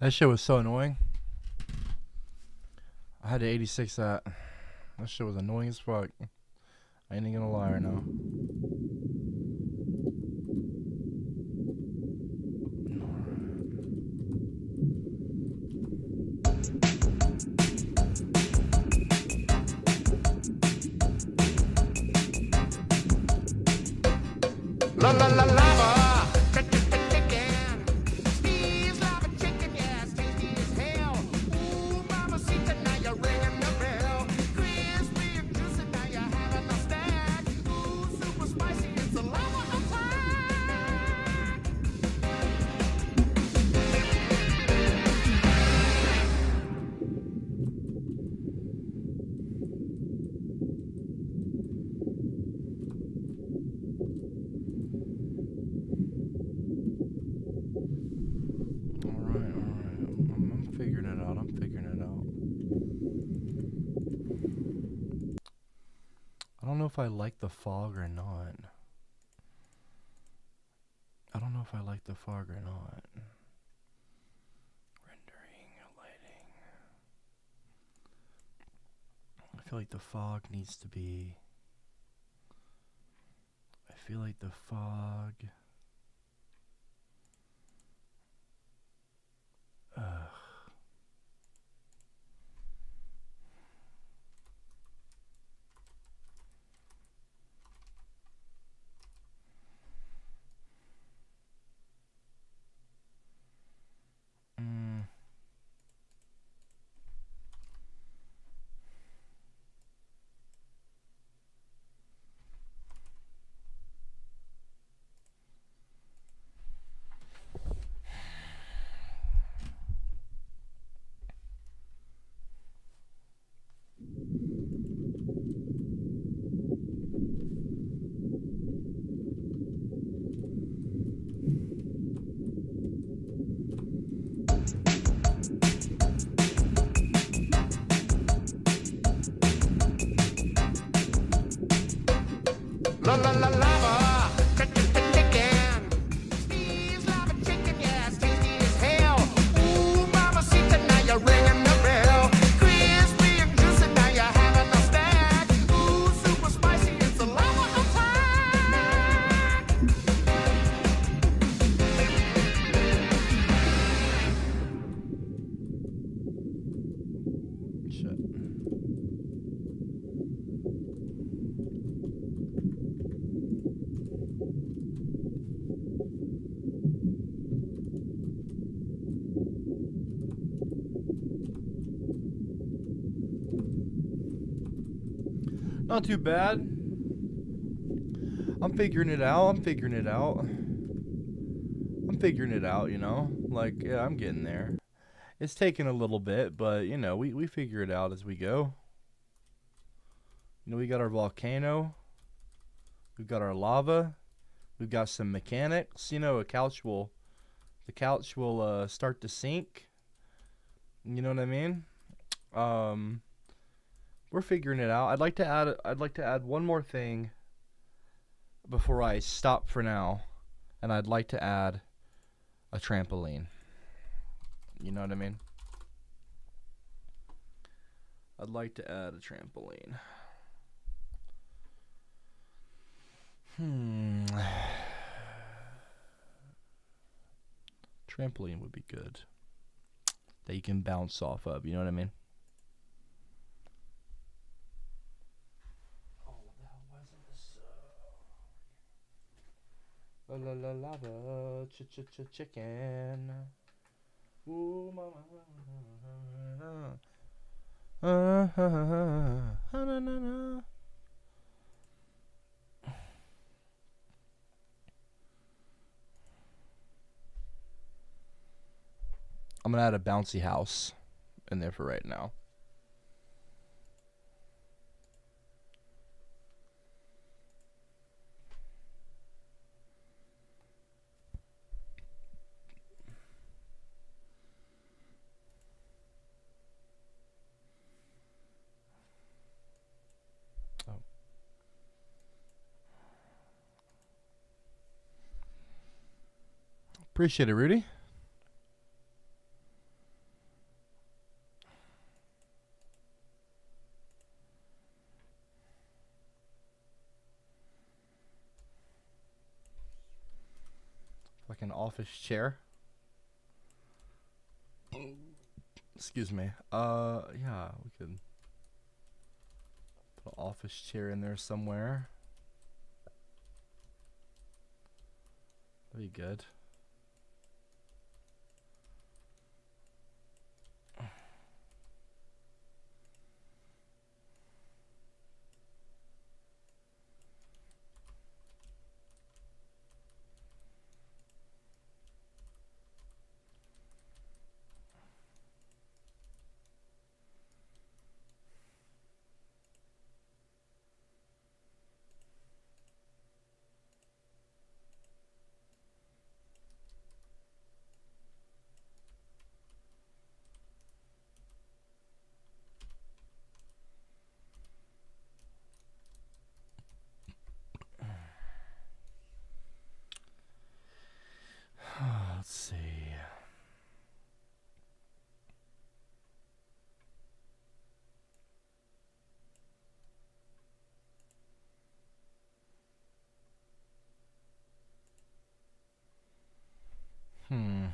That shit was so annoying. I had to 86 that. That shit was annoying as fuck. I ain't even gonna lie right now.
La la la lava, chicken. Steve's lava chicken, yes, tasty as hell. Ooh, mamacita, now you're ringing the bell. Crispy and juicy, now you're having a snack. Ooh, super spicy, it's a lava attack.
Alright. I'm figuring it out. I don't know if I like the fog or not. Rendering, lighting. I feel like the fog needs to be. Ugh.
La la la lava, chicken. Steve's lava chicken, yes, tasty as hell. Ooh, mamacita, now you're ringing the bell. Crispy and juicy, now you're having a snack. Ooh, super spicy, it's a lava attack.
Shit. Not too bad. I'm figuring it out, you know? Like, yeah, I'm getting there. It's taking a little bit, but, you know, we figure it out as we go. You know, we got our volcano. We've got our lava. We've got some mechanics. You know, the couch will start to sink. You know what I mean? We're figuring it out. I'd like to add one more thing before I stop for now, and I'd like to add a trampoline. You know what I mean? I'd like to add a trampoline. Trampoline would be good. That you can bounce off of, you know what I mean? La la la lava, chicken. Ooh, mama. I'm gonna add a bouncy house in there for right now. Appreciate it, Rudy. Like an office chair. Excuse me. Yeah, we could put an office chair in there somewhere. That'd be good. Let's see. Hmm.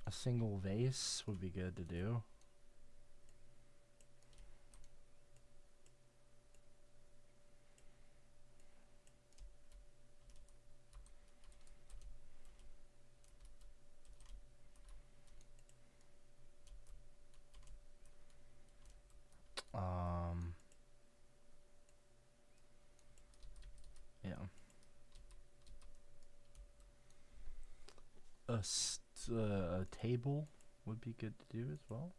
A single vase would be good to do. Yeah. A table would be good to do as well.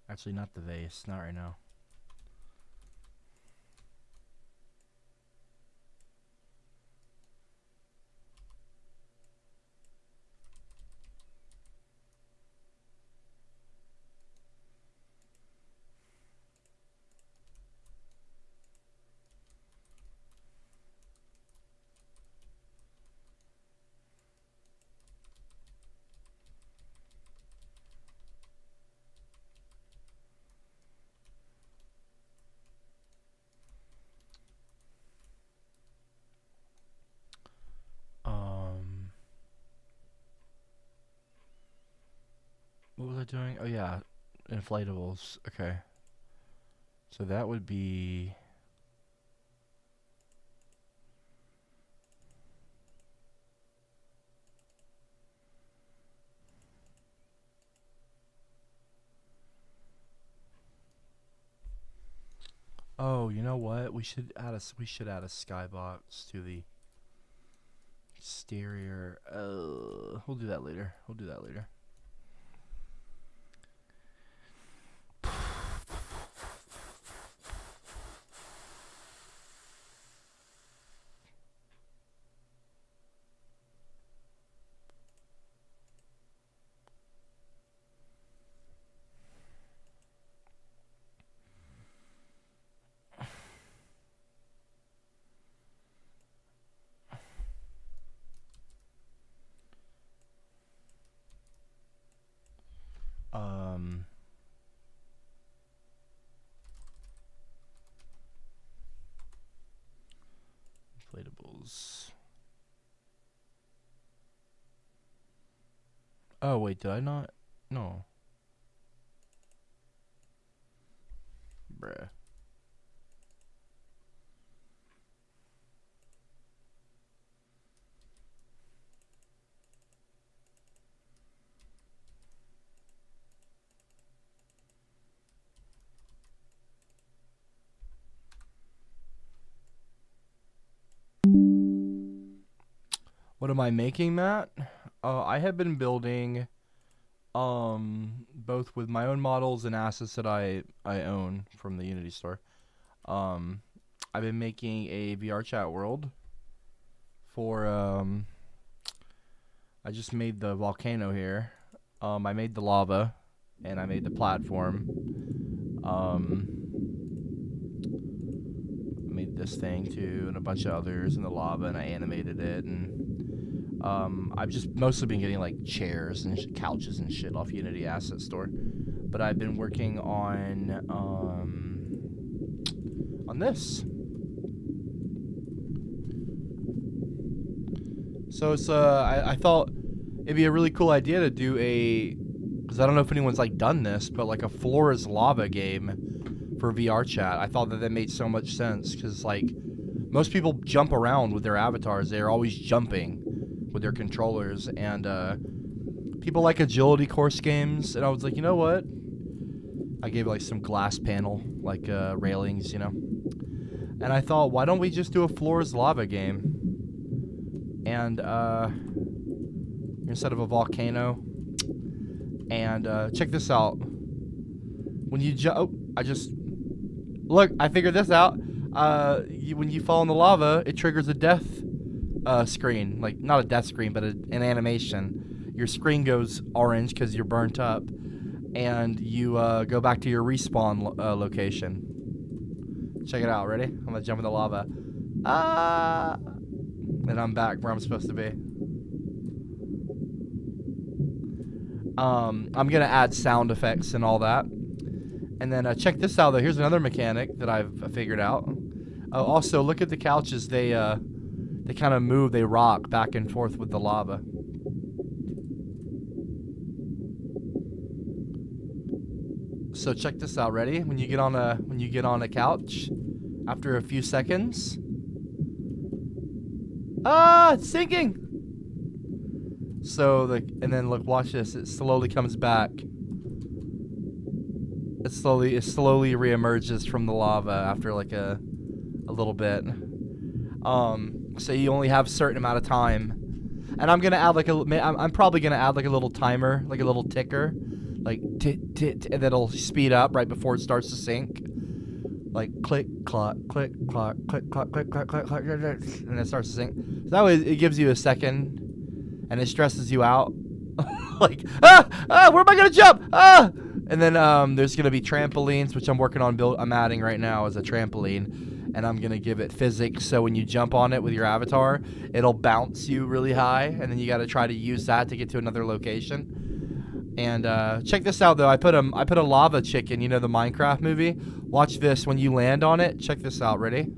Actually, not the vase. Not right now. What was I doing? Oh yeah, inflatables. Okay. So that would be Oh, you know what? We should add a skybox to the exterior. We'll do that later. We'll do that later. models. Oh, wait, did I not? No. Bruh. What am I making, Matt? I have been building both with my own models and assets that I own from the Unity store. I've been making a VR chat world for I just made the volcano here. I made the lava and I made the platform. Made this thing too and a bunch of others and the lava, and I animated it, and I've just mostly been getting like chairs and couches and shit off Unity Asset Store, but I've been working on this. So it's I thought it'd be a really cool idea to do because I don't know if anyone's like done this, but like a floor is lava game for VR chat. I thought that made so much sense because like most people jump around with their avatars. They're always jumping with their controllers, and people like agility course games, and I was like, you know what? I gave like some glass panel like railings, you know, and I thought, why don't we just do a floor is lava game? And instead of a volcano. And check this out. When you I figured this out. When you fall in the lava, it triggers a death screen. Like, not a death screen, but an animation. Your screen goes orange because you're burnt up, and you go back to your respawn location. Check it out. Ready? I'm gonna jump in the lava. And I'm back where I'm supposed to be. I'm gonna add sound effects and all that. And then check this out though. Here's another mechanic that I've figured out. Also, look at the couches. They kind of move. They rock back and forth with the lava. So check this out. Ready? When you get on a couch, after a few seconds, it's sinking. So and then look, watch this. It slowly comes back. It slowly reemerges from the lava after like a little bit. So you only have a certain amount of time, and I'm gonna add I'm probably gonna add like a little timer, like a little ticker, like and that'll speed up right before it starts to sink. Like click, clock, click, clock, click, clock, click, clock, click, clock, and it starts to sink. So that way it gives you a second. And it stresses you out. Like, where am I gonna jump? And then there's gonna be trampolines, which I'm working on I'm adding right now as a trampoline, and I'm gonna give it physics, so when you jump on it with your avatar, it'll bounce you really high, and then you gotta try to use that to get to another location. And check this out though. I put a lava chicken, you know, the Minecraft movie. Watch this. When you land on it, check this out. Ready?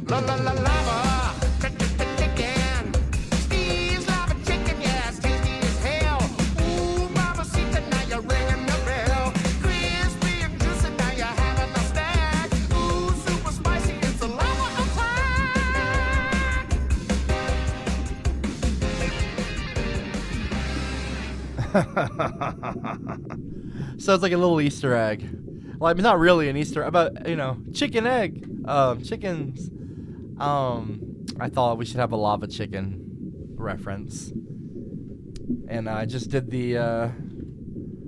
La la la lava, chicken. Steve's lava chicken, yeah, it's tasty as hell. Ooh, mama, see now you're ringing the bell. Crispy and juicy, now you're having a snack. Ooh, super spicy, it's a lava attack.
So it's like a little Easter egg. Well, I mean, not really an Easter, but you know, chicken egg. Chickens. I thought we should have a lava chicken reference. And I just did the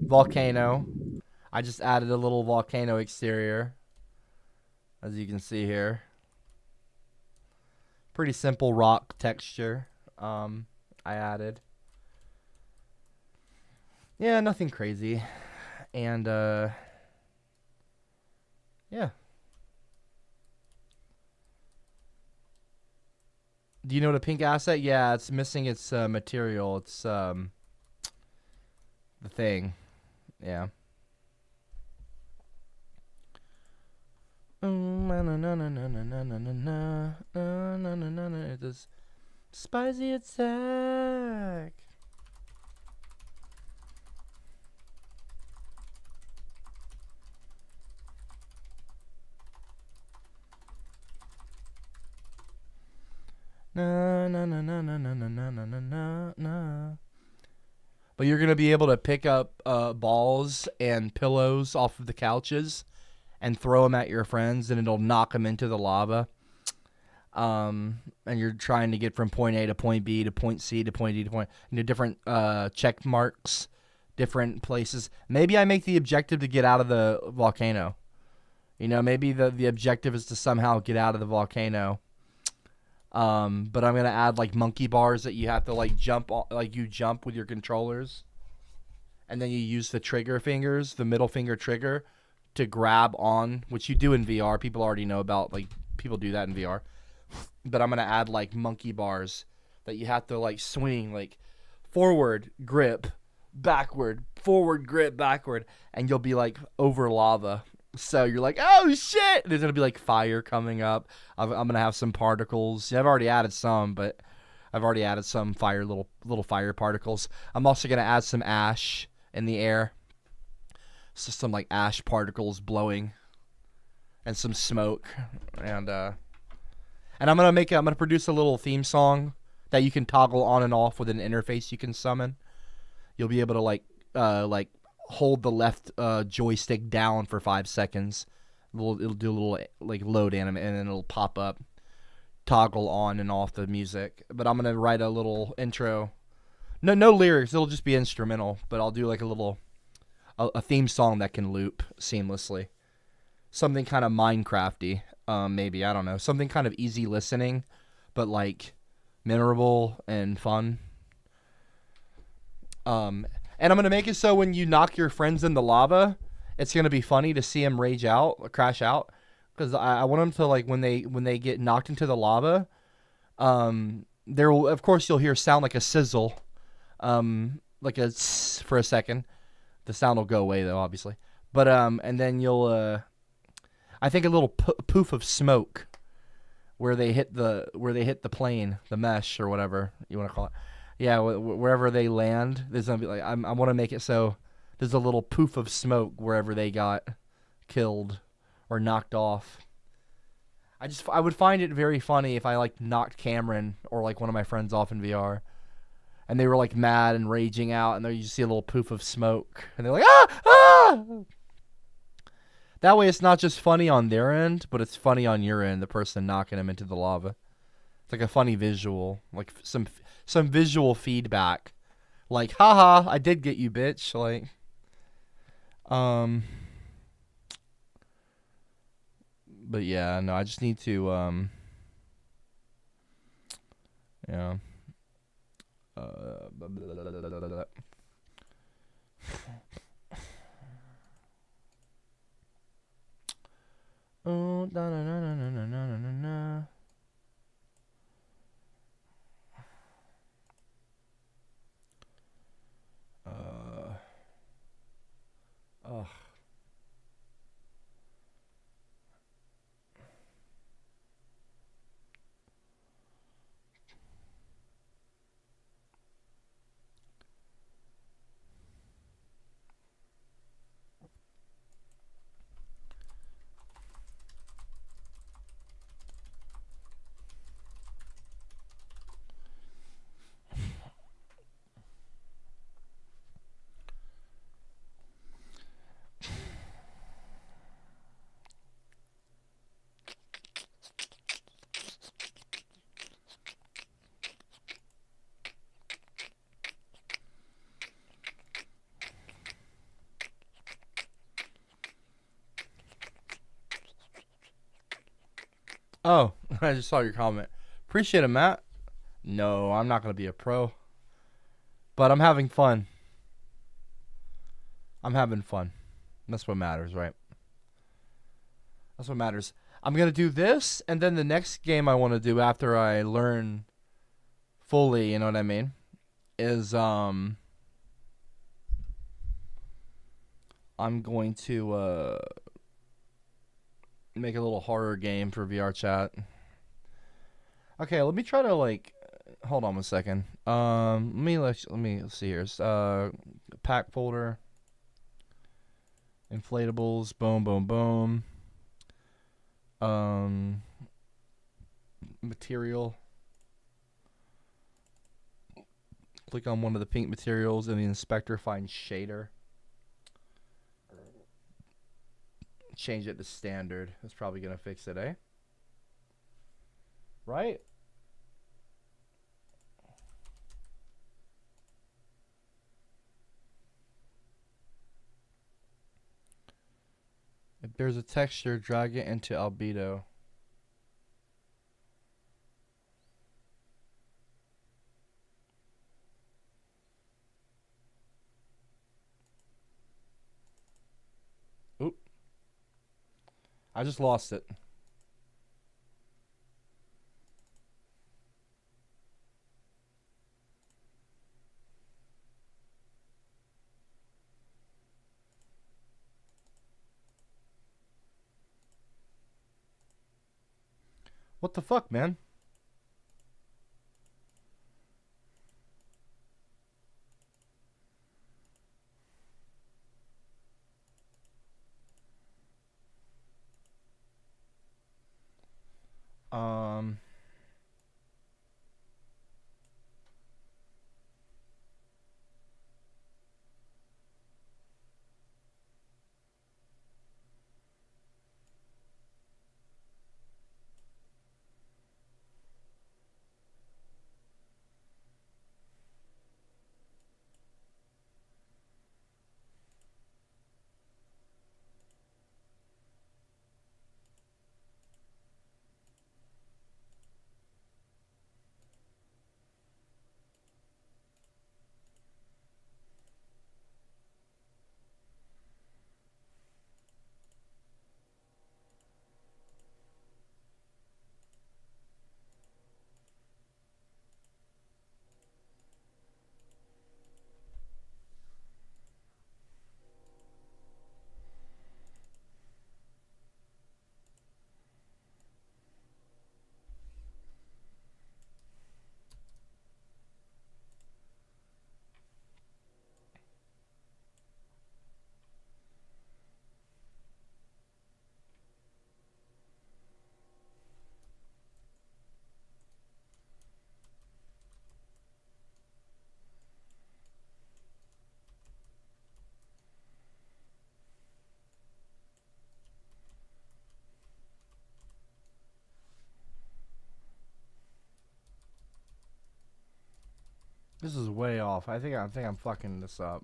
volcano. I just added a little volcano exterior, as you can see here. Pretty simple rock texture. I added. Yeah, nothing crazy. And yeah. Do you know what a pink asset? Yeah, it's missing its material. It's the thing. Yeah. It does spicy attack. Na na na na na na na na na na na. But you're gonna be able to pick up balls and pillows off of the couches and throw them at your friends, and it'll knock them into the lava. And you're trying to get from point A to point B to point C to point D to point, different check marks, different places. Maybe I make the objective to get out of the volcano. Maybe the objective is to somehow get out of the volcano. But I'm gonna add like monkey bars that you have to like jump, like you jump with your controllers, and then you use the trigger fingers, the middle finger trigger, to grab on, which you do in VR. People already know about, like, people do that in VR. But I'm gonna add like monkey bars that you have to like swing, like forward grip, backward, forward grip, backward, and you'll be like over lava. So you're like, oh shit! There's gonna be like fire coming up. I'm gonna have some particles. I've already added some, but I've already added some fire, little fire particles. I'm also gonna add some ash in the air, so some like ash particles blowing, and some smoke, and I'm gonna produce a little theme song that you can toggle on and off with an interface you can summon. You'll be able to like hold the left joystick down for 5 seconds. It'll do a little like load anim, and then it'll pop up, toggle on and off the music. But I'm gonna write a little intro. No lyrics. It'll just be instrumental. But I'll do like a theme song that can loop seamlessly. Something kind of Minecrafty, maybe, I don't know. Something kind of easy listening, but like memorable and fun. And I'm going to make it so when you knock your friends in the lava, it's going to be funny to see them rage out, or crash out. Because I want them to, like, when they get knocked into the lava, there will, of course, you'll hear sound like a sizzle, like a tss for a second. The sound will go away, though, obviously. But, and then you'll, I think a little poof of smoke where they hit the plane, the mesh, or whatever you want to call it. Yeah, wherever they land, there's gonna be like, I want to make it so there's a little poof of smoke wherever they got killed or knocked off. I would find it very funny if I like knocked Cameron or like one of my friends off in VR, and they were like mad and raging out, and there you just see a little poof of smoke, and they're like, ah. That way, it's not just funny on their end, but it's funny on your end, the person knocking them into the lava. It's like a funny visual, like some visual feedback, like, haha, I did get you, bitch. Like, but yeah, no, I just need to, yeah, blah, blah, blah, blah, blah, blah. Oh, na na na na na na na na. Ugh. Oh, I just saw your comment. Appreciate it, Matt. No, I'm not going to be a pro. But I'm having fun. I'm having fun. That's what matters, right? That's what matters. I'm going to do this, and then the next game I want to do after I learn fully, you know what I mean, is I'm going to make a little harder game for VR chat. Okay, let me try to like. Hold on a second. Let me see here. Pack folder. Inflatables. Boom, boom, boom. Material. Click on one of the pink materials in the inspector. Find shader. Change it to standard. That's probably gonna fix it, eh? Right? If there's a texture, drag it into albedo. Oop. I just lost it. What the fuck, man? Um... This is way off. I think I'm fucking this up.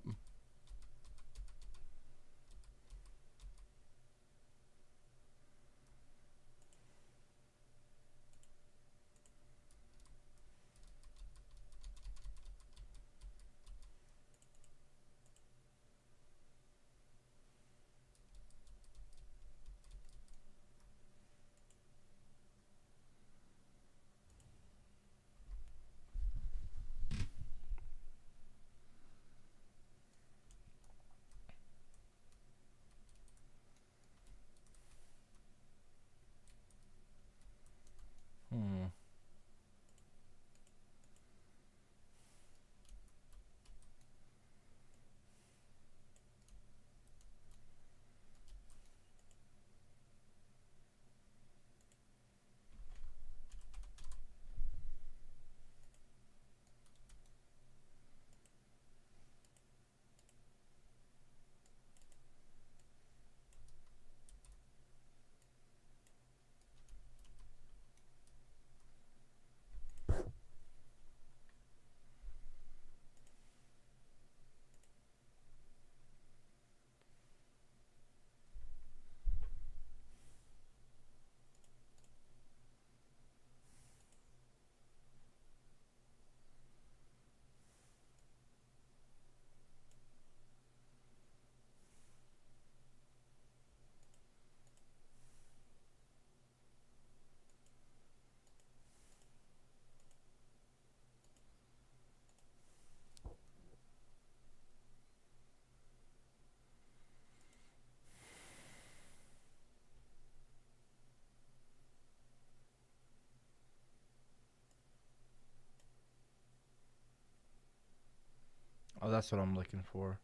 Oh, that's what I'm looking for.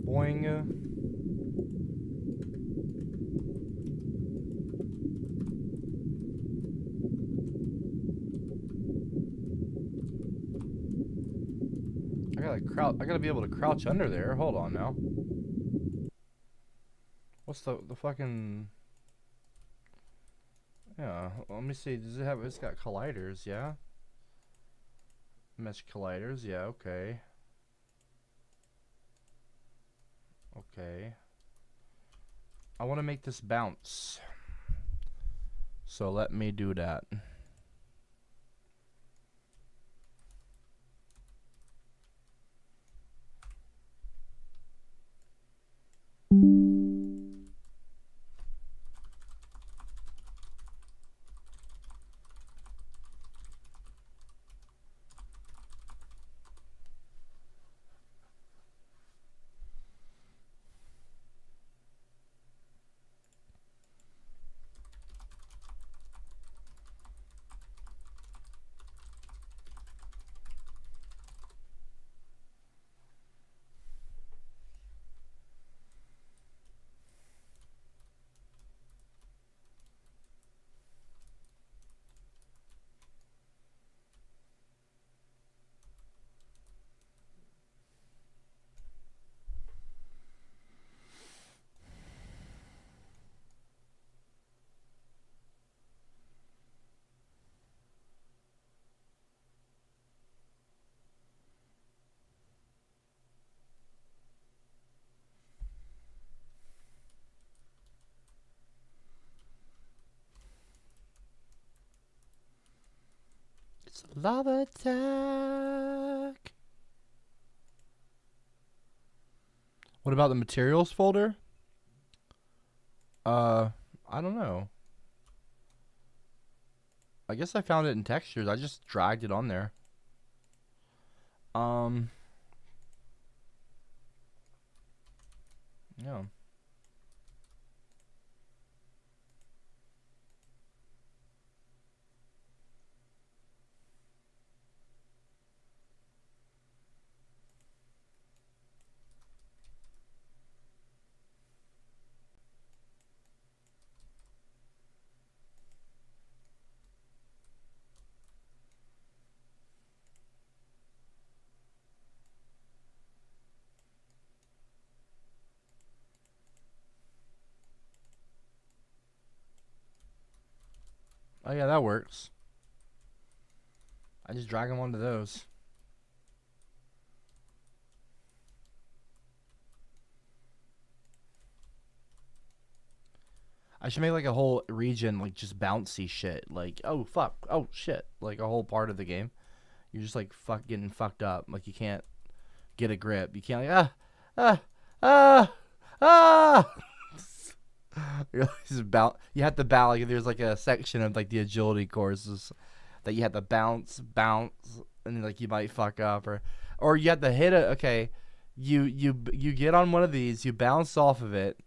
Boing. I gotta be able to crouch under there. Hold on now. What's the fucking? Yeah, let me see. Does it have? It's got colliders, yeah. Mesh colliders, yeah. Okay. Okay. I want to make this bounce. So let me do that. It's a lava attack. What about the materials folder? I don't know. I guess I found it in textures. I just dragged it on there. Yeah. Oh yeah, that works. I just drag them onto those. I should make like a whole region like just bouncy shit. Like, oh fuck, oh shit. Like a whole part of the game. You're just like getting fucked up. Like you can't get a grip. You can't like ah ah ah. You're just you have to bow like there's like a section of like the agility courses that you have to bounce, and like you might fuck up, or you have to hit it. Okay, you get on one of these, you bounce off of it,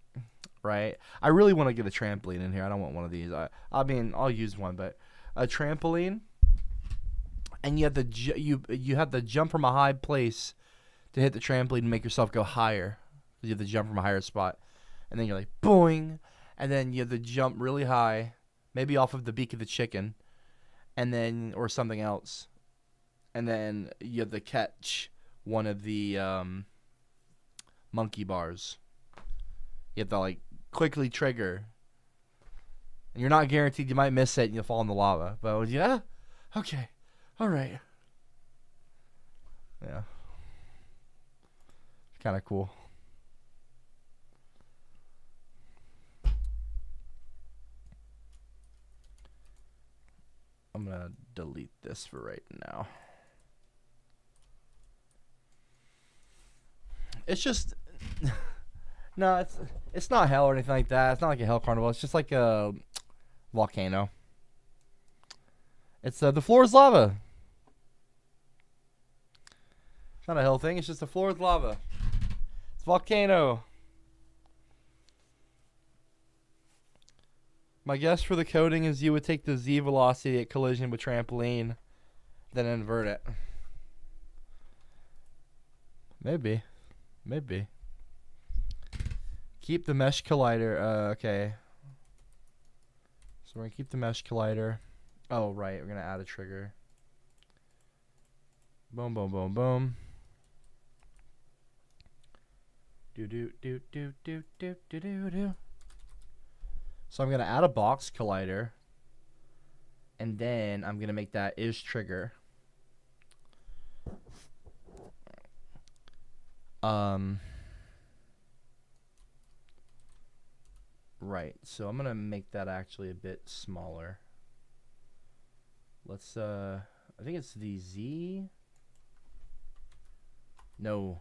right? I really want to get a trampoline in here. I don't want one of these. I mean, I'll use one, but a trampoline, and you have to you have to jump from a high place to hit the trampoline and make yourself go higher. You have to jump from a higher spot, and then you're like boing, and then you have to jump really high, maybe off of the beak of the chicken, and then or something else, and then you have to catch one of the monkey bars. You have to like quickly trigger, and you're not guaranteed. You might miss it and you'll fall in the lava. But yeah, okay, all right, yeah, kind of cool. I'm gonna delete this for right now. It's just no, it's not hell or anything like that. It's not like a hell carnival. It's just like a volcano. It's the floor is lava. It's not a hell thing. It's just the floor is lava. It's volcano. My guess for the coding is you would take the Z velocity at collision with trampoline, then invert it. Maybe. Keep the mesh collider. Okay. So we're going to keep the mesh collider. Oh, right. We're going to add a trigger. Boom, boom, boom, boom. Do. So I'm going to add a box collider, and then I'm going to make that is trigger. Right. So I'm going to make that actually a bit smaller. Let's I think it's the Z. No.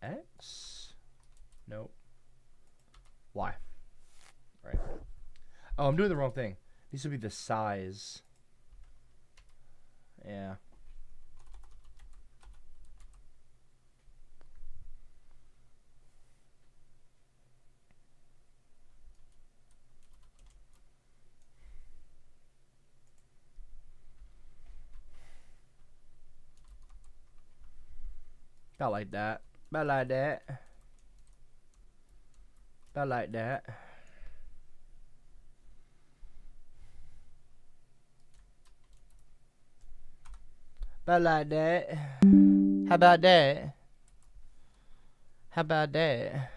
X? Nope. Y. Right. Oh, I'm doing the wrong thing. These would be the size. Yeah. About like that. About like that. About like that. About like that. How about that? How about that?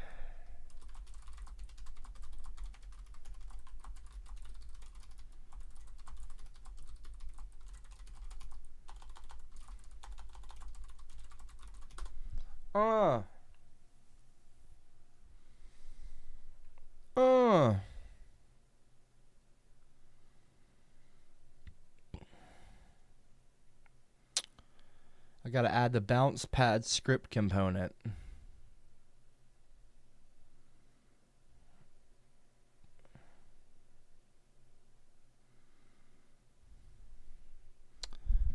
I gotta add the bounce pad script component.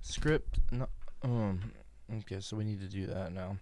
Script, no, okay, so we need to do that now.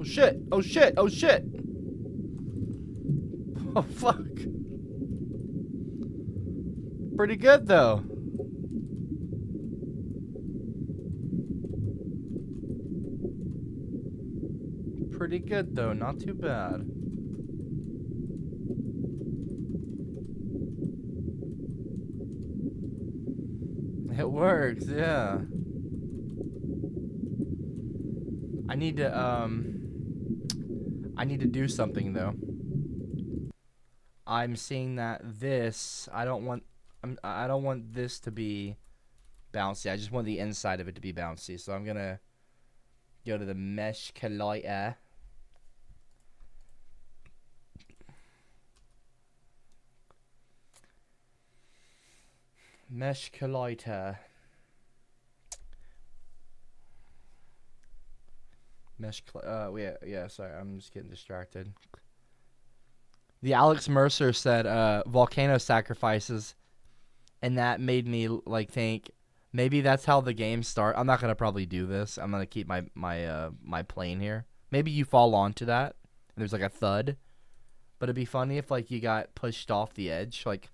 shit. Oh shit. Oh shit. Oh fuck. Pretty good though. Pretty good though, not too bad. It works, yeah. I need to do something though. I'm seeing that this, I don't want this to be bouncy. I just want the inside of it to be bouncy. So I'm going to go to the mesh collider. Mesh collider. Yeah, sorry, I'm just getting distracted. The Alex Mercer said volcano sacrifices, and that made me like think maybe that's how the game starts. I'm not gonna probably do this. I'm gonna keep my plane here. Maybe you fall onto that and there's like a thud, but it'd be funny if like you got pushed off the edge. Like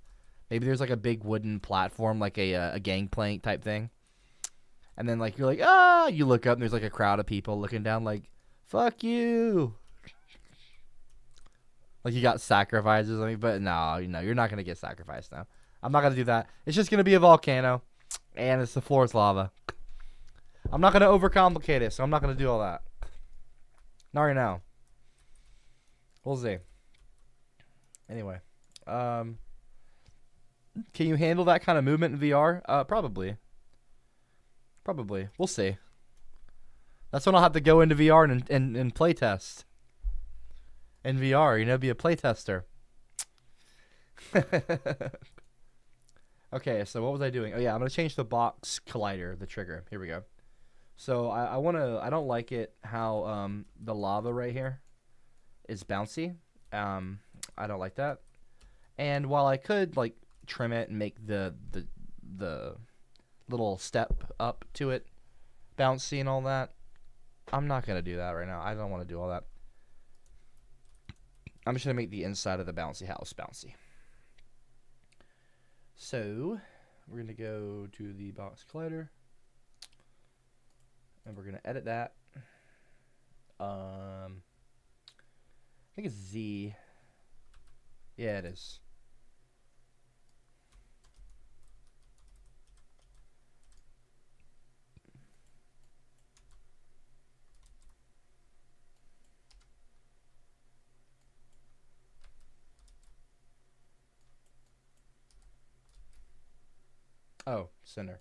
maybe there's like a big wooden platform, like a gangplank type thing. And then, like, you're like, ah! You look up, and there's, like, a crowd of people looking down, like, fuck you! Like, you got sacrifices on me, but no, you're not going to get sacrificed now. I'm not going to do that. It's just going to be a volcano, and it's the floor is lava. I'm not going to overcomplicate it, so I'm not going to do all that. Not right now. We'll see. Anyway. Can you handle that kind of movement in VR? Probably. Probably. We'll see. That's when I'll have to go into VR and play test. In VR, be a play tester. Okay, so what was I doing? Oh yeah, I'm gonna change the box collider, the trigger. Here we go. So I don't like it how the lava right here is bouncy. I don't like that. And while I could like trim it and make the little step up to it bouncy and all that, I'm not gonna do that right now. I don't want to do all that. I'm just gonna make the inside of the bouncy house bouncy. So we're gonna go to the box collider and we're gonna edit that. I think it's Z. Yeah, it is. Oh, center.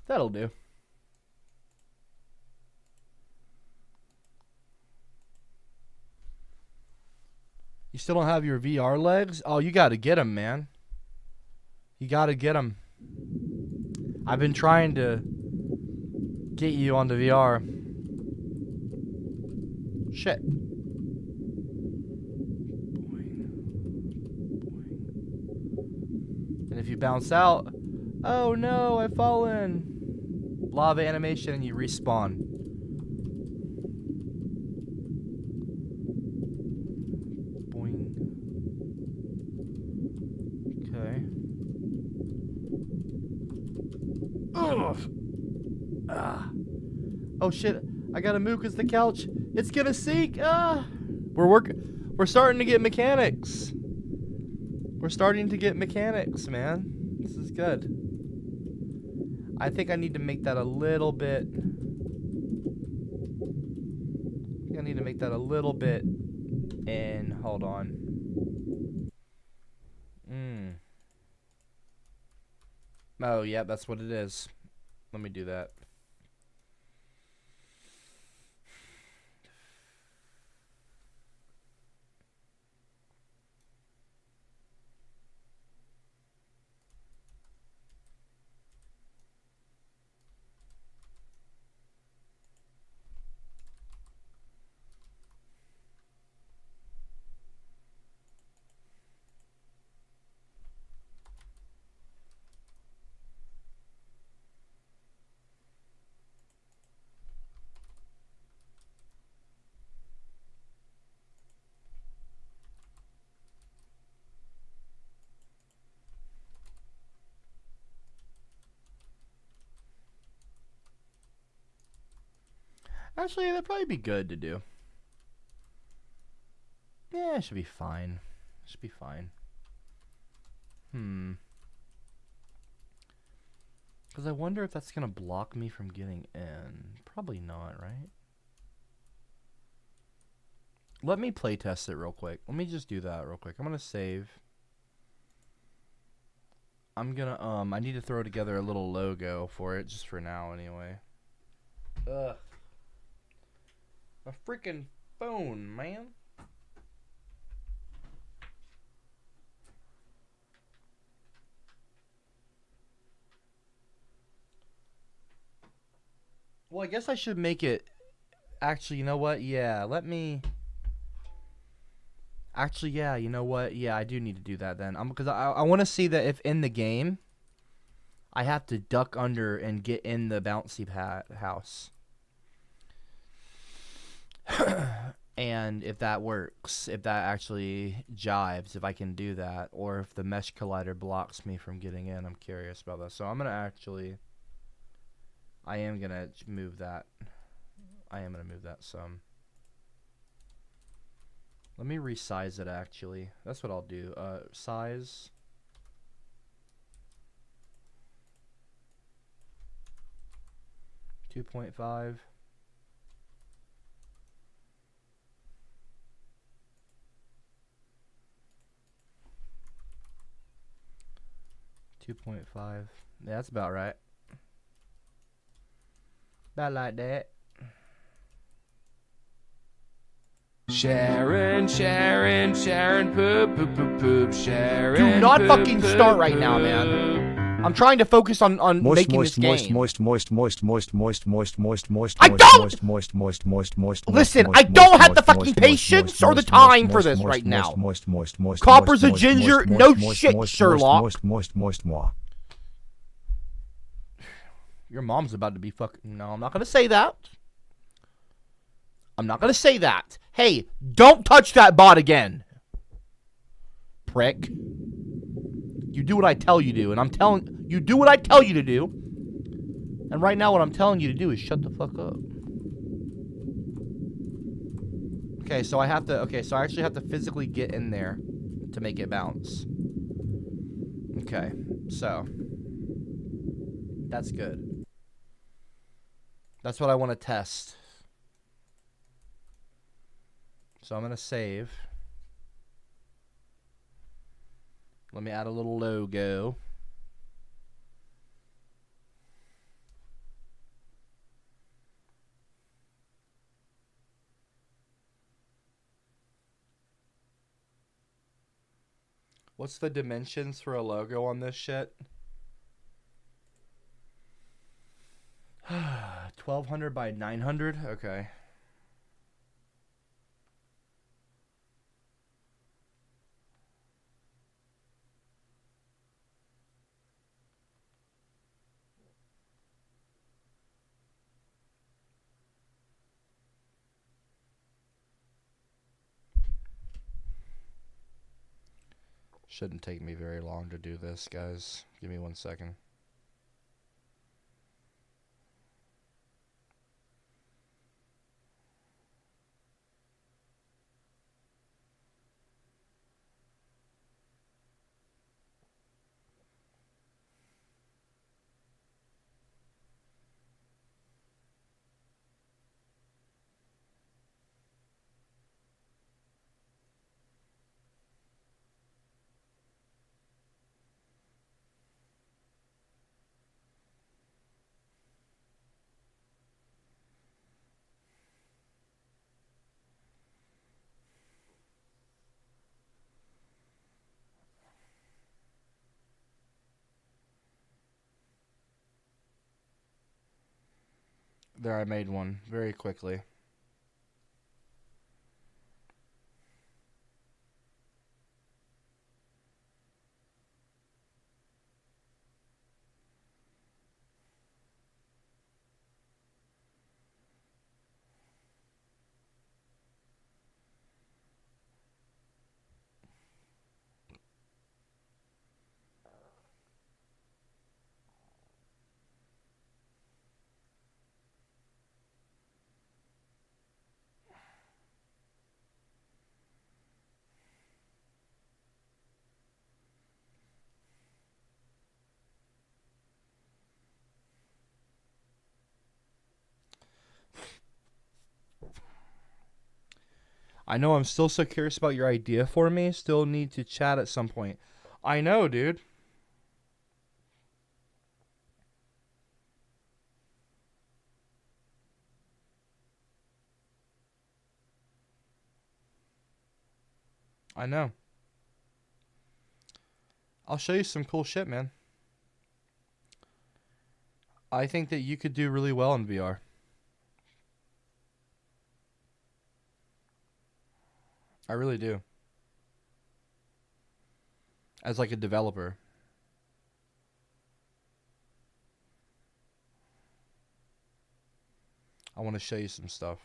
That'll do. You still don't have your VR legs? Oh, you got to get them, man. You got to get them. I've been trying to get you onto VR. Shit. And if you bounce out, oh no, I've fallen. Lava animation and you respawn. Boing. Okay. Ugh. Ah. Oh shit, I gotta move because the couch, it's gonna sink. Ah. We're starting to get mechanics. We're starting to get mechanics, man. This is good. I think I need to make that a little bit. I need to make that a little bit. And hold on. Oh, yeah, that's what it is. Let me do that. Actually, that'd probably be good to do. Yeah, it should be fine. Should be fine. Because I wonder if that's going to block me from getting in. Probably not, right? Let me play test it real quick. Let me just do that real quick. I'm going to save. I'm going to, I need to throw together a little logo for it, just for now anyway. Ugh. A freaking phone, man. Well, I guess I should make it. Actually, you know what? Yeah, let me. Actually, yeah, you know what? Yeah, I do need to do that then. Because I want to see that if in the game, I have to duck under and get in the bouncy house. And if that works, if that actually jives, if I can do that, or if the mesh collider blocks me from getting in, I'm curious about that. So I'm going to actually. I am going to move that. I am going to move that some. Let me resize it actually. That's what I'll do. Size. .5. 2.5. Yeah, that's about right. About like that.
Sharon, Sharon, Sharon, poop, poop, poop, poop, Sharon.
Do not
poop,
fucking
poop,
start right now,
poop.
man. I'm trying to focus on making this game. I don't! Listen, I don't have the fucking patience or the time for this right now. Copper's a ginger. No shit, Sherlock. Your mom's about to be fucking... No, I'm not going to say that. I'm not going to say that. Hey, don't touch that bot again. Prick. You do what I tell you to, and I'm telling... You do what I tell you to do. And right now what I'm telling you to do is shut the fuck up. Okay, so I have to... Okay, so I actually have to physically get in there to make it bounce. Okay, so... That's good. That's what I want to test. So I'm going to save. Let me add a little logo. What's the dimensions for a logo on this shit? 1200 by 900? Okay. Shouldn't take me very long to do this, guys. Give me 1 second. There, I made one very quickly. I know I'm still so curious about your idea for me. Still need to chat at some point. I know, dude. I know. I'll show you some cool shit, man. I think that you could do really well in VR. I really do. As like a developer. I want to show you some stuff.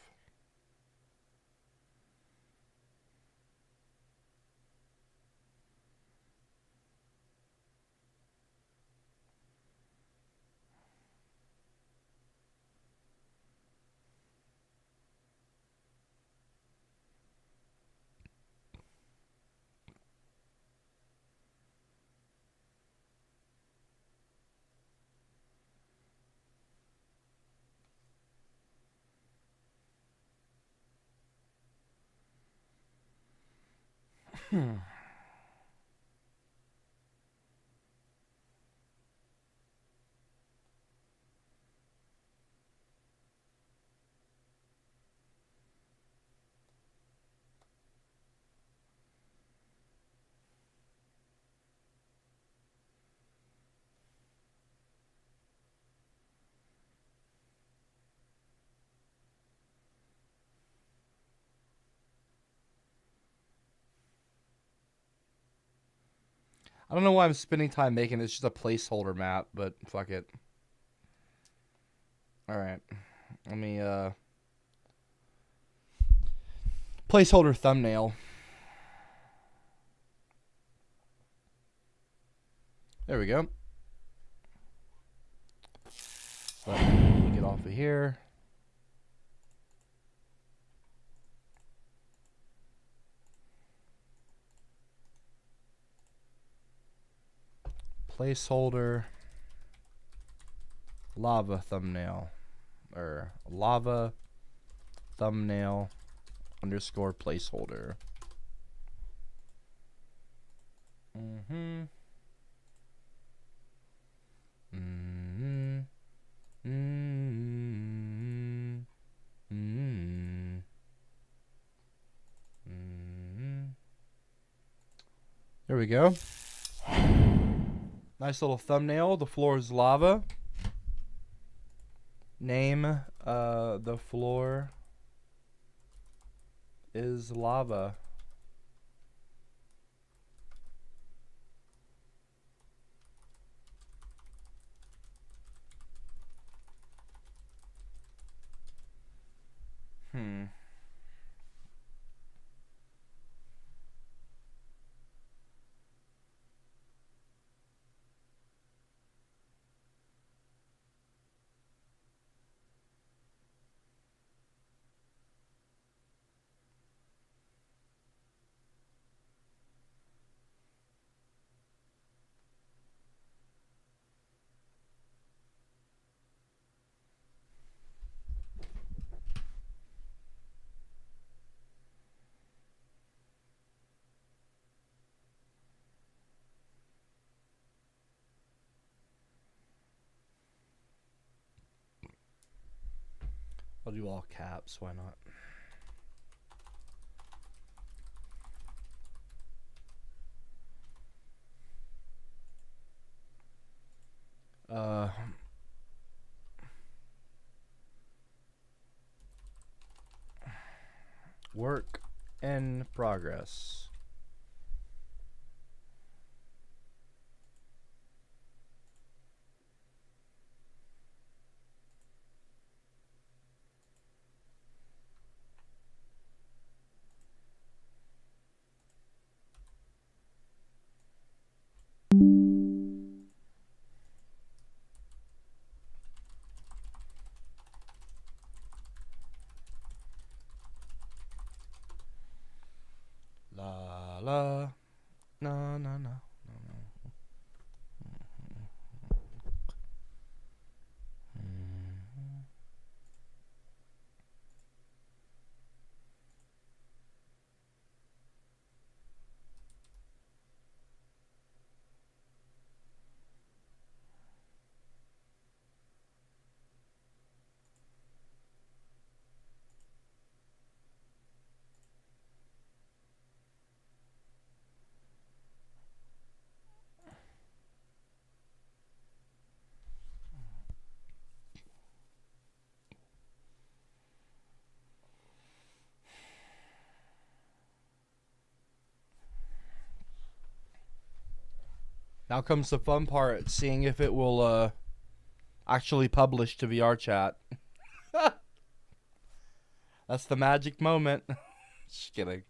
I don't know why I'm spending time making it. It's just a placeholder map, but fuck it. Alright. Let me, placeholder thumbnail. There we go. Let me get off of here. Placeholder. Lava thumbnail. Or lava thumbnail underscore placeholder. Mm-hmm. Mm-hmm. Mm-hmm. Mm-hmm. Mm-hmm. There we go. Nice little thumbnail. The floor is lava. Name, the floor is lava. I'll do all caps, why not? Work in progress. La la, no no no. Now comes the fun part, seeing if it will actually publish to VR chat. That's the magic moment. Just kidding.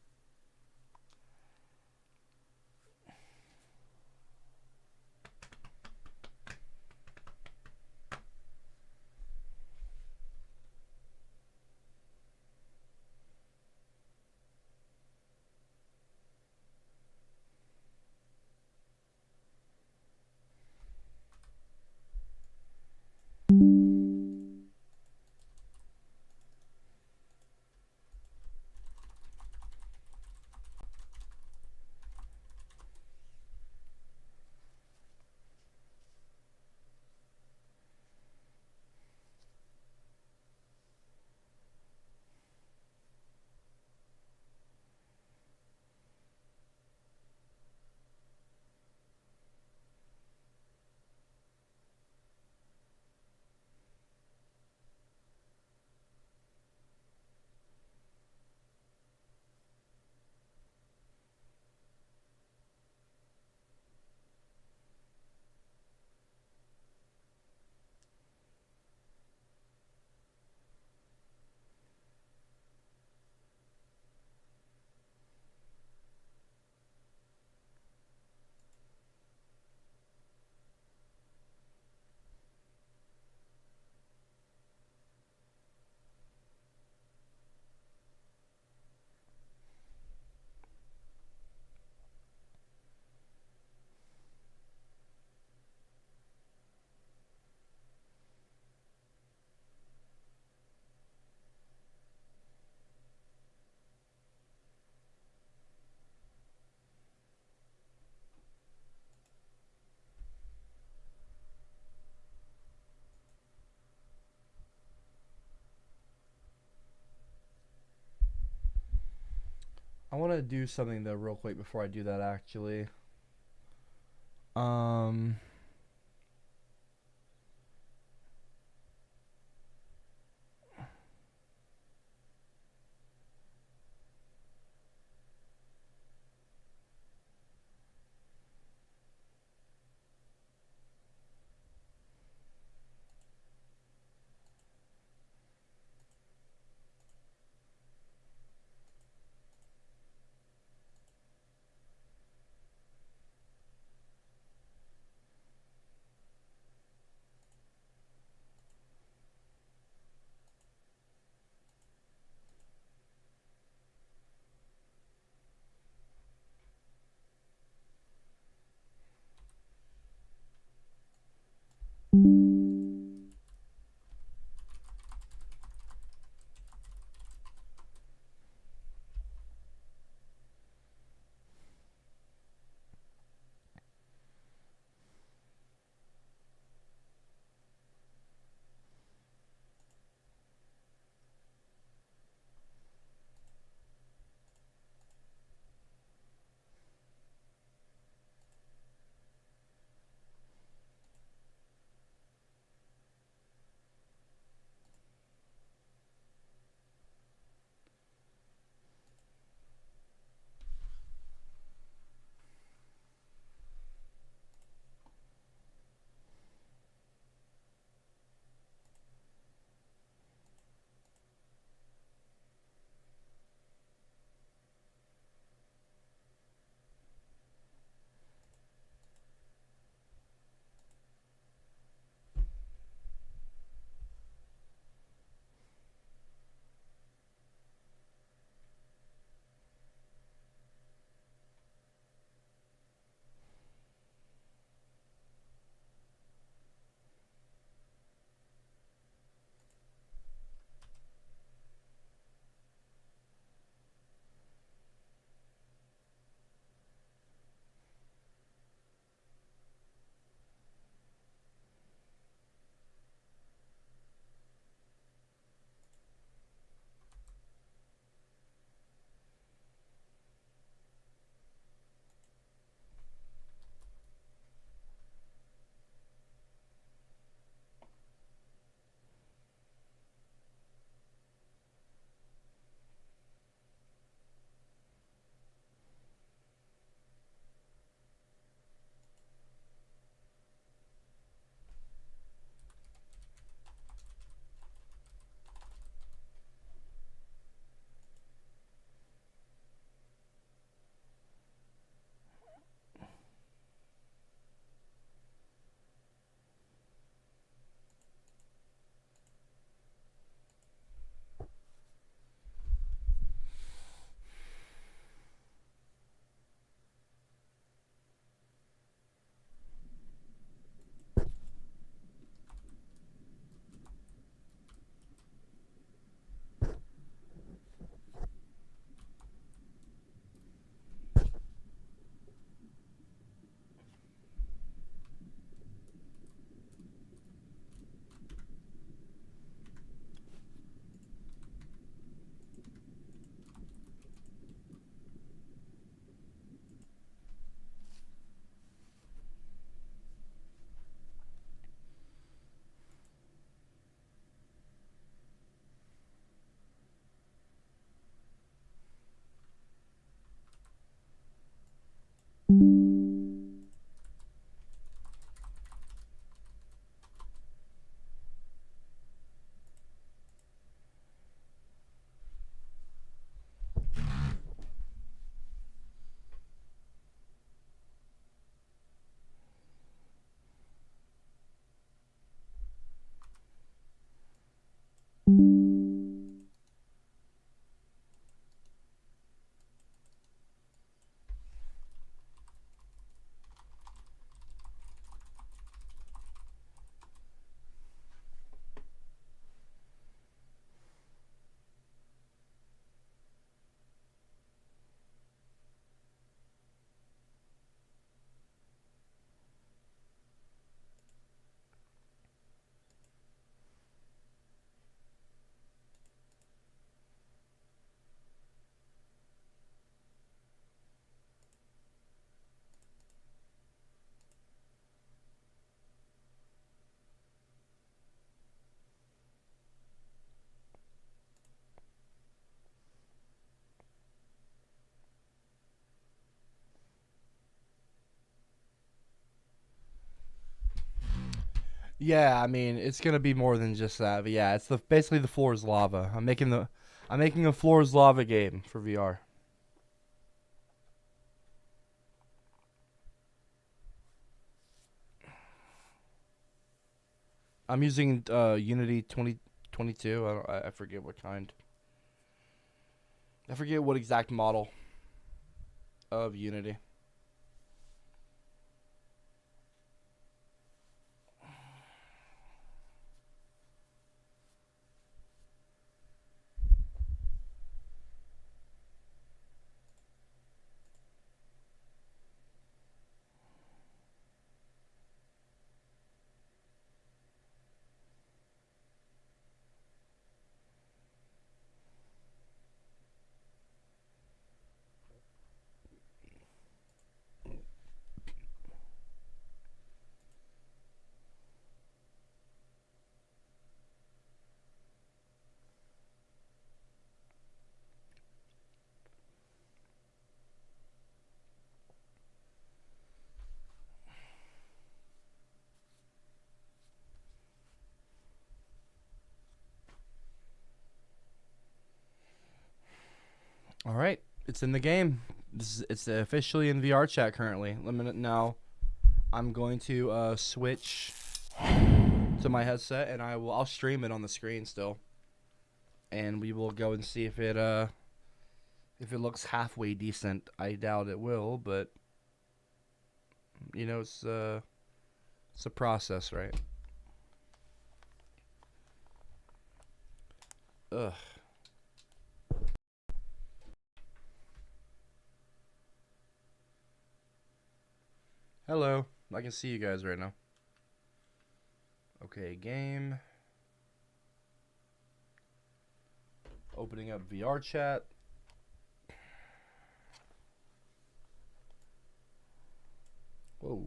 I want to do something though real quick before I do that actually. Um Yeah, I mean, it's gonna be more than just that. But yeah, it's basically the floor is lava. I'm making a floor is lava game for VR. I'm using Unity 2022. I forget what kind. I forget what exact model of Unity. All right, it's in the game. It's officially in VR chat currently. Let me now. I'm going to switch to my headset, and I'll stream it on the screen still, and we will go and see if it looks halfway decent. I doubt it will, but you know it's a process, right? Ugh. Hello. I can see you guys right now. Okay, game. Opening up VR chat. Whoa.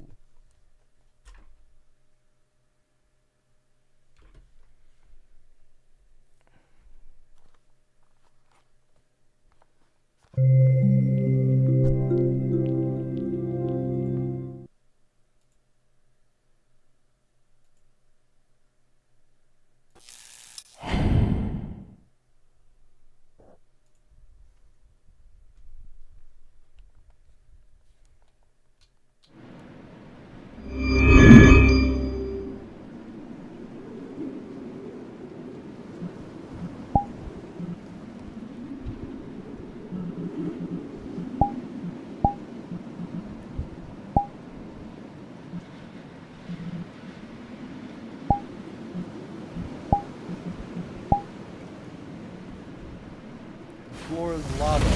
Floor is lava.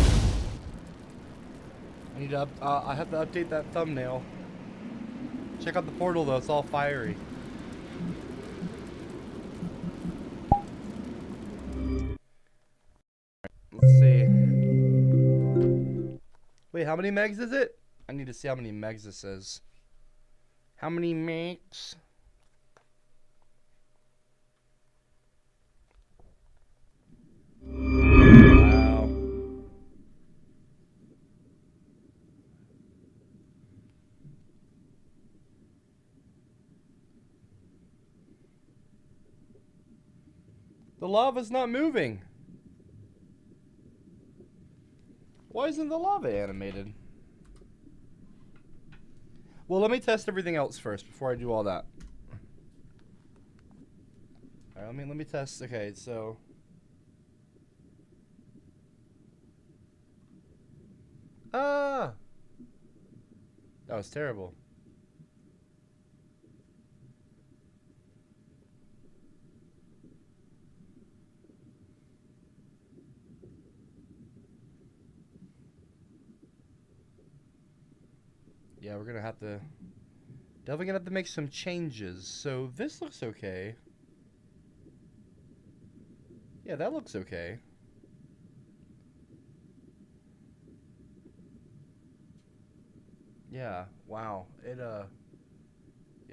I have to update that thumbnail. Check out the portal though, it's all fiery. Let's see. Wait, how many megs is it? I need to see how many megs this is. How many megs? Wow. The lava's not moving. Why isn't the lava animated? Well, let me test everything else first before I do all that. Alright, let me test. Okay, so that was terrible. Yeah, we're definitely gonna have to make some changes. So this looks okay. Yeah, that looks okay. Yeah, wow. You're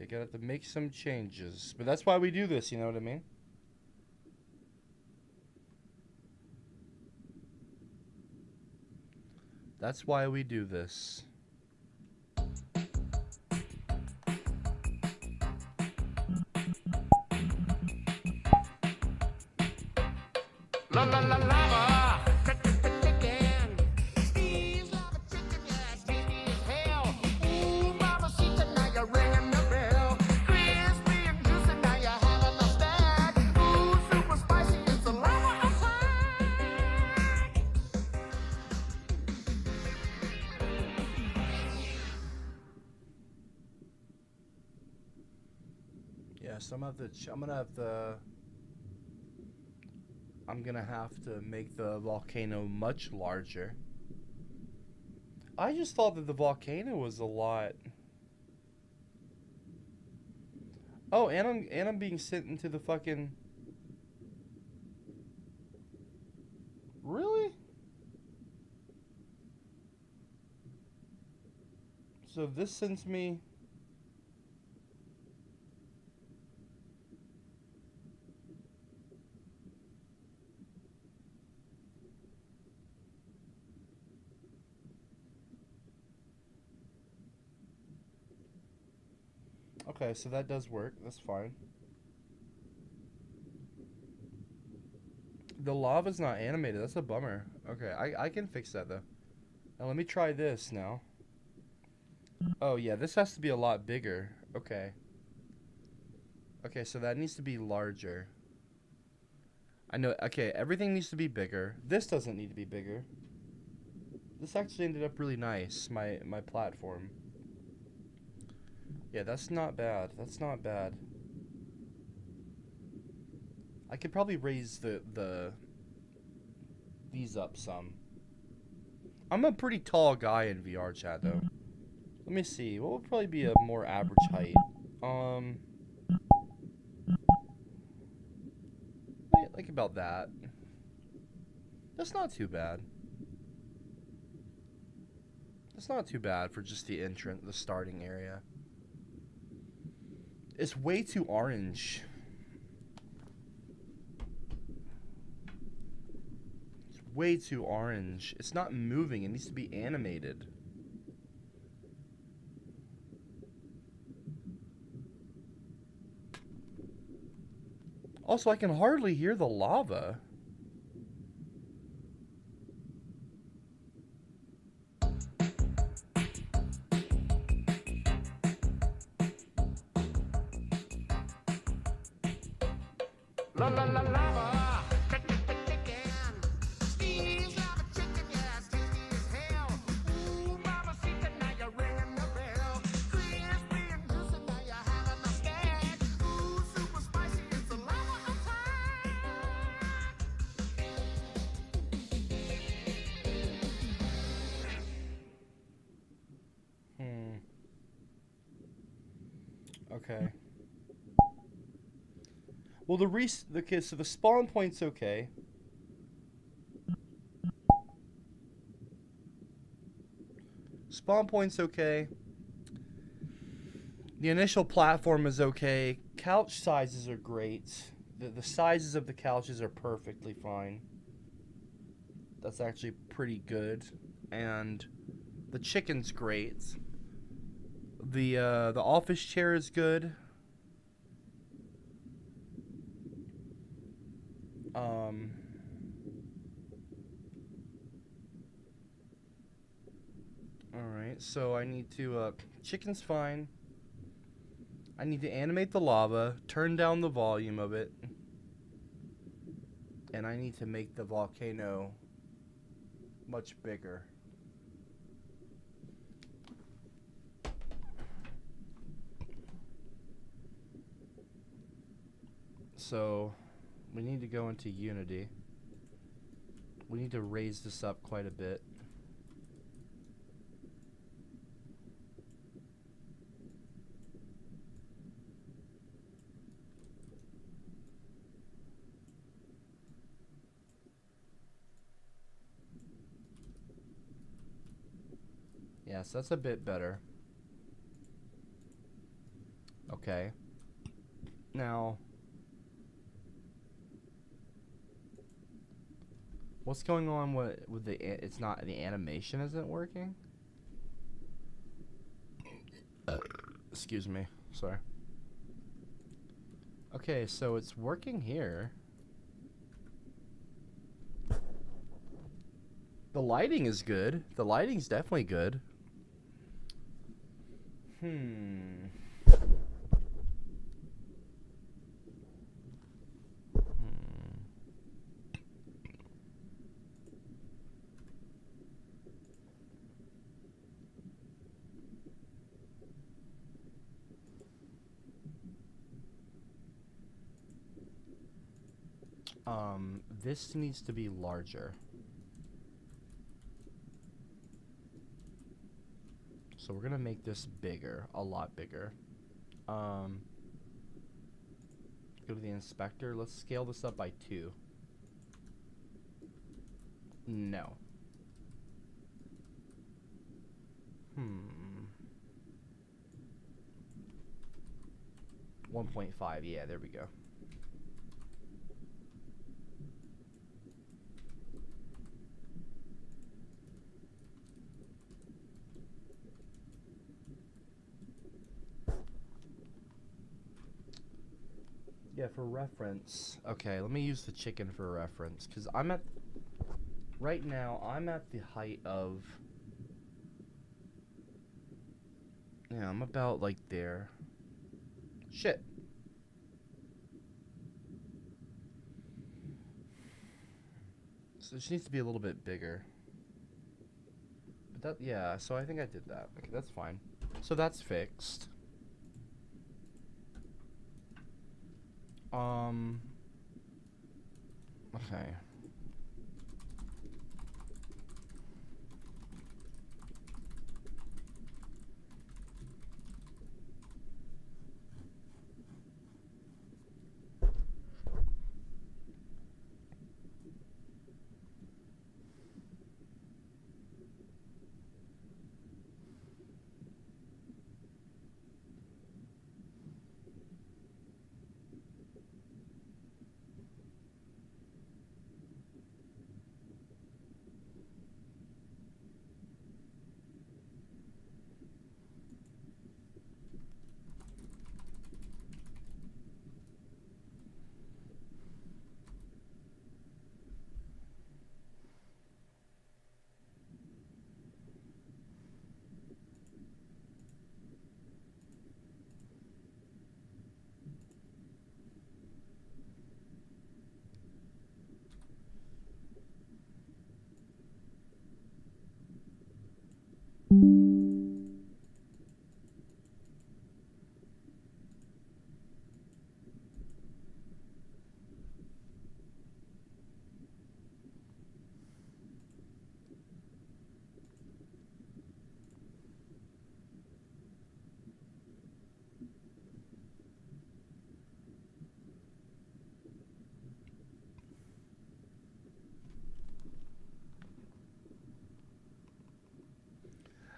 gonna have to make some changes. But that's why we do this, you know what I mean? That's why we do this.
La la la lava, chicken. Steve's lava chicken, yeah, tasty as hell. Ooh, mamacita, now you're ringing the bell. Crispy and juicy, now you're having a snack. Ooh, super spicy, it's a lava attack.
Yeah, so I'm gonna have to make the volcano much larger. I just thought that the volcano was a lot. Oh, and I'm being sent into the fucking. Really? So this sends me. Okay, so that does work. That's fine. The lava's not animated. That's a bummer. Okay, I can fix that though. Now let me try this now. Oh yeah, this has to be a lot bigger. Okay. Okay, so that needs to be larger. I know. Okay, everything needs to be bigger. This doesn't need to be bigger. This actually ended up really nice. My platform. Yeah, that's not bad. That's not bad. I could probably raise these up some. I'm a pretty tall guy in VR chat though. Let me see. What would probably be a more average height? Like about that. That's not too bad. That's not too bad for just the entrance, the starting area. It's way too orange. It's way too orange. It's not moving. It needs to be animated. Also, I can hardly hear the lava.
La la la lava, chicken. Steve's lava chicken, yeah, tasty as hell. Ooh, mamacita, now you're ringing the bell. Crispy and juicy, now you're having a snack. Ooh, super spicy, it's a lava attack.
Okay. Well, okay, so the spawn point's okay. Spawn point's okay. The initial platform is okay. Couch sizes are great. The sizes of the couches are perfectly fine. That's actually pretty good. And the chicken's great. The office chair is good. Alright, so I need to, chicken's fine. I need to animate the lava, turn down the volume of it, and I need to make the volcano much bigger. So, we need to go into Unity. We need to raise this up quite a bit. Yes, that's a bit better. Okay. Now, what's going on with the? It's not, the animation isn't working. Excuse me. Sorry. Okay, so it's working here. The lighting is good. The lighting's definitely good. This needs to be larger. So we're gonna make this bigger, a lot bigger. Go to the inspector. Let's scale this up by 2. No. 1.5. Yeah, there we go. Yeah, for reference. Okay, let me use the chicken for reference, because right now, I'm at the height of, yeah, I'm about like there. Shit. So it just needs to be a little bit bigger. But that, yeah, so I think I did that. Okay, that's fine. So that's fixed. Okay.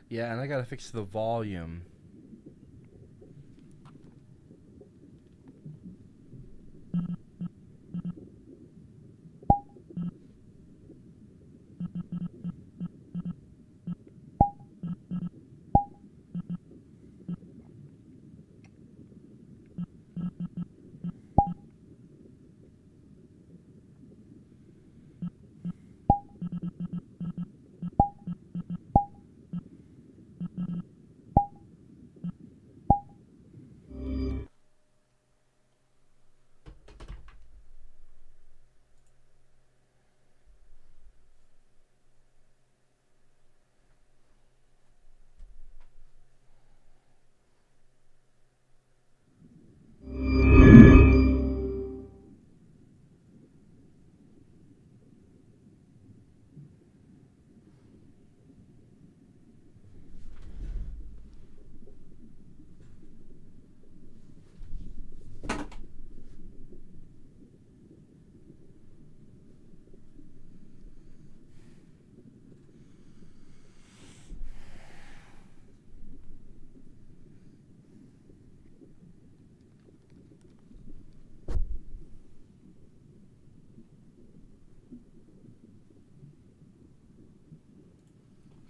Yeah, and I gotta fix the volume.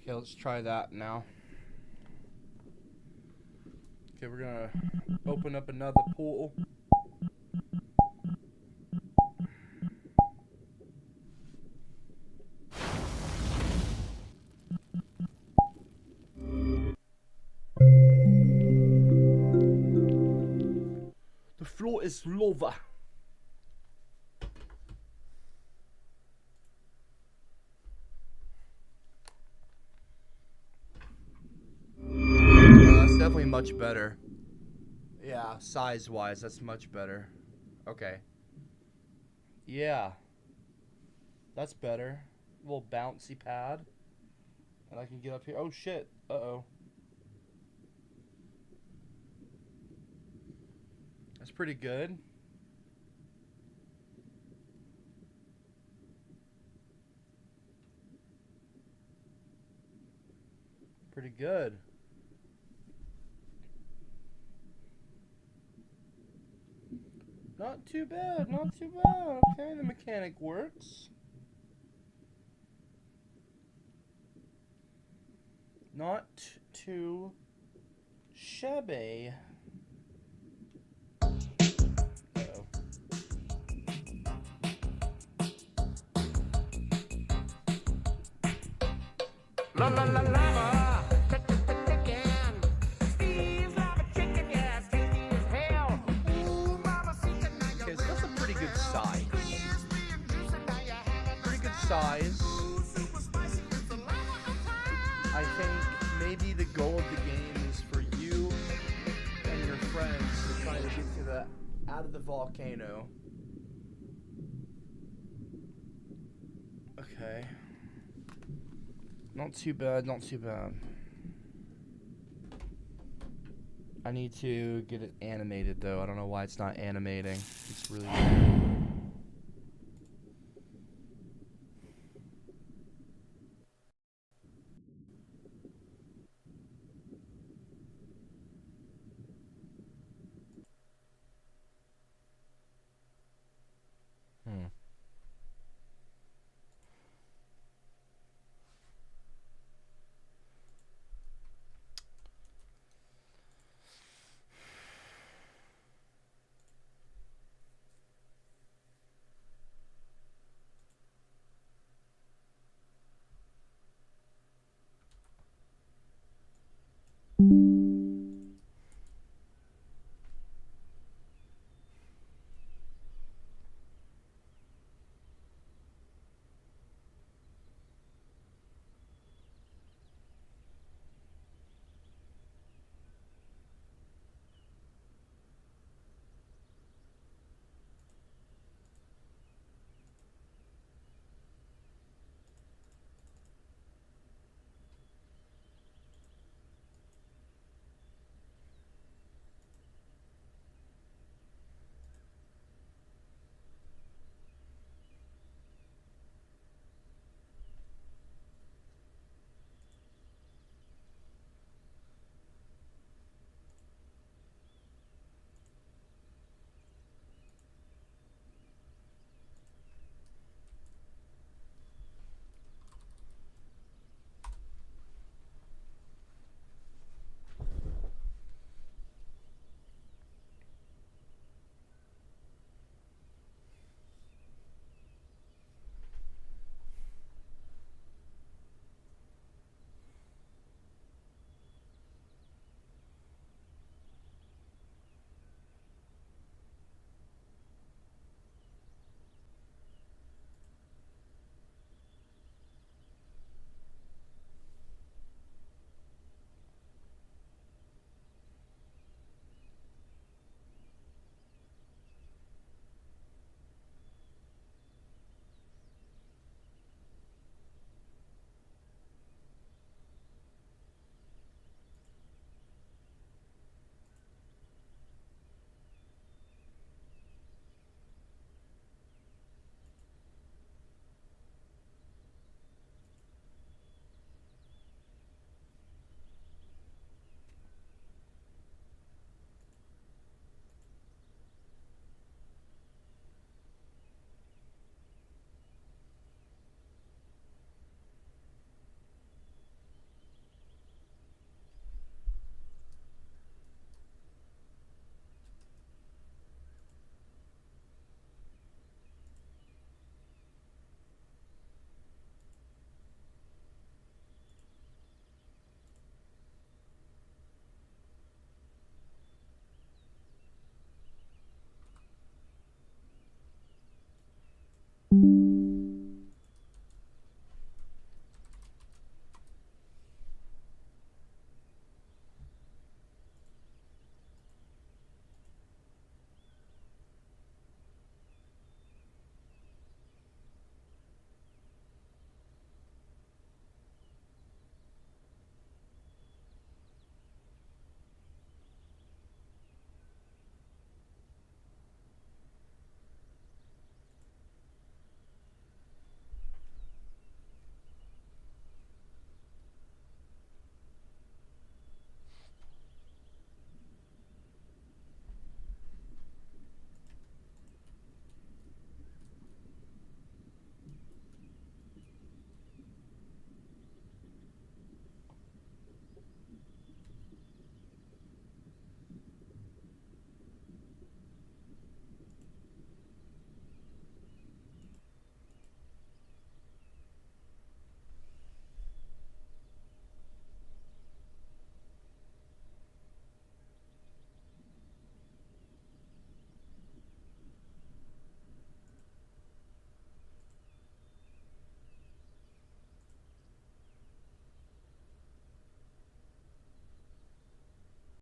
Okay, let's try that now. Okay, we're gonna open up another portal. is lava. That's definitely much better. Yeah, size-wise, that's much better. Okay. Yeah. That's better. A little bouncy pad. And I can get up here. Oh, shit. Uh-oh. That's pretty good. Pretty good. Not too bad, not too bad. Okay, the mechanic works. Not too shabby. Uh-oh.
La la la lava, chicken. Steve's lava chicken, yes, tasty as hell. Ooh, mama, see tonight you're
Okay, so that's a pretty good size.
crispy and juicy, now you have it.
Pretty good size.
Ooh, super spicy, it's the lava attack.
I think maybe the goal of the game is for you and your friends to try to get to the out of the volcano. Okay. Not too bad, not too bad. I need to get it animated though. I don't know why it's not animating. It's really weird.